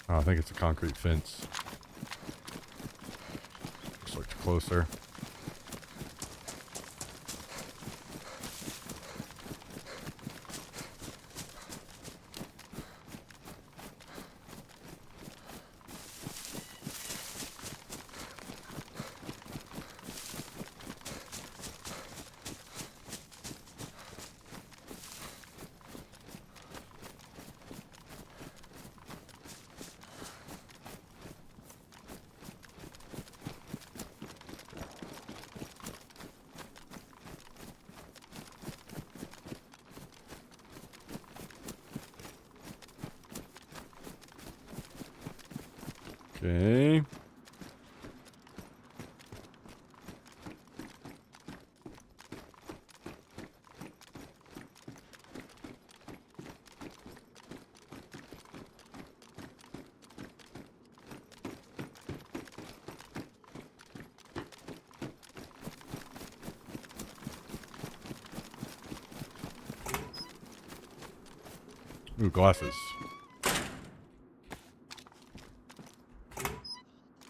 Oh, I think it's a concrete fence. Just looked closer. Okay. Ooh, glasses.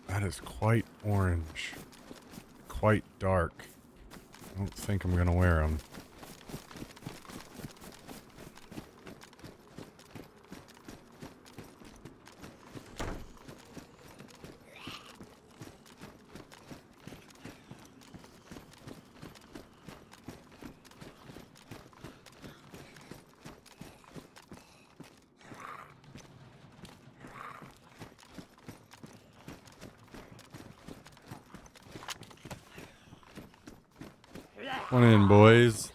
That is quite orange. Quite dark. I don't think I'm gonna wear them. Come on in, boys.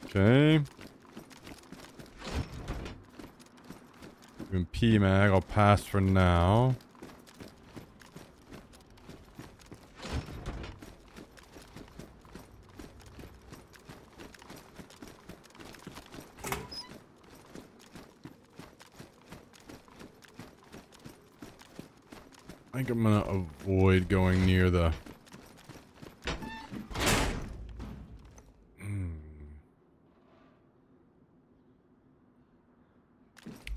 Okay. Doing P-Mag, I'll pass for now. I think I'm gonna avoid going near the...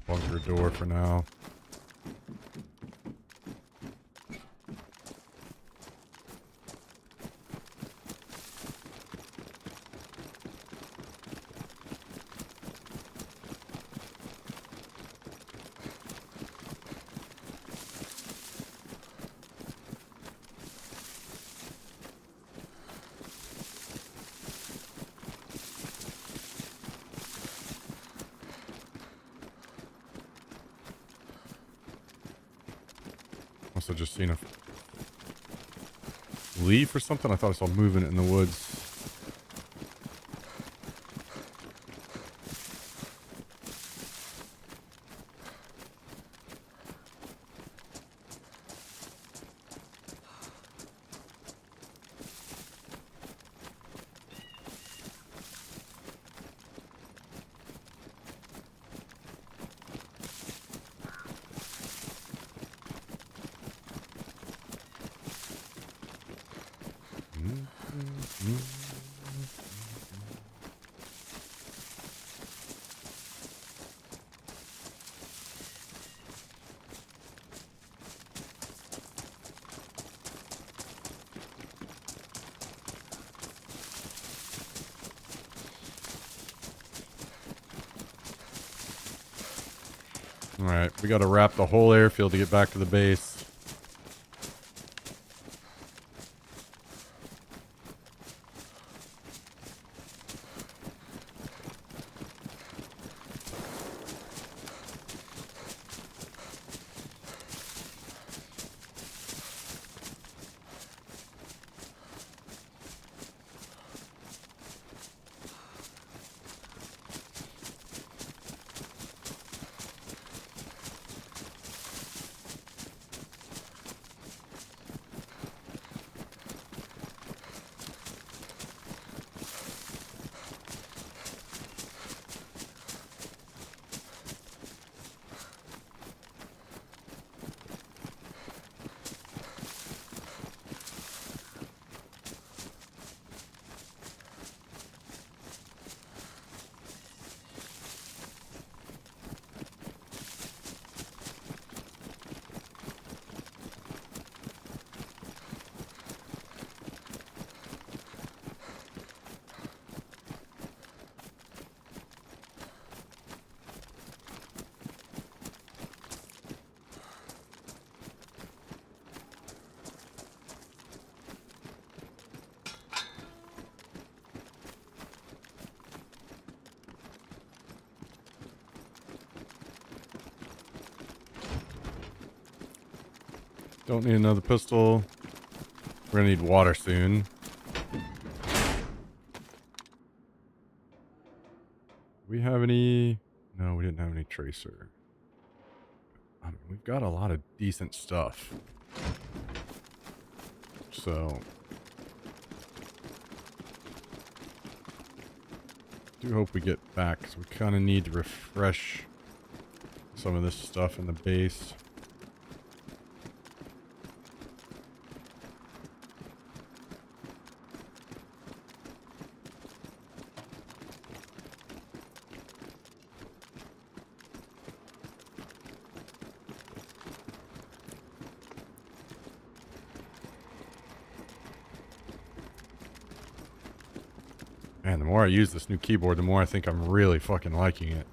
bunker door for now. Must have just seen a leaf or something. I thought I saw moving it in the woods. Alright, we gotta wrap the whole airfield to get back to the base. Don't need another pistol. We're gonna need water soon. We have any? No, we didn't have any tracer. I mean, we've got a lot of decent stuff. So, do hope we get back, because we kind of need to refresh some of this stuff in the base. Man, the more I use this new keyboard, the more I think I'm really fucking liking it.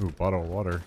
Ooh, bottle of water.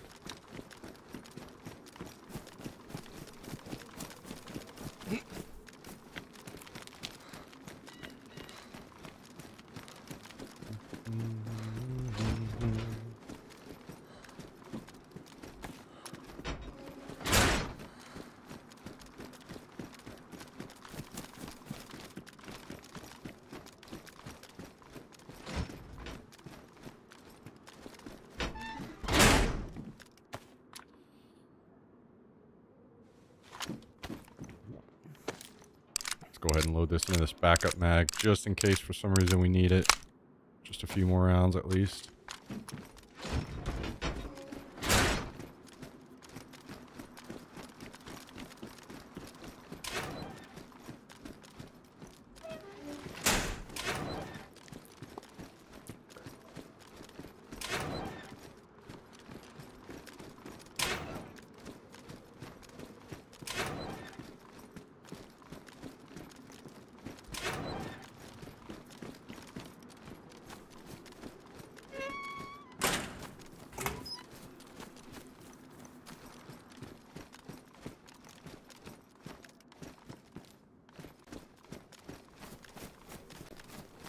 go ahead and load this into this backup mag just in case for some reason we need it. Just a few more rounds at least.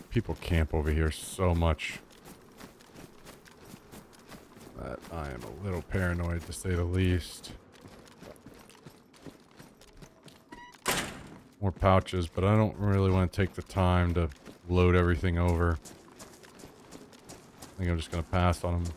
People camp over here so much that I am a little paranoid to say the least. More pouches, but I don't really want to take the time to load everything over. I think I'm just going to pass on them.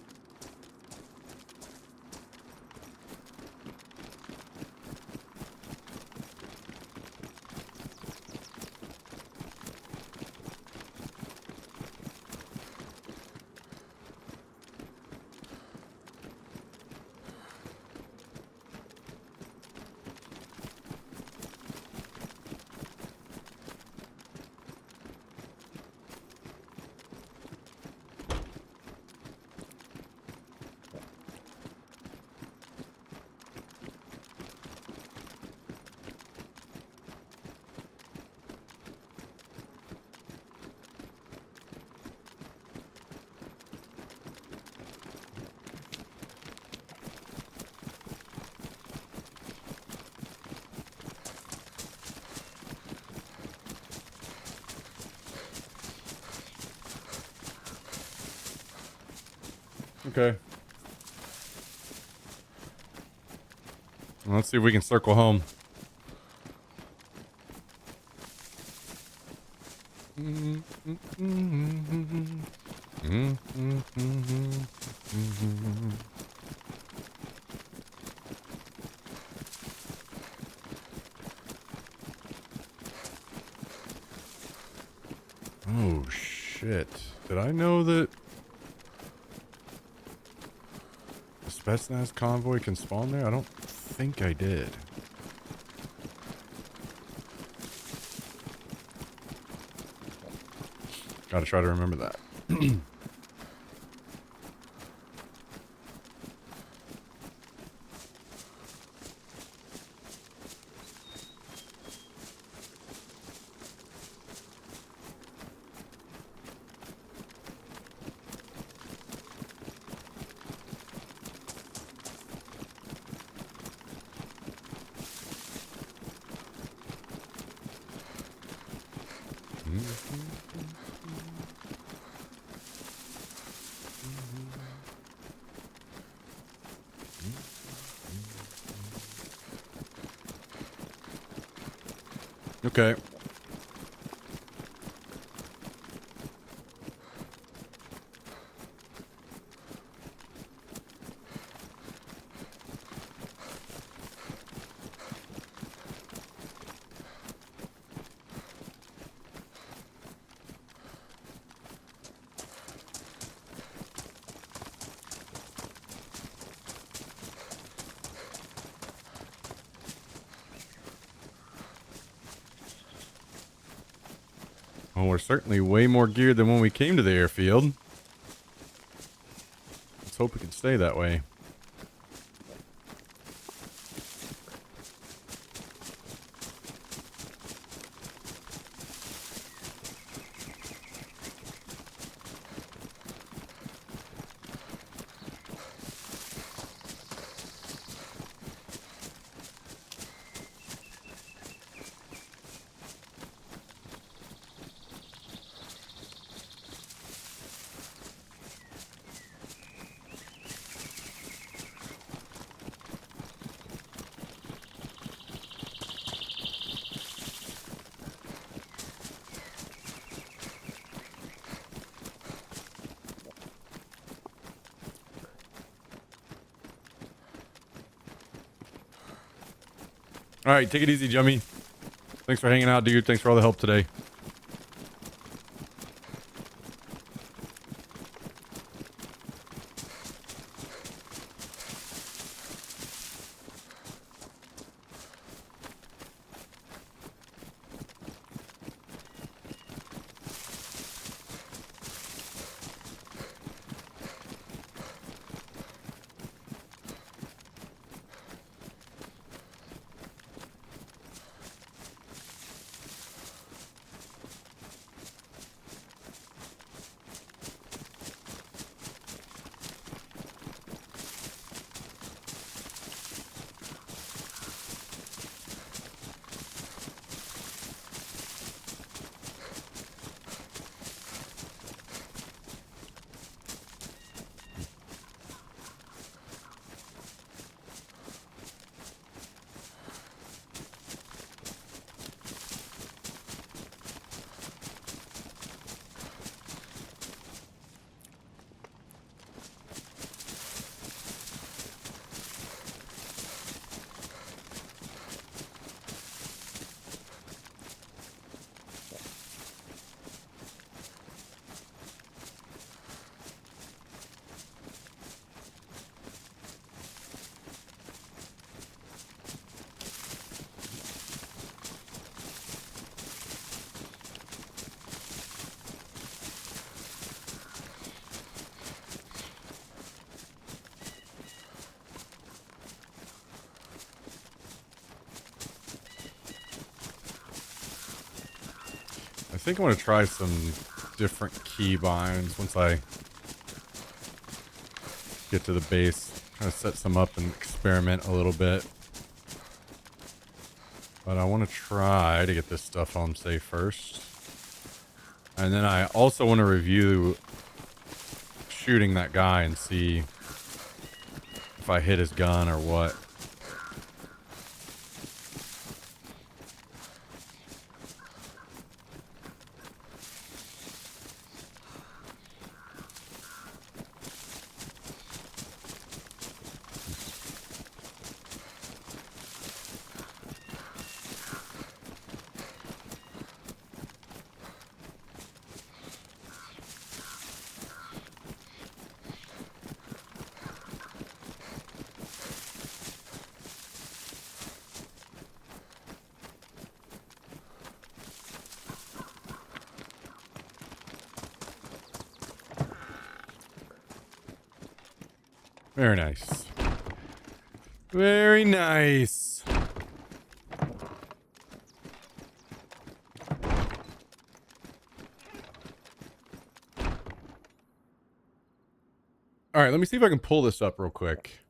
Okay. Let's see if we can circle home. Oh, shit. Did I know that the Spetsnaz convoy can spawn there? I don't think I did. Gotta try to remember that. Okay. Well, we're certainly way more geared than when we came to the airfield. Let's hope we can stay that way. All right, take it easy, Jummy. Thanks for hanging out, dude. Thanks for all the help today. I think I want to try some different key binds once I get to the base. Kind of set some up and experiment a little bit. But I want to try to get this stuff home safe first. And then I also want to review shooting that guy and see if I hit his gun or what. Very nice. Very nice. All right, let me see if I can pull this up real quick.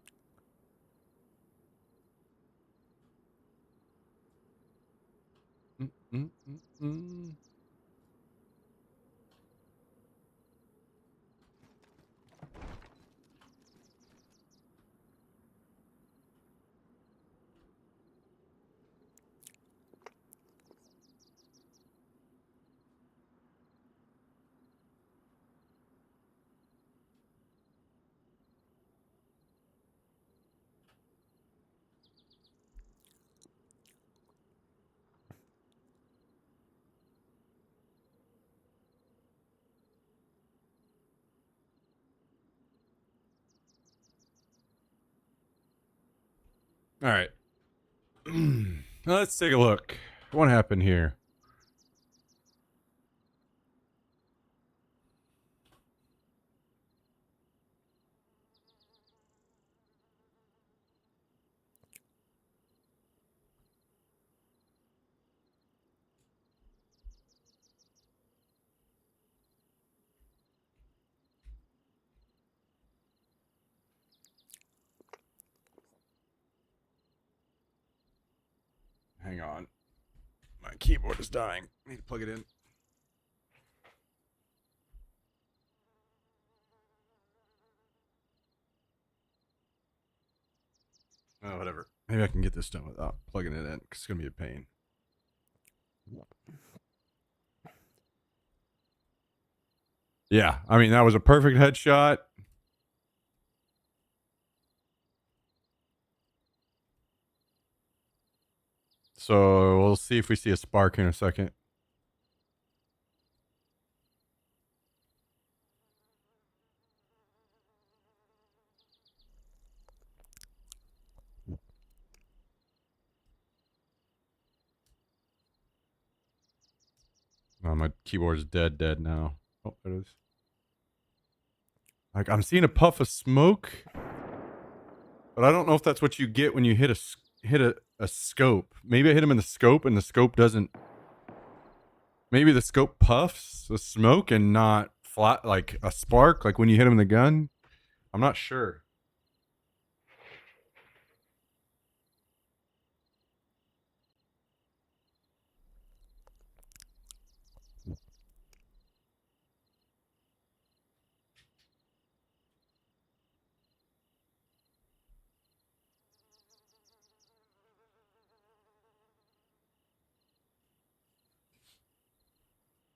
All right. Let's take a look. What happened here? Hang on. My keyboard is dying. I need to plug it in. Oh, whatever. Maybe I can get this done without plugging it in, because it's going to be a pain. Yeah, I mean, that was a perfect headshot. So we'll see if we see a spark in a second. Oh, my keyboard's dead now. Oh, it is. Like, I'm seeing a puff of smoke, but I don't know if that's what you get when you hit a scope. Maybe I hit him in the scope and the scope doesn't. Maybe the scope puffs the smoke and not flat like a spark, like when you hit him in the gun. I'm not sure.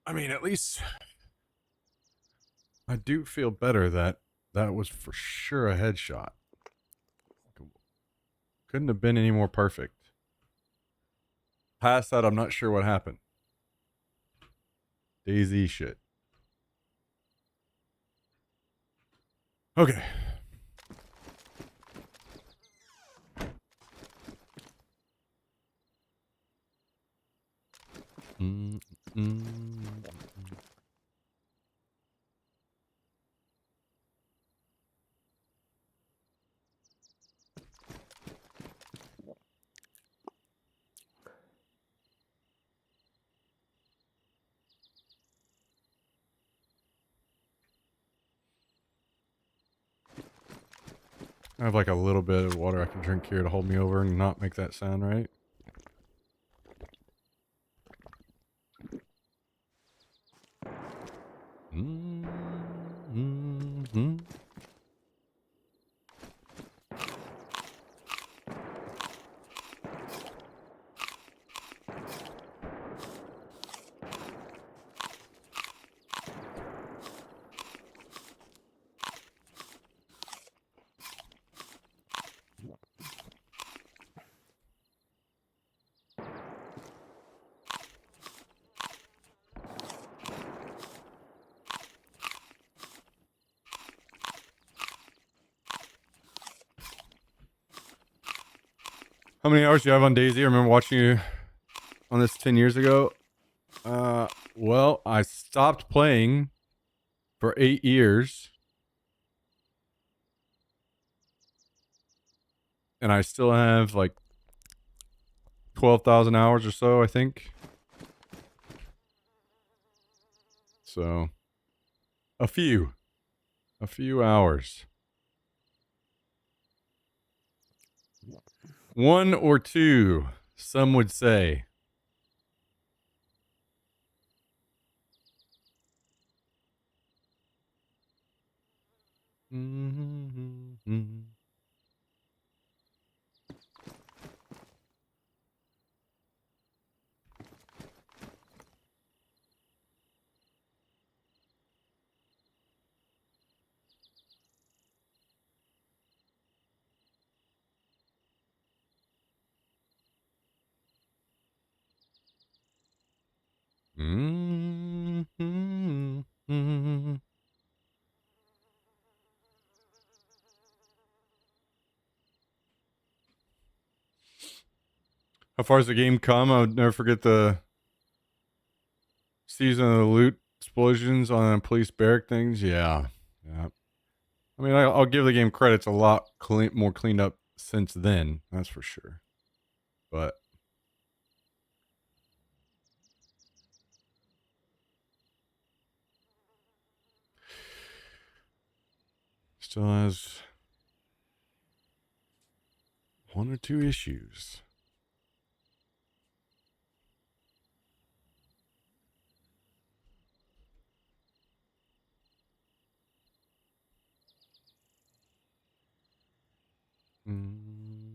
I mean, at least I do feel better that that was for sure a headshot. Couldn't have been any more perfect. Past that, I'm not sure what happened. Daisy shit. Okay. Mm, mm, mm. I have like a little bit of water I can drink here to hold me over and not make that sound, right? Mm-hmm. How many hours do you have on Daisy? I remember watching you on this 10 years ago. Well, I stopped playing for 8 years. And I still have like 12,000 hours or so, I think. So, a few hours. 1 or 2, some would say. Mm-hmm. Mm-hmm. How far has the game come? I'll never forget the season of the loot explosions on police barrack things. Yeah. I mean, I'll give the game credit. It's a lot more cleaned up since then. That's for sure. But still has 1 or 2 issues. Mm-hmm.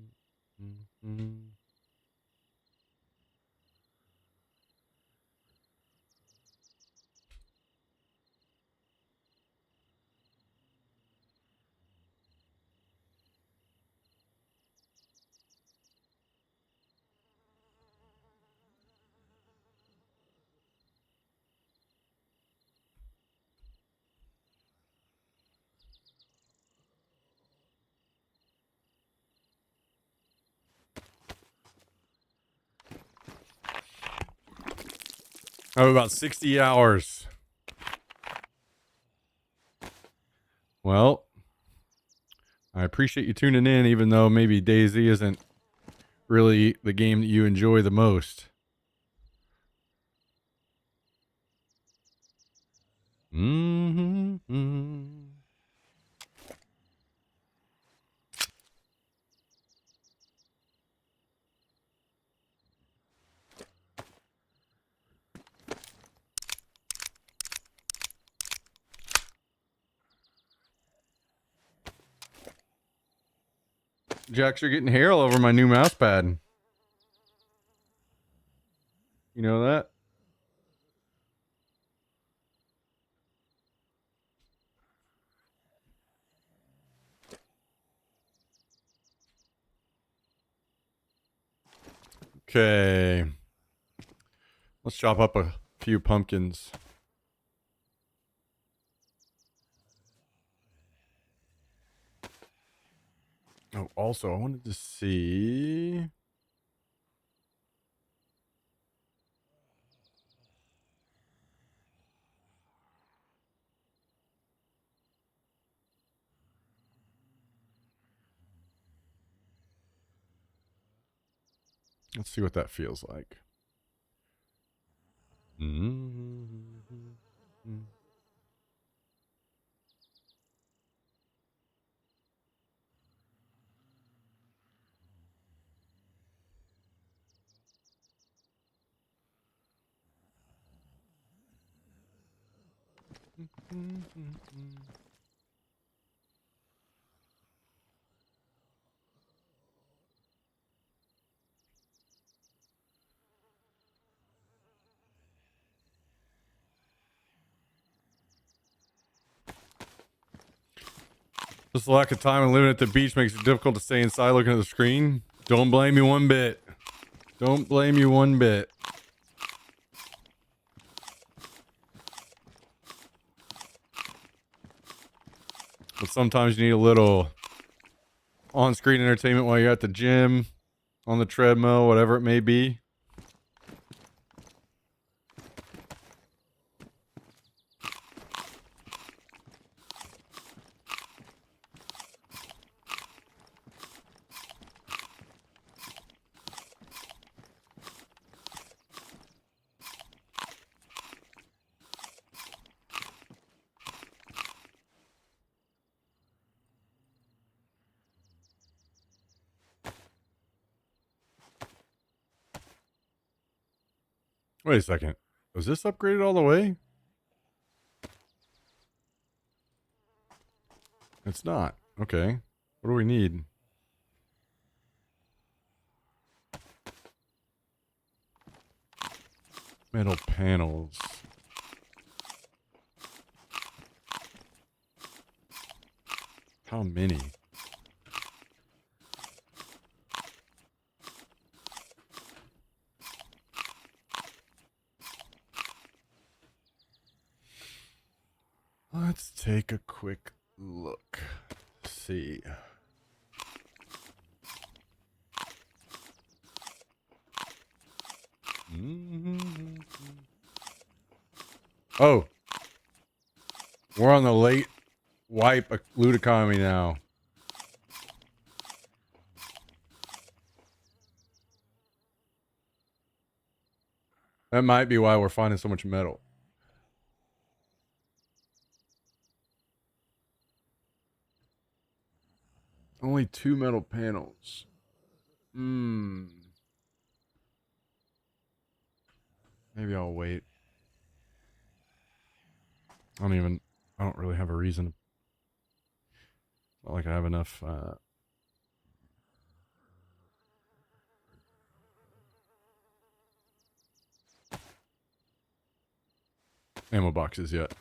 I have about 60 hours. Well, I appreciate you tuning in, even though maybe DayZ isn't really the game that you enjoy the most. Mm-hmm. Jax, you're getting hair all over my new mouse pad. You know that? Okay. Let's chop up a few pumpkins. Oh, also, I wanted to see. Let's see what that feels like. Mm-hmm. Just the lack of time and living at the beach makes it difficult to stay inside looking at the screen. Don't blame you one bit. Don't blame you one bit. But sometimes you need a little on-screen entertainment while you're at the gym, on the treadmill, whatever it may be. Wait a second. Was this upgraded all the way? It's not. Okay. What do we need? Metal panels. How many? Let's take a quick look. See. Oh. We're on the late wipe loot economy now. That might be why we're finding so much metal. Only 2 metal panels. Maybe I'll wait. I don't really have a reason. Not like I have enough ammo boxes yet.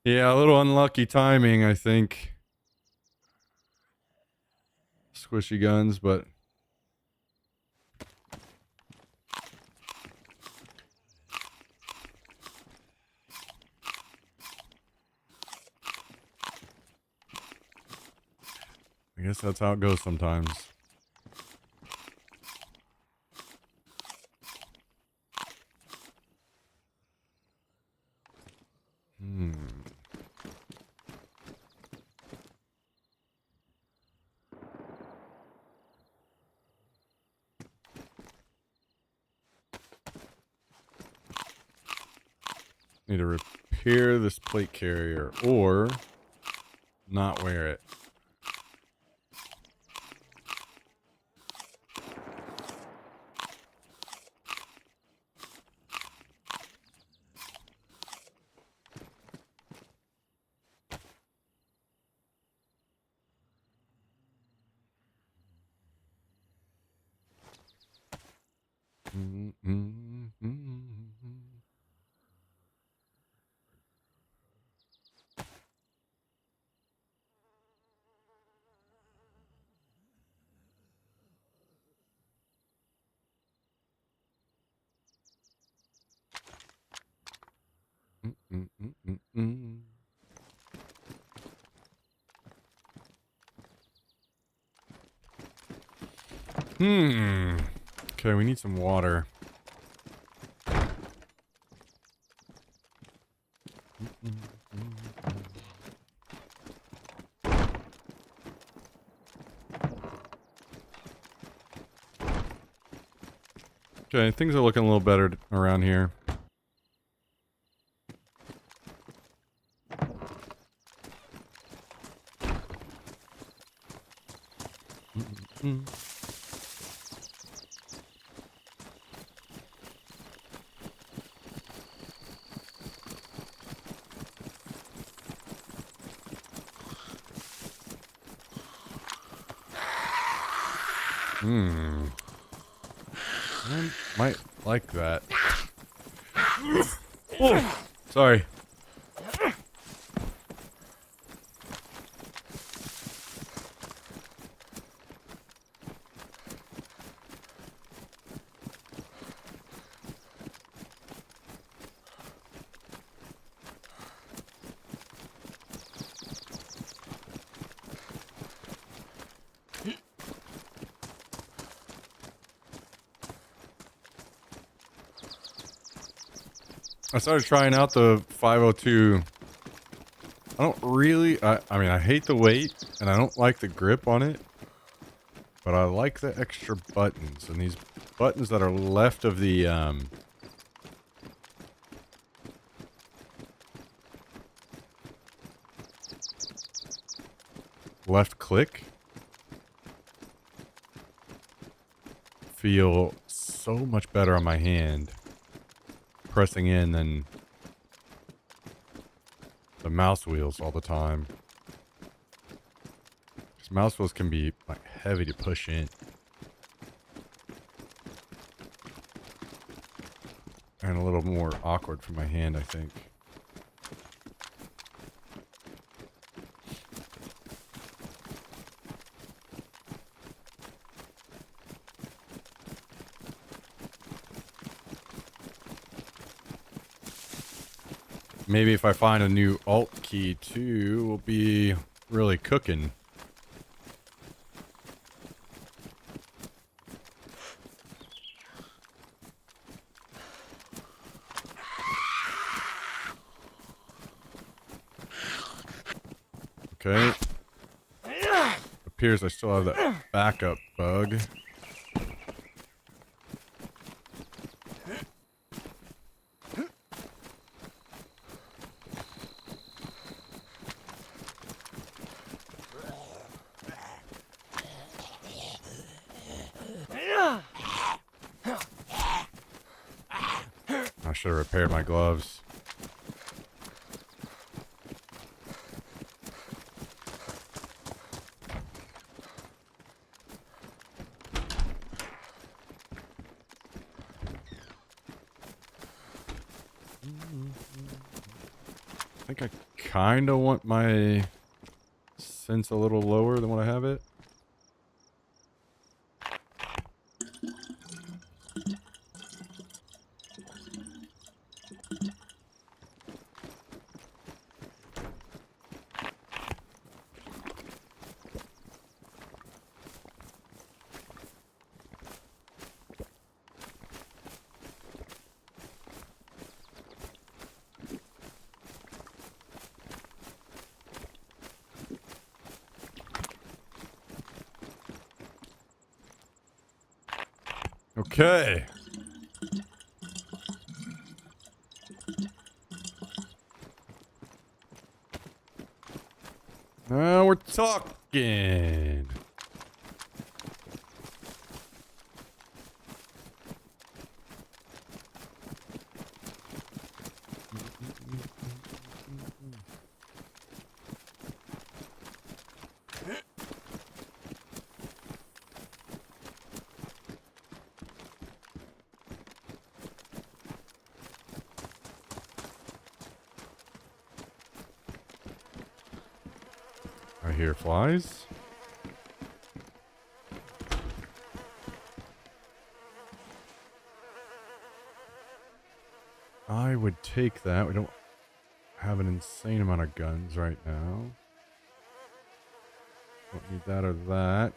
Yeah, a little unlucky timing, I think. Squishy guns, but I guess that's how it goes sometimes. Need to repair this plate carrier or not wear it. Okay, we need some water. Okay, things are looking a little better around here. I might like that. Oh, sorry. I started trying out the 502. I don't really, I mean, I hate the weight and I don't like the grip on it, but I like the extra buttons, and these buttons that are left of the, left click feel so much better on my hand pressing in than the mouse wheels all the time. Because mouse wheels can be like heavy to push in. And a little more awkward for my hand, I think. Maybe if I find a new alt key too, we'll be really cooking. Okay. Appears I still have that backup bug. I should have repaired my gloves. I think I kind of want my sense a little lower than what I have it. Okay. Now we're talking. I hear flies. I would take that. We don't have an insane amount of guns right now. Don't need that or that.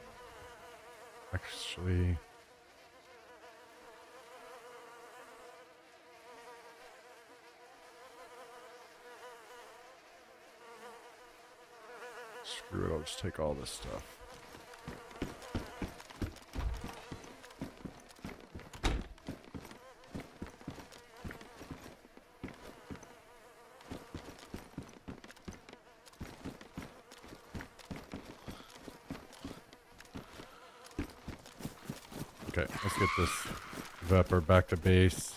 Actually, screw it. I'll just take all this stuff. Okay, let's get this Vepper back to base.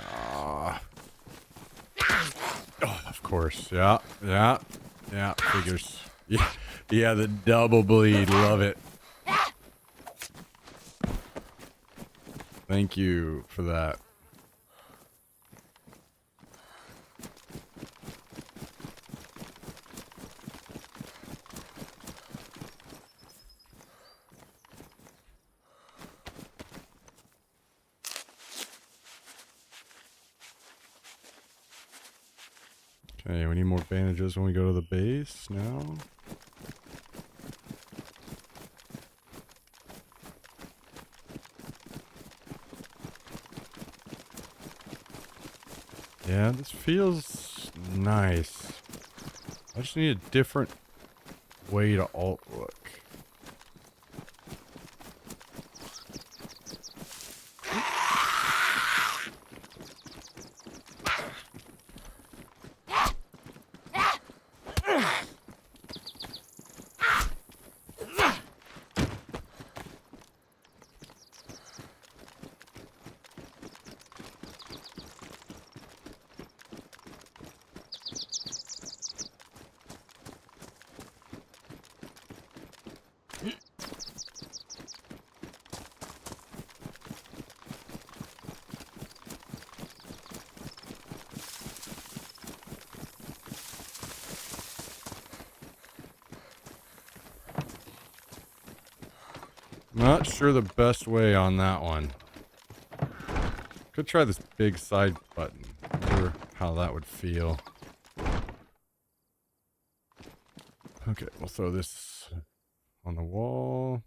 Ah. Oh, of course. Yeah. Figures. Yeah, the double bleed. Love it. Thank you for that. Okay, we need more bandages when we go to the base now. Yeah, this feels nice. I just need a different way to alt look. Not sure the best way on that one. Could try this big side button. Wonder how that would feel. Okay, we'll throw this on the wall.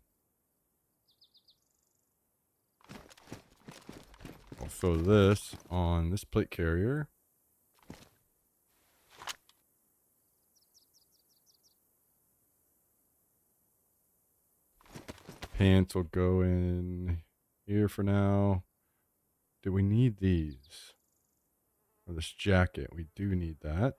We'll throw this on this plate carrier. Pants will go in here for now. Do we need these? Or this jacket? We do need that.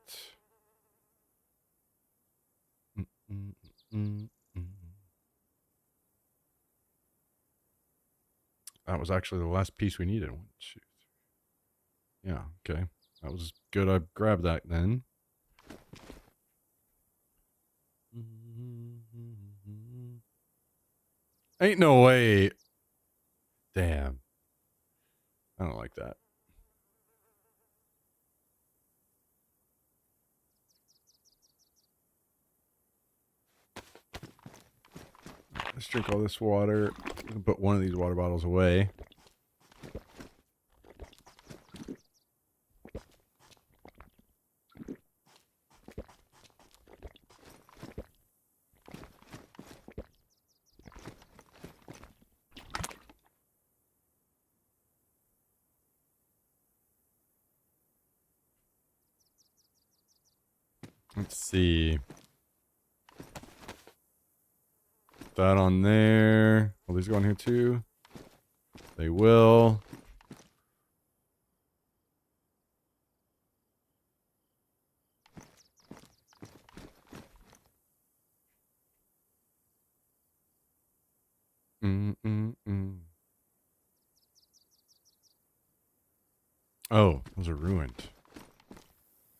That was actually the last piece we needed. 1, 2, 3. Yeah, okay. That was good. I grabbed that then. Ain't no way. Damn. I don't like that. Let's drink all this water. We can put one of these water bottles away. Let's see. That on there. Will these go on here too? They will. Oh, those are ruined.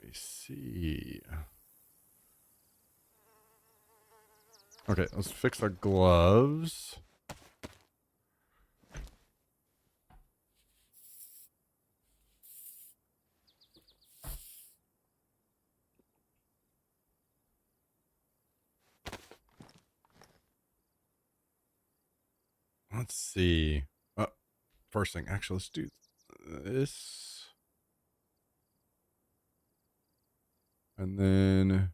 Let me see. Okay, let's fix our gloves. Let's see. First thing, actually, let's do this. And then,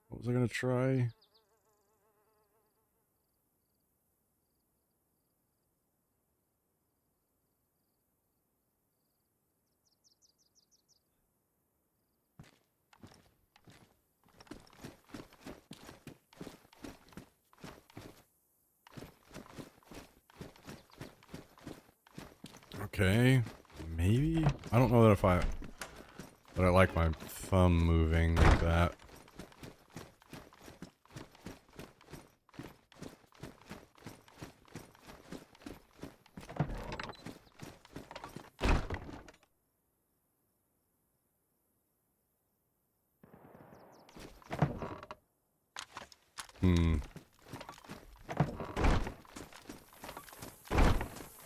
what was I going to try? Okay, maybe? I don't know that I like my thumb moving like that.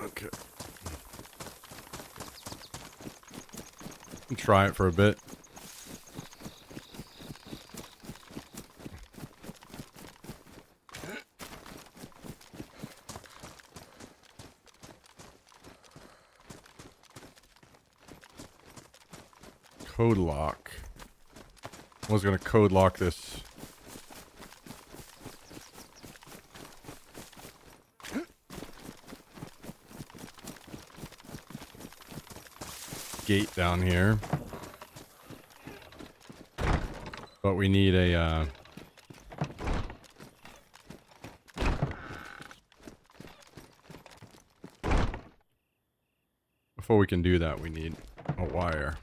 Okay. Try it for a bit. Code lock. I was gonna code lock this. Gate down here. But we need a, before we can do that, we need a wire.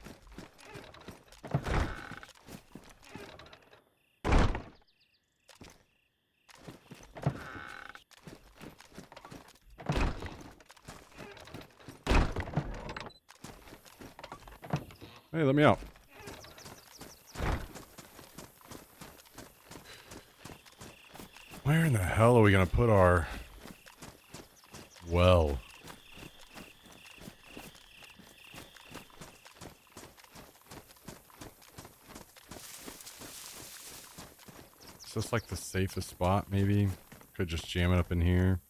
Hey, let me out. Where in the hell are we gonna put our well? Is this like the safest spot, maybe? Could just jam it up in here.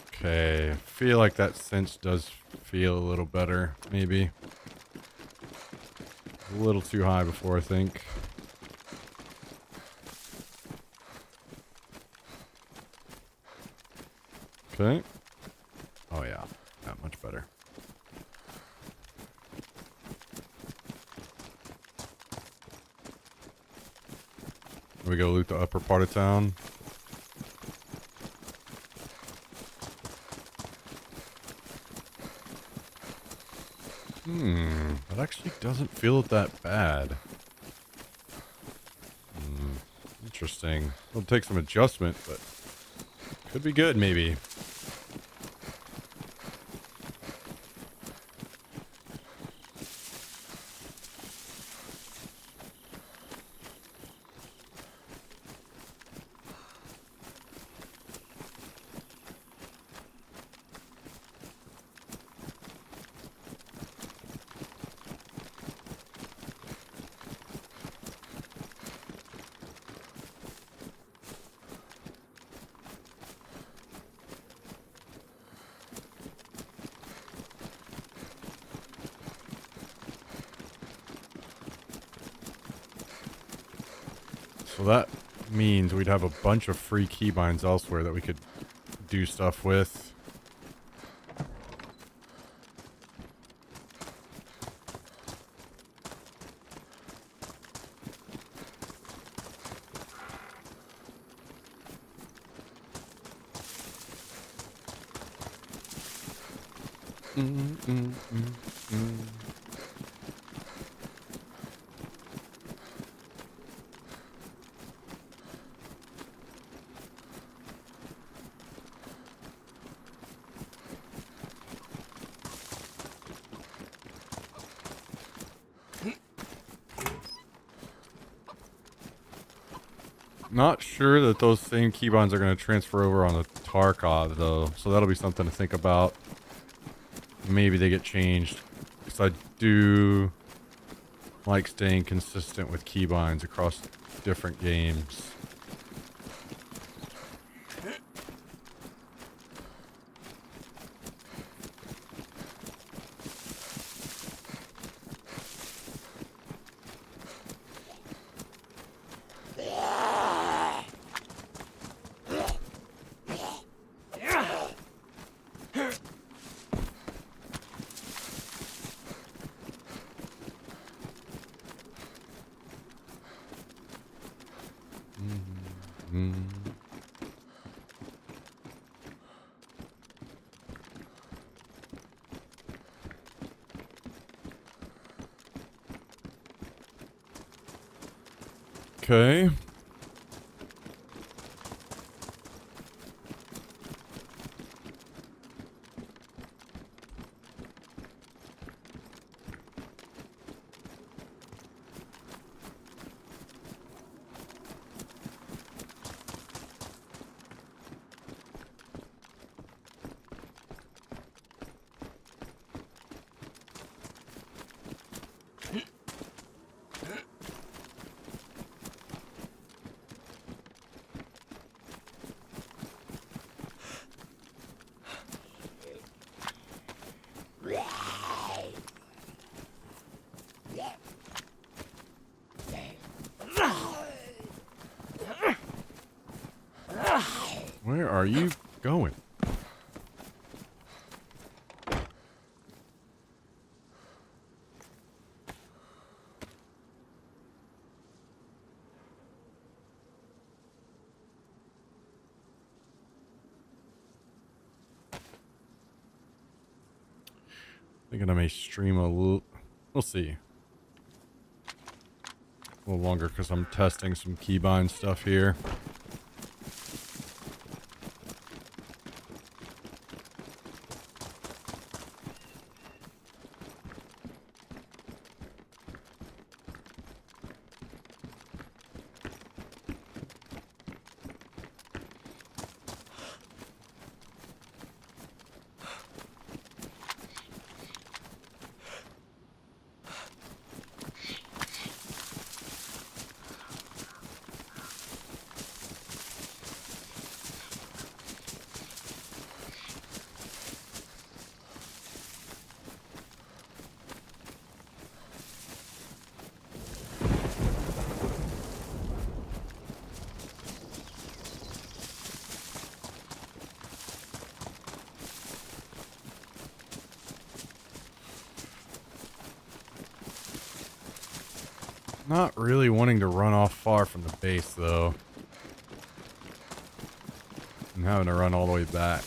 Okay, I feel like that cinch does feel a little better, maybe. A little too high before, I think. Okay. Oh yeah, that much better. We go loot the upper part of town. That actually doesn't feel that bad. Interesting. It'll take some adjustment, but could be good, maybe. So that means we'd have a bunch of free keybinds elsewhere that we could do stuff with. Not sure that those same keybinds are going to transfer over on the Tarkov, though. So that'll be something to think about. Maybe they get changed. Because I do like staying consistent with keybinds across different games. Okay. Where are you going? Thinking I may stream a little. We'll see. A little longer because I'm testing some keybind stuff here. Not really wanting to run off far from the base, though. I'm having to run all the way back.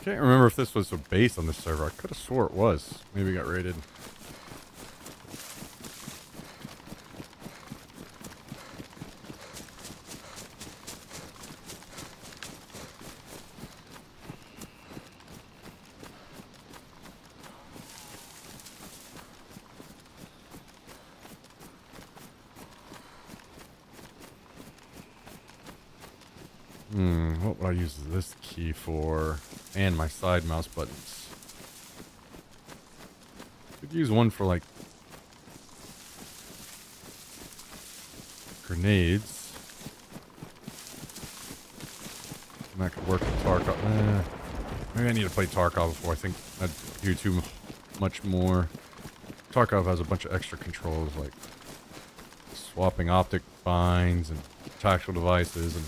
Can't remember if this was a base on this server. I could have swore it was. Maybe it got raided. What would I use this key for? And my side mouse buttons. Could use one for, like, grenades. And that could work with Tarkov. Maybe I need to play Tarkov before. I think I'd do too much more. Tarkov has a bunch of extra controls, like swapping optic binds and tactical devices and...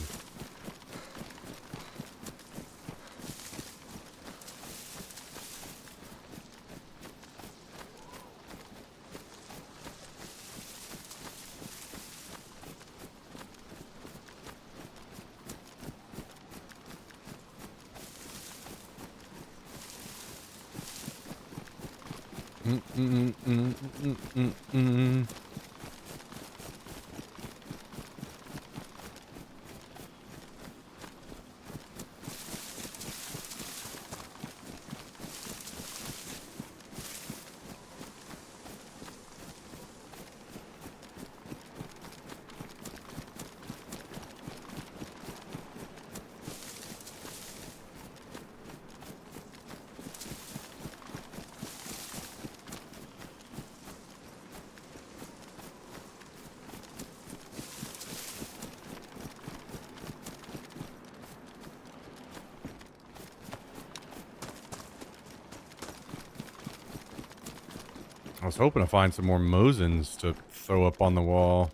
I was hoping to find some more Mosins to throw up on the wall.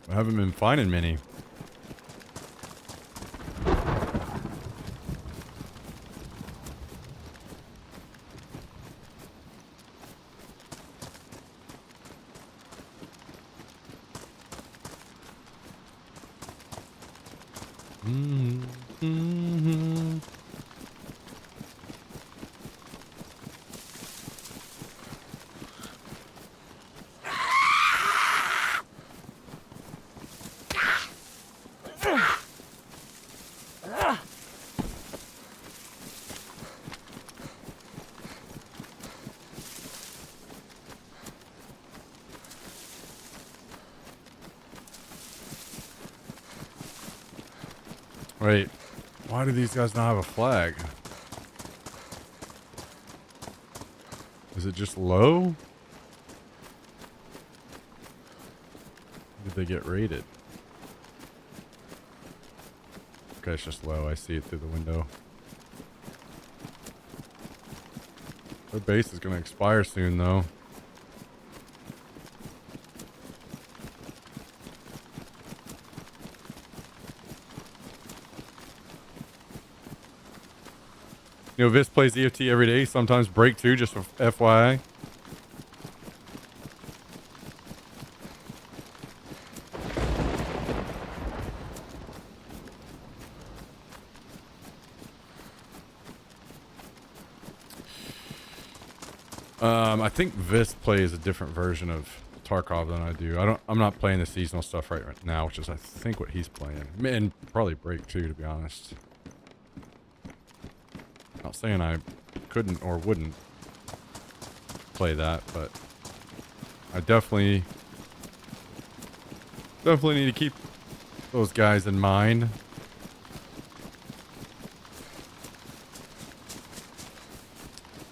I haven't been finding many. Wait, why do these guys not have a flag? Is it just low? Did they get raided? Okay, it's just low. I see it through the window. Their base is going to expire soon, though. You know, Vis plays EFT every day, sometimes break too, just for FYI. I think Vis plays a different version of Tarkov than I do. I'm not playing the seasonal stuff right now, which is I think what he's playing. And probably break too, to be honest. Not saying I couldn't or wouldn't play that, but I definitely need to keep those guys in mind.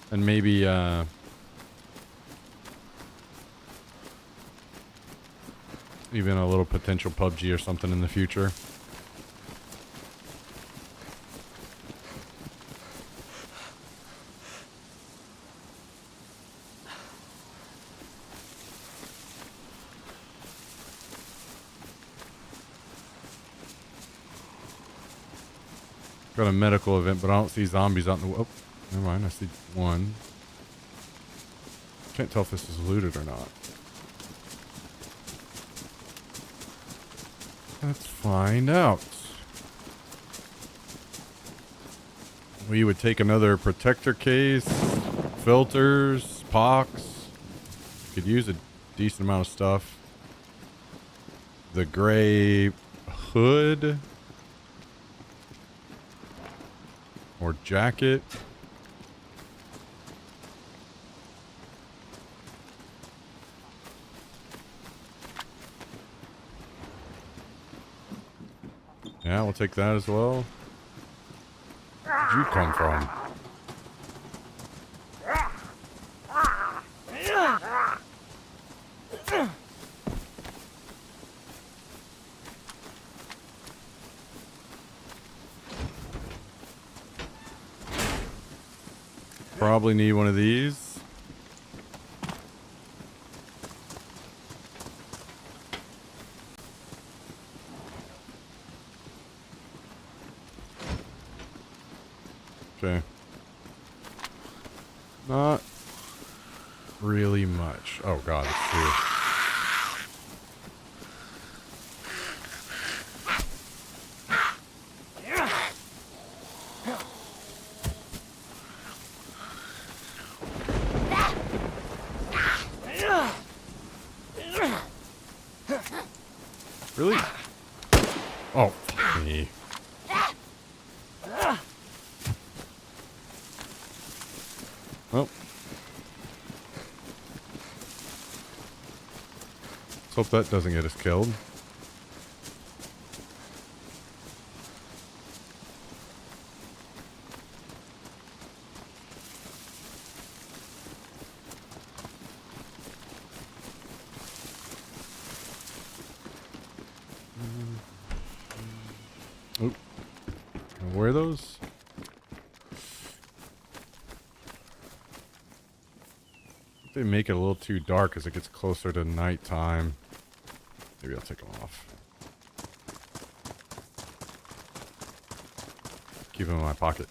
And maybe even a little potential PUBG or something in the future. Got a medical event, but I don't see zombies out in the... Oh, never mind. I see one. Can't tell if this is looted or not. Let's find out. We would take another protector case, filters, pox. Could use a decent amount of stuff. The gray hood. Or jacket. Yeah, we'll take that as well. Where'd you come from? Probably need one of these. Okay. Not really much. Oh god, it's two. Really? Oh, fuck me. Well. Let's hope that doesn't get us killed. Oop. Can I wear those? They make it a little too dark as it gets closer to nighttime. Maybe I'll take them off. Keep them in my pocket.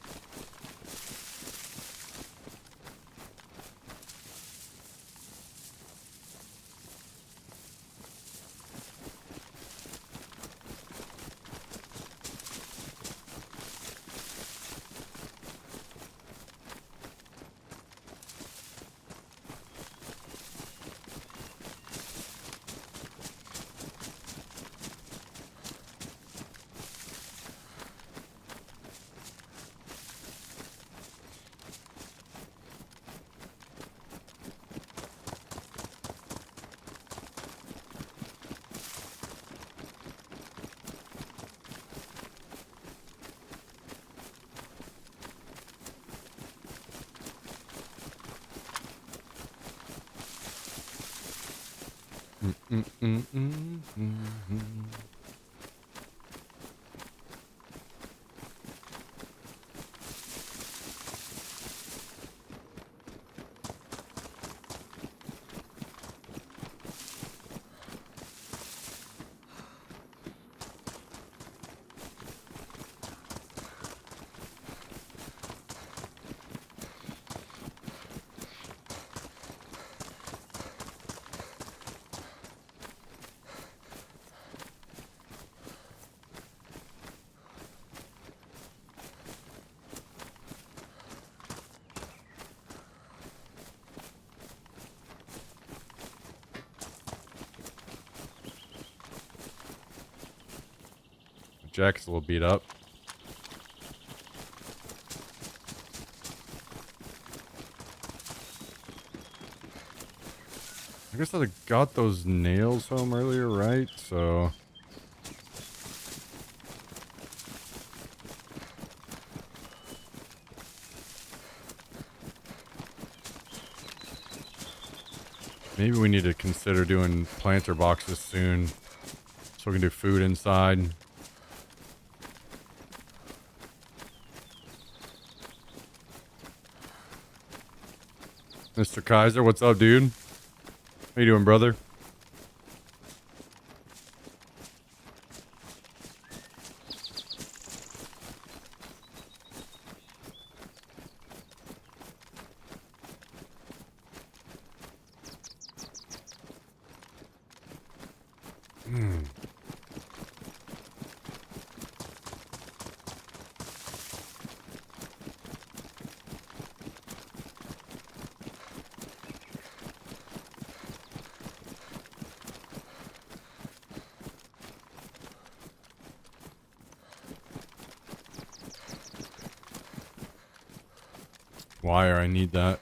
Jack's a little beat up. I guess I got those nails home earlier, right? So... maybe we need to consider doing planter boxes soon. So we can do food inside. Mr. Kaiser, what's up, dude? How you doing, brother? Wire, I need that.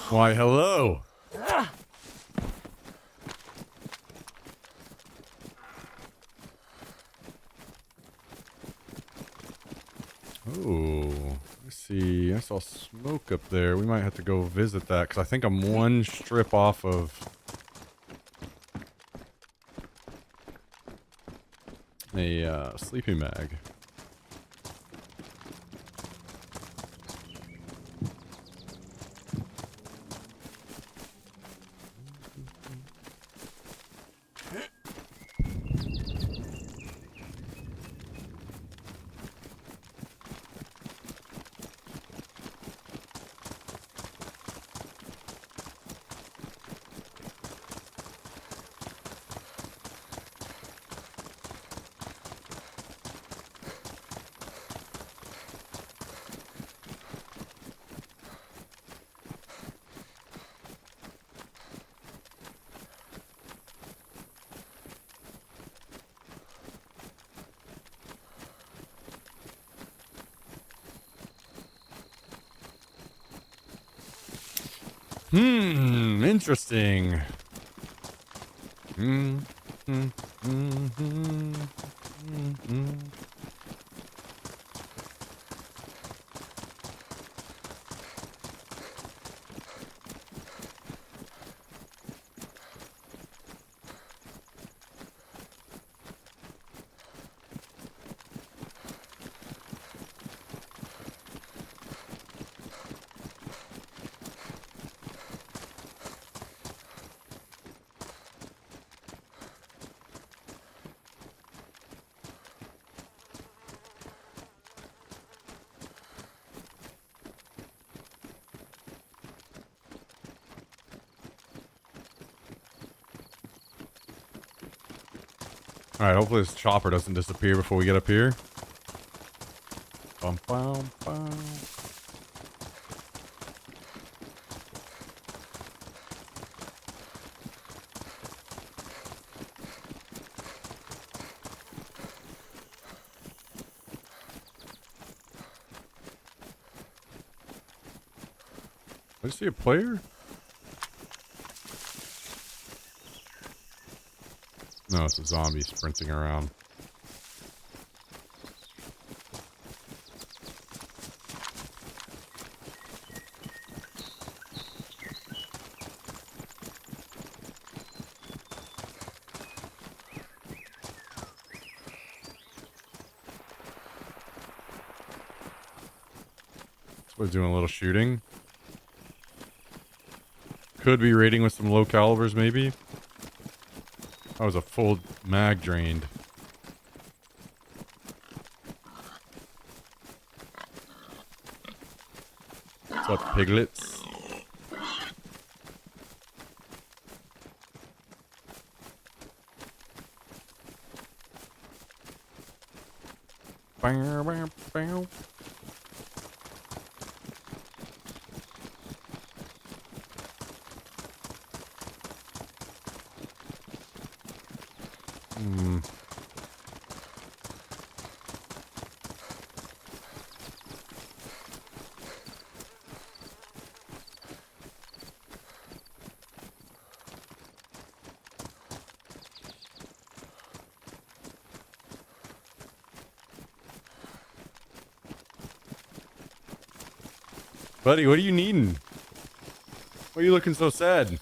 Why, hello. Oh, let's see. I saw smoke up there. We might have to go visit that because I think I'm one strip off of a sleeping bag. Interesting. Alright, hopefully this chopper doesn't disappear before we get up here. Bum, bum, bum. Did I see a player? No, it's a zombie sprinting around. So we're doing a little shooting. Could be raiding with some low calibers, maybe. That was a full mag drained. What's up, piglets? Bow, bow, bow. Buddy, what are you needing? Why are you looking so sad?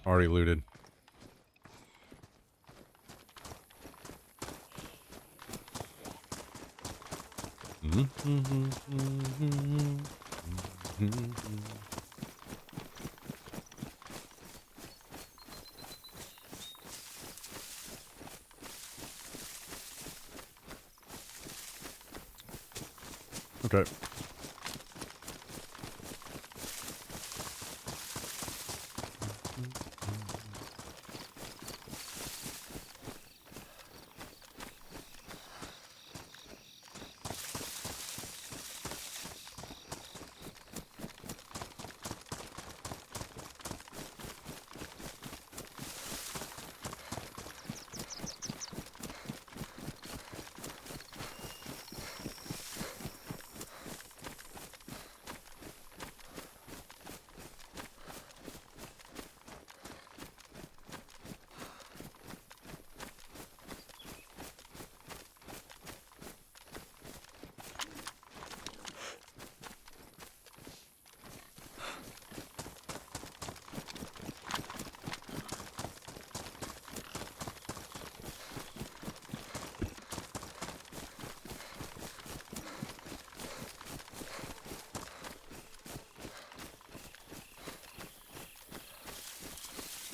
Already looted. Okay.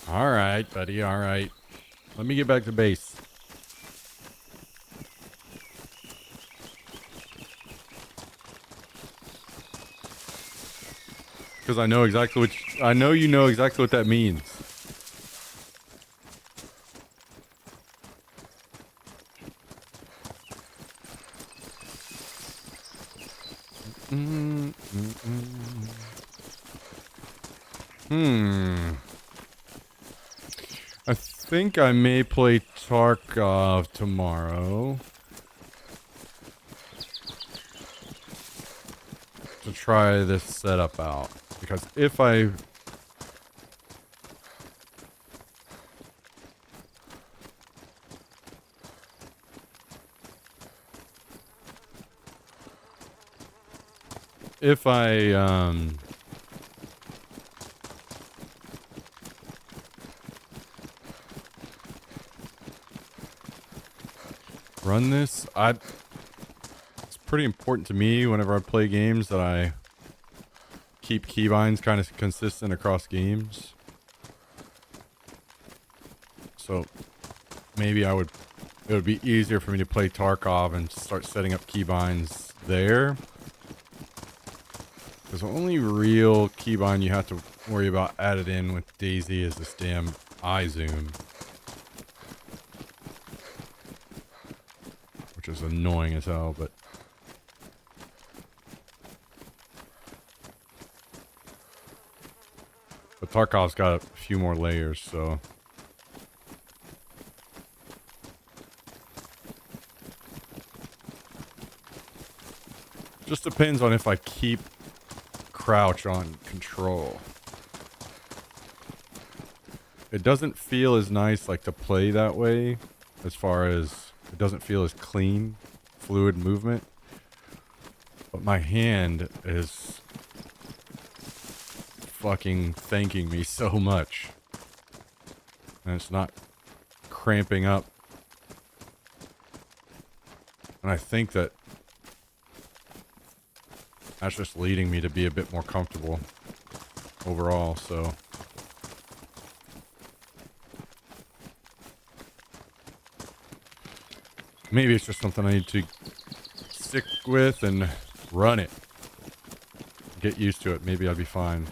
All right, buddy. All right. Let me get back to base. Because I know exactly what I know you know exactly what that means. I think I may play Tarkov tomorrow. To try this setup out. Because if I... If I, run this, it's pretty important to me whenever I play games that I keep keybinds kind of consistent across games. So maybe it would be easier for me to play Tarkov and start setting up keybinds there. Because the only real keybind you have to worry about added in with Daisy is this damn eye zoom. Which is annoying as hell, but... But Tarkov's got a few more layers, so... Just depends on if I keep crouch on control. It doesn't feel as nice like to play that way, as far as it doesn't feel as clean, fluid movement. But my hand is fucking thanking me so much. And it's not cramping up. And I think that that's just leading me to be a bit more comfortable overall, so. Maybe it's just something I need to stick with and run it. Get used to it. Maybe I'll be fine.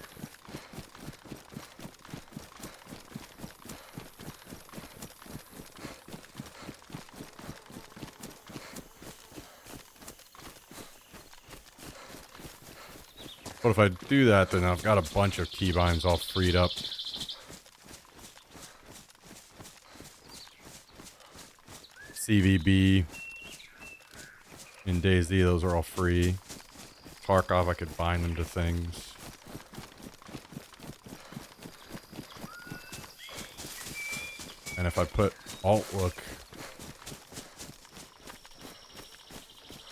But if I do that, then I've got a bunch of keybinds all freed up. CVB and Daisy, those are all free. Tarkov, I could bind them to things. And if I put alt look,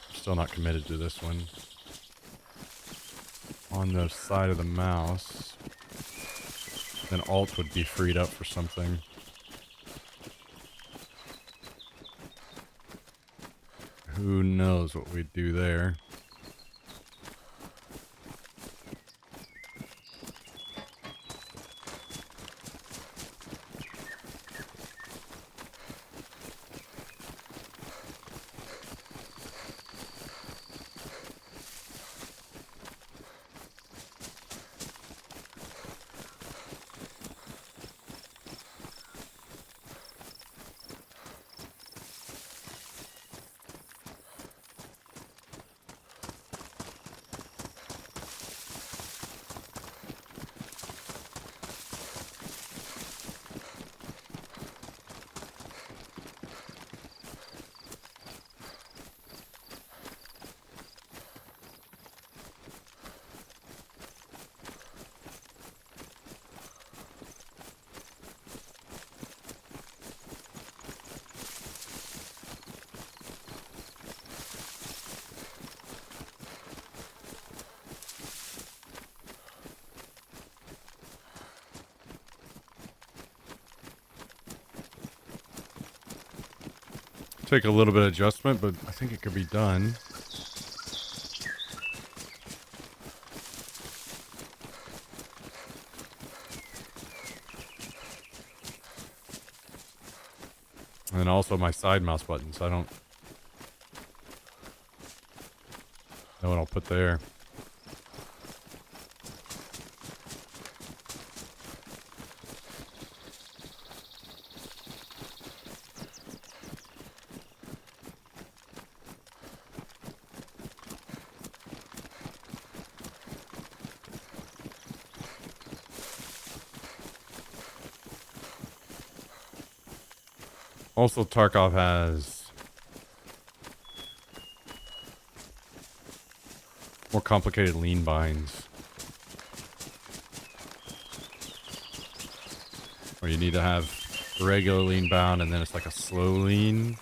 I'm still not committed to this one. On the side of the mouse. Then alt would be freed up for something. Who knows what we'd do there. Take a little bit of adjustment, but I think it could be done. And then also my side mouse buttons. I don't know what I'll put there. Also, Tarkov has more complicated lean binds. Or you need to have the regular lean bound and then it's like a slow lean.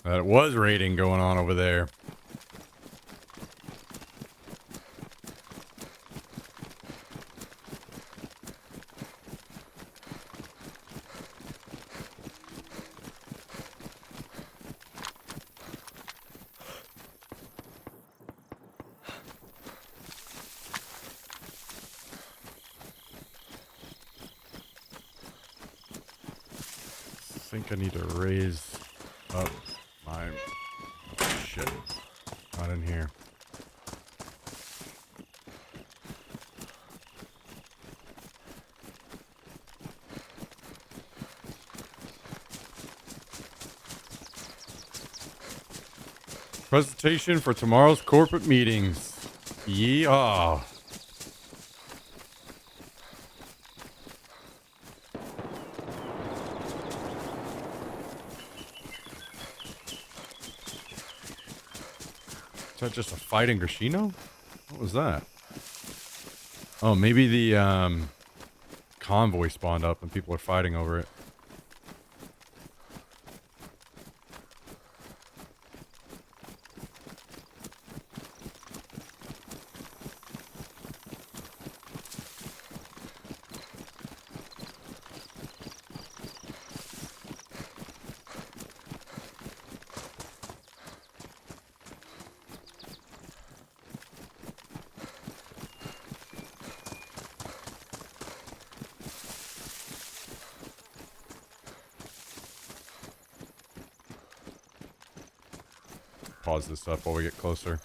That was raiding going on over there. I think I need to raise up my shit. Not in here. Presentation for tomorrow's corporate meetings. Yeah. Is that just a fight in Grishino? What was that? Oh, maybe the convoy spawned up and people are fighting over it. pause this up while we get closer.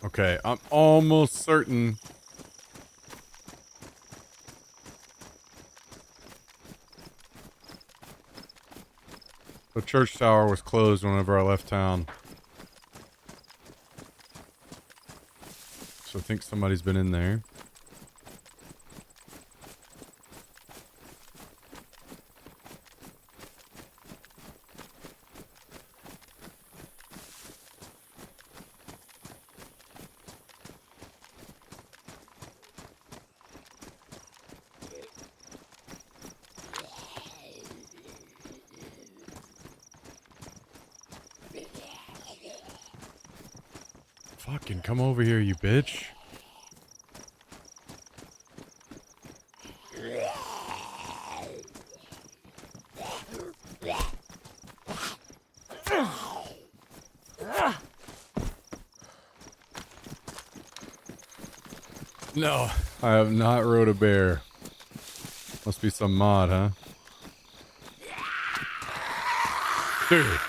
Okay, I'm almost certain. The church tower was closed whenever I left town. So I think somebody's been in there. Fucking come over here, you bitch. No, I have not rode a bear. Must be some mod, huh? Dude.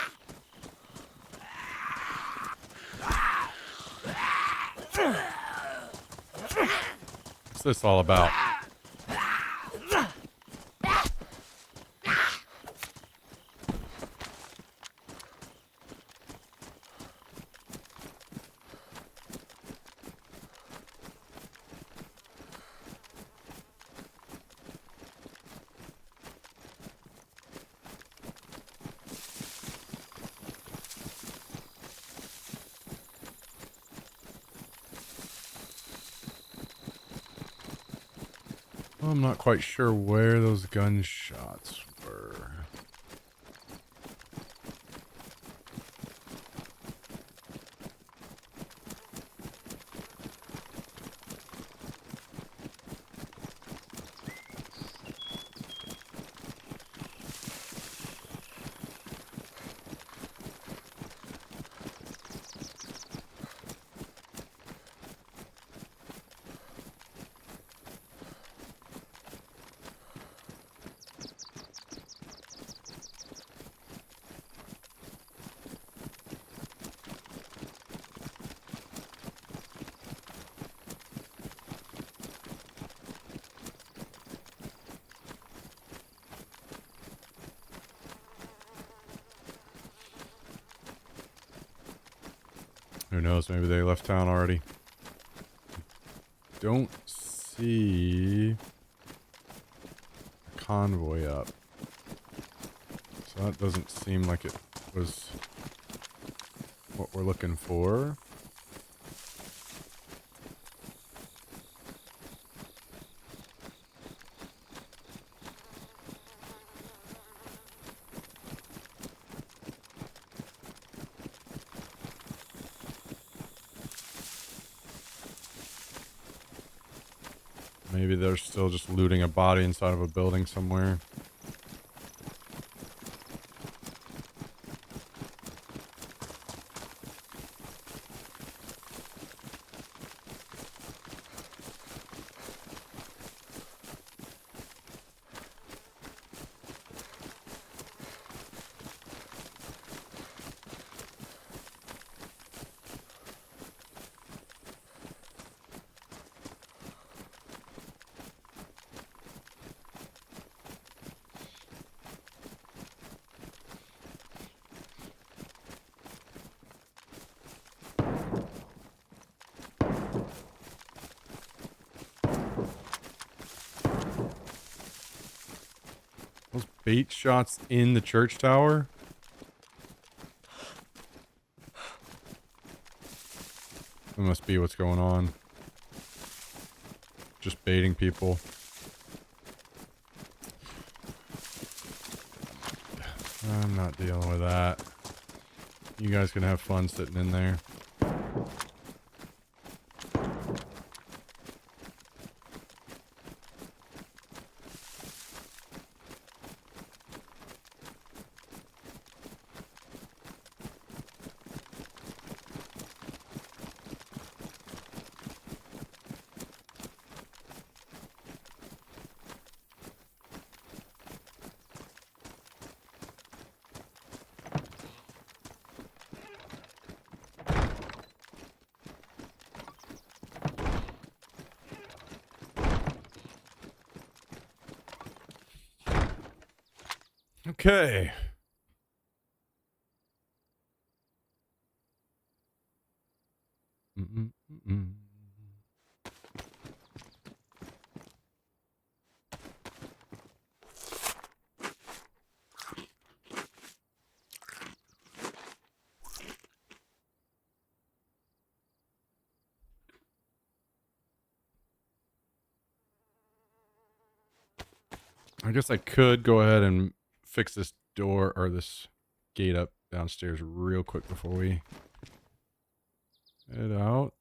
What's this all about? I'm not quite sure where those gunshots were. Who knows? Maybe they left town already. Don't see a convoy up. So that doesn't seem like it was what we're looking for. Maybe they're still just looting a body inside of a building somewhere. Those bait shots in the church tower? That must be what's going on. Just baiting people. I'm not dealing with that. You guys can have fun sitting in there. Okay. Mm-mm-mm-mm. I guess I could go ahead and fix this door or this gate up downstairs real quick before we head out.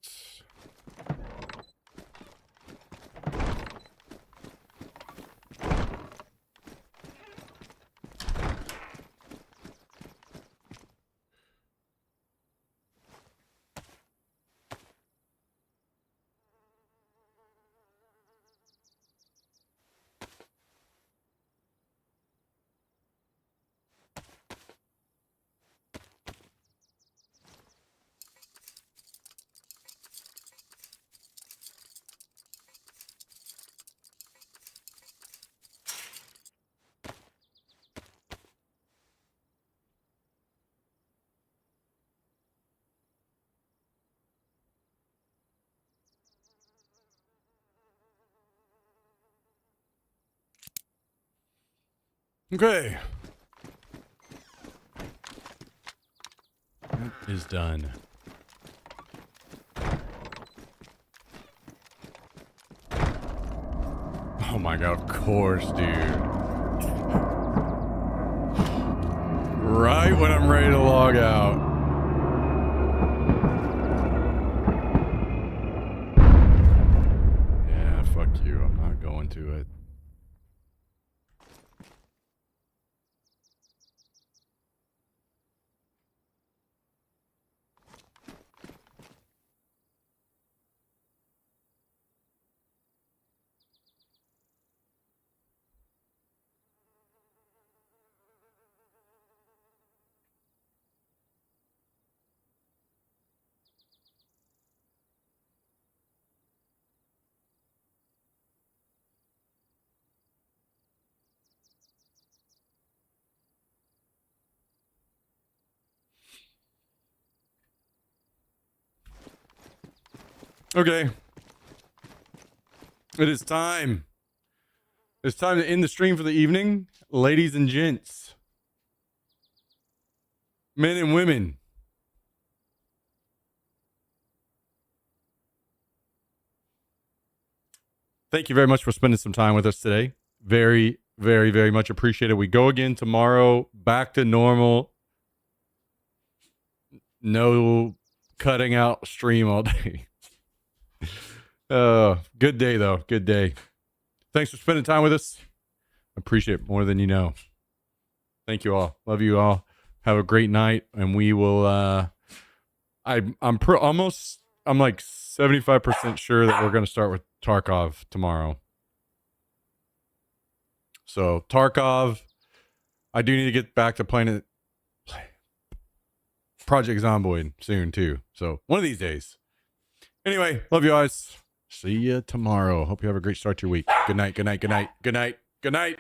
Okay. That is done. Oh my god, of course, dude. Right when I'm ready to log out. Yeah, fuck you. I'm not going to it. Okay. It is time. It's time to end the stream for the evening. Ladies and gents. Men and women. Thank you very much for spending some time with us today. Very, very, very much appreciated. We go again tomorrow. Back to normal. No cutting out stream all day. Good day, though. Good day. Thanks for spending time with us. Appreciate it more than you know. Thank you all. Love you all. Have a great night, and we will. I'm like 75% sure that we're going to start with Tarkov tomorrow. So Tarkov, I do need to get back to playing it. Project Zomboid soon too. So one of these days. Anyway, love you guys. See you tomorrow. Hope you have a great start to your week. Good night. Good night. Good night. Good night. Good night.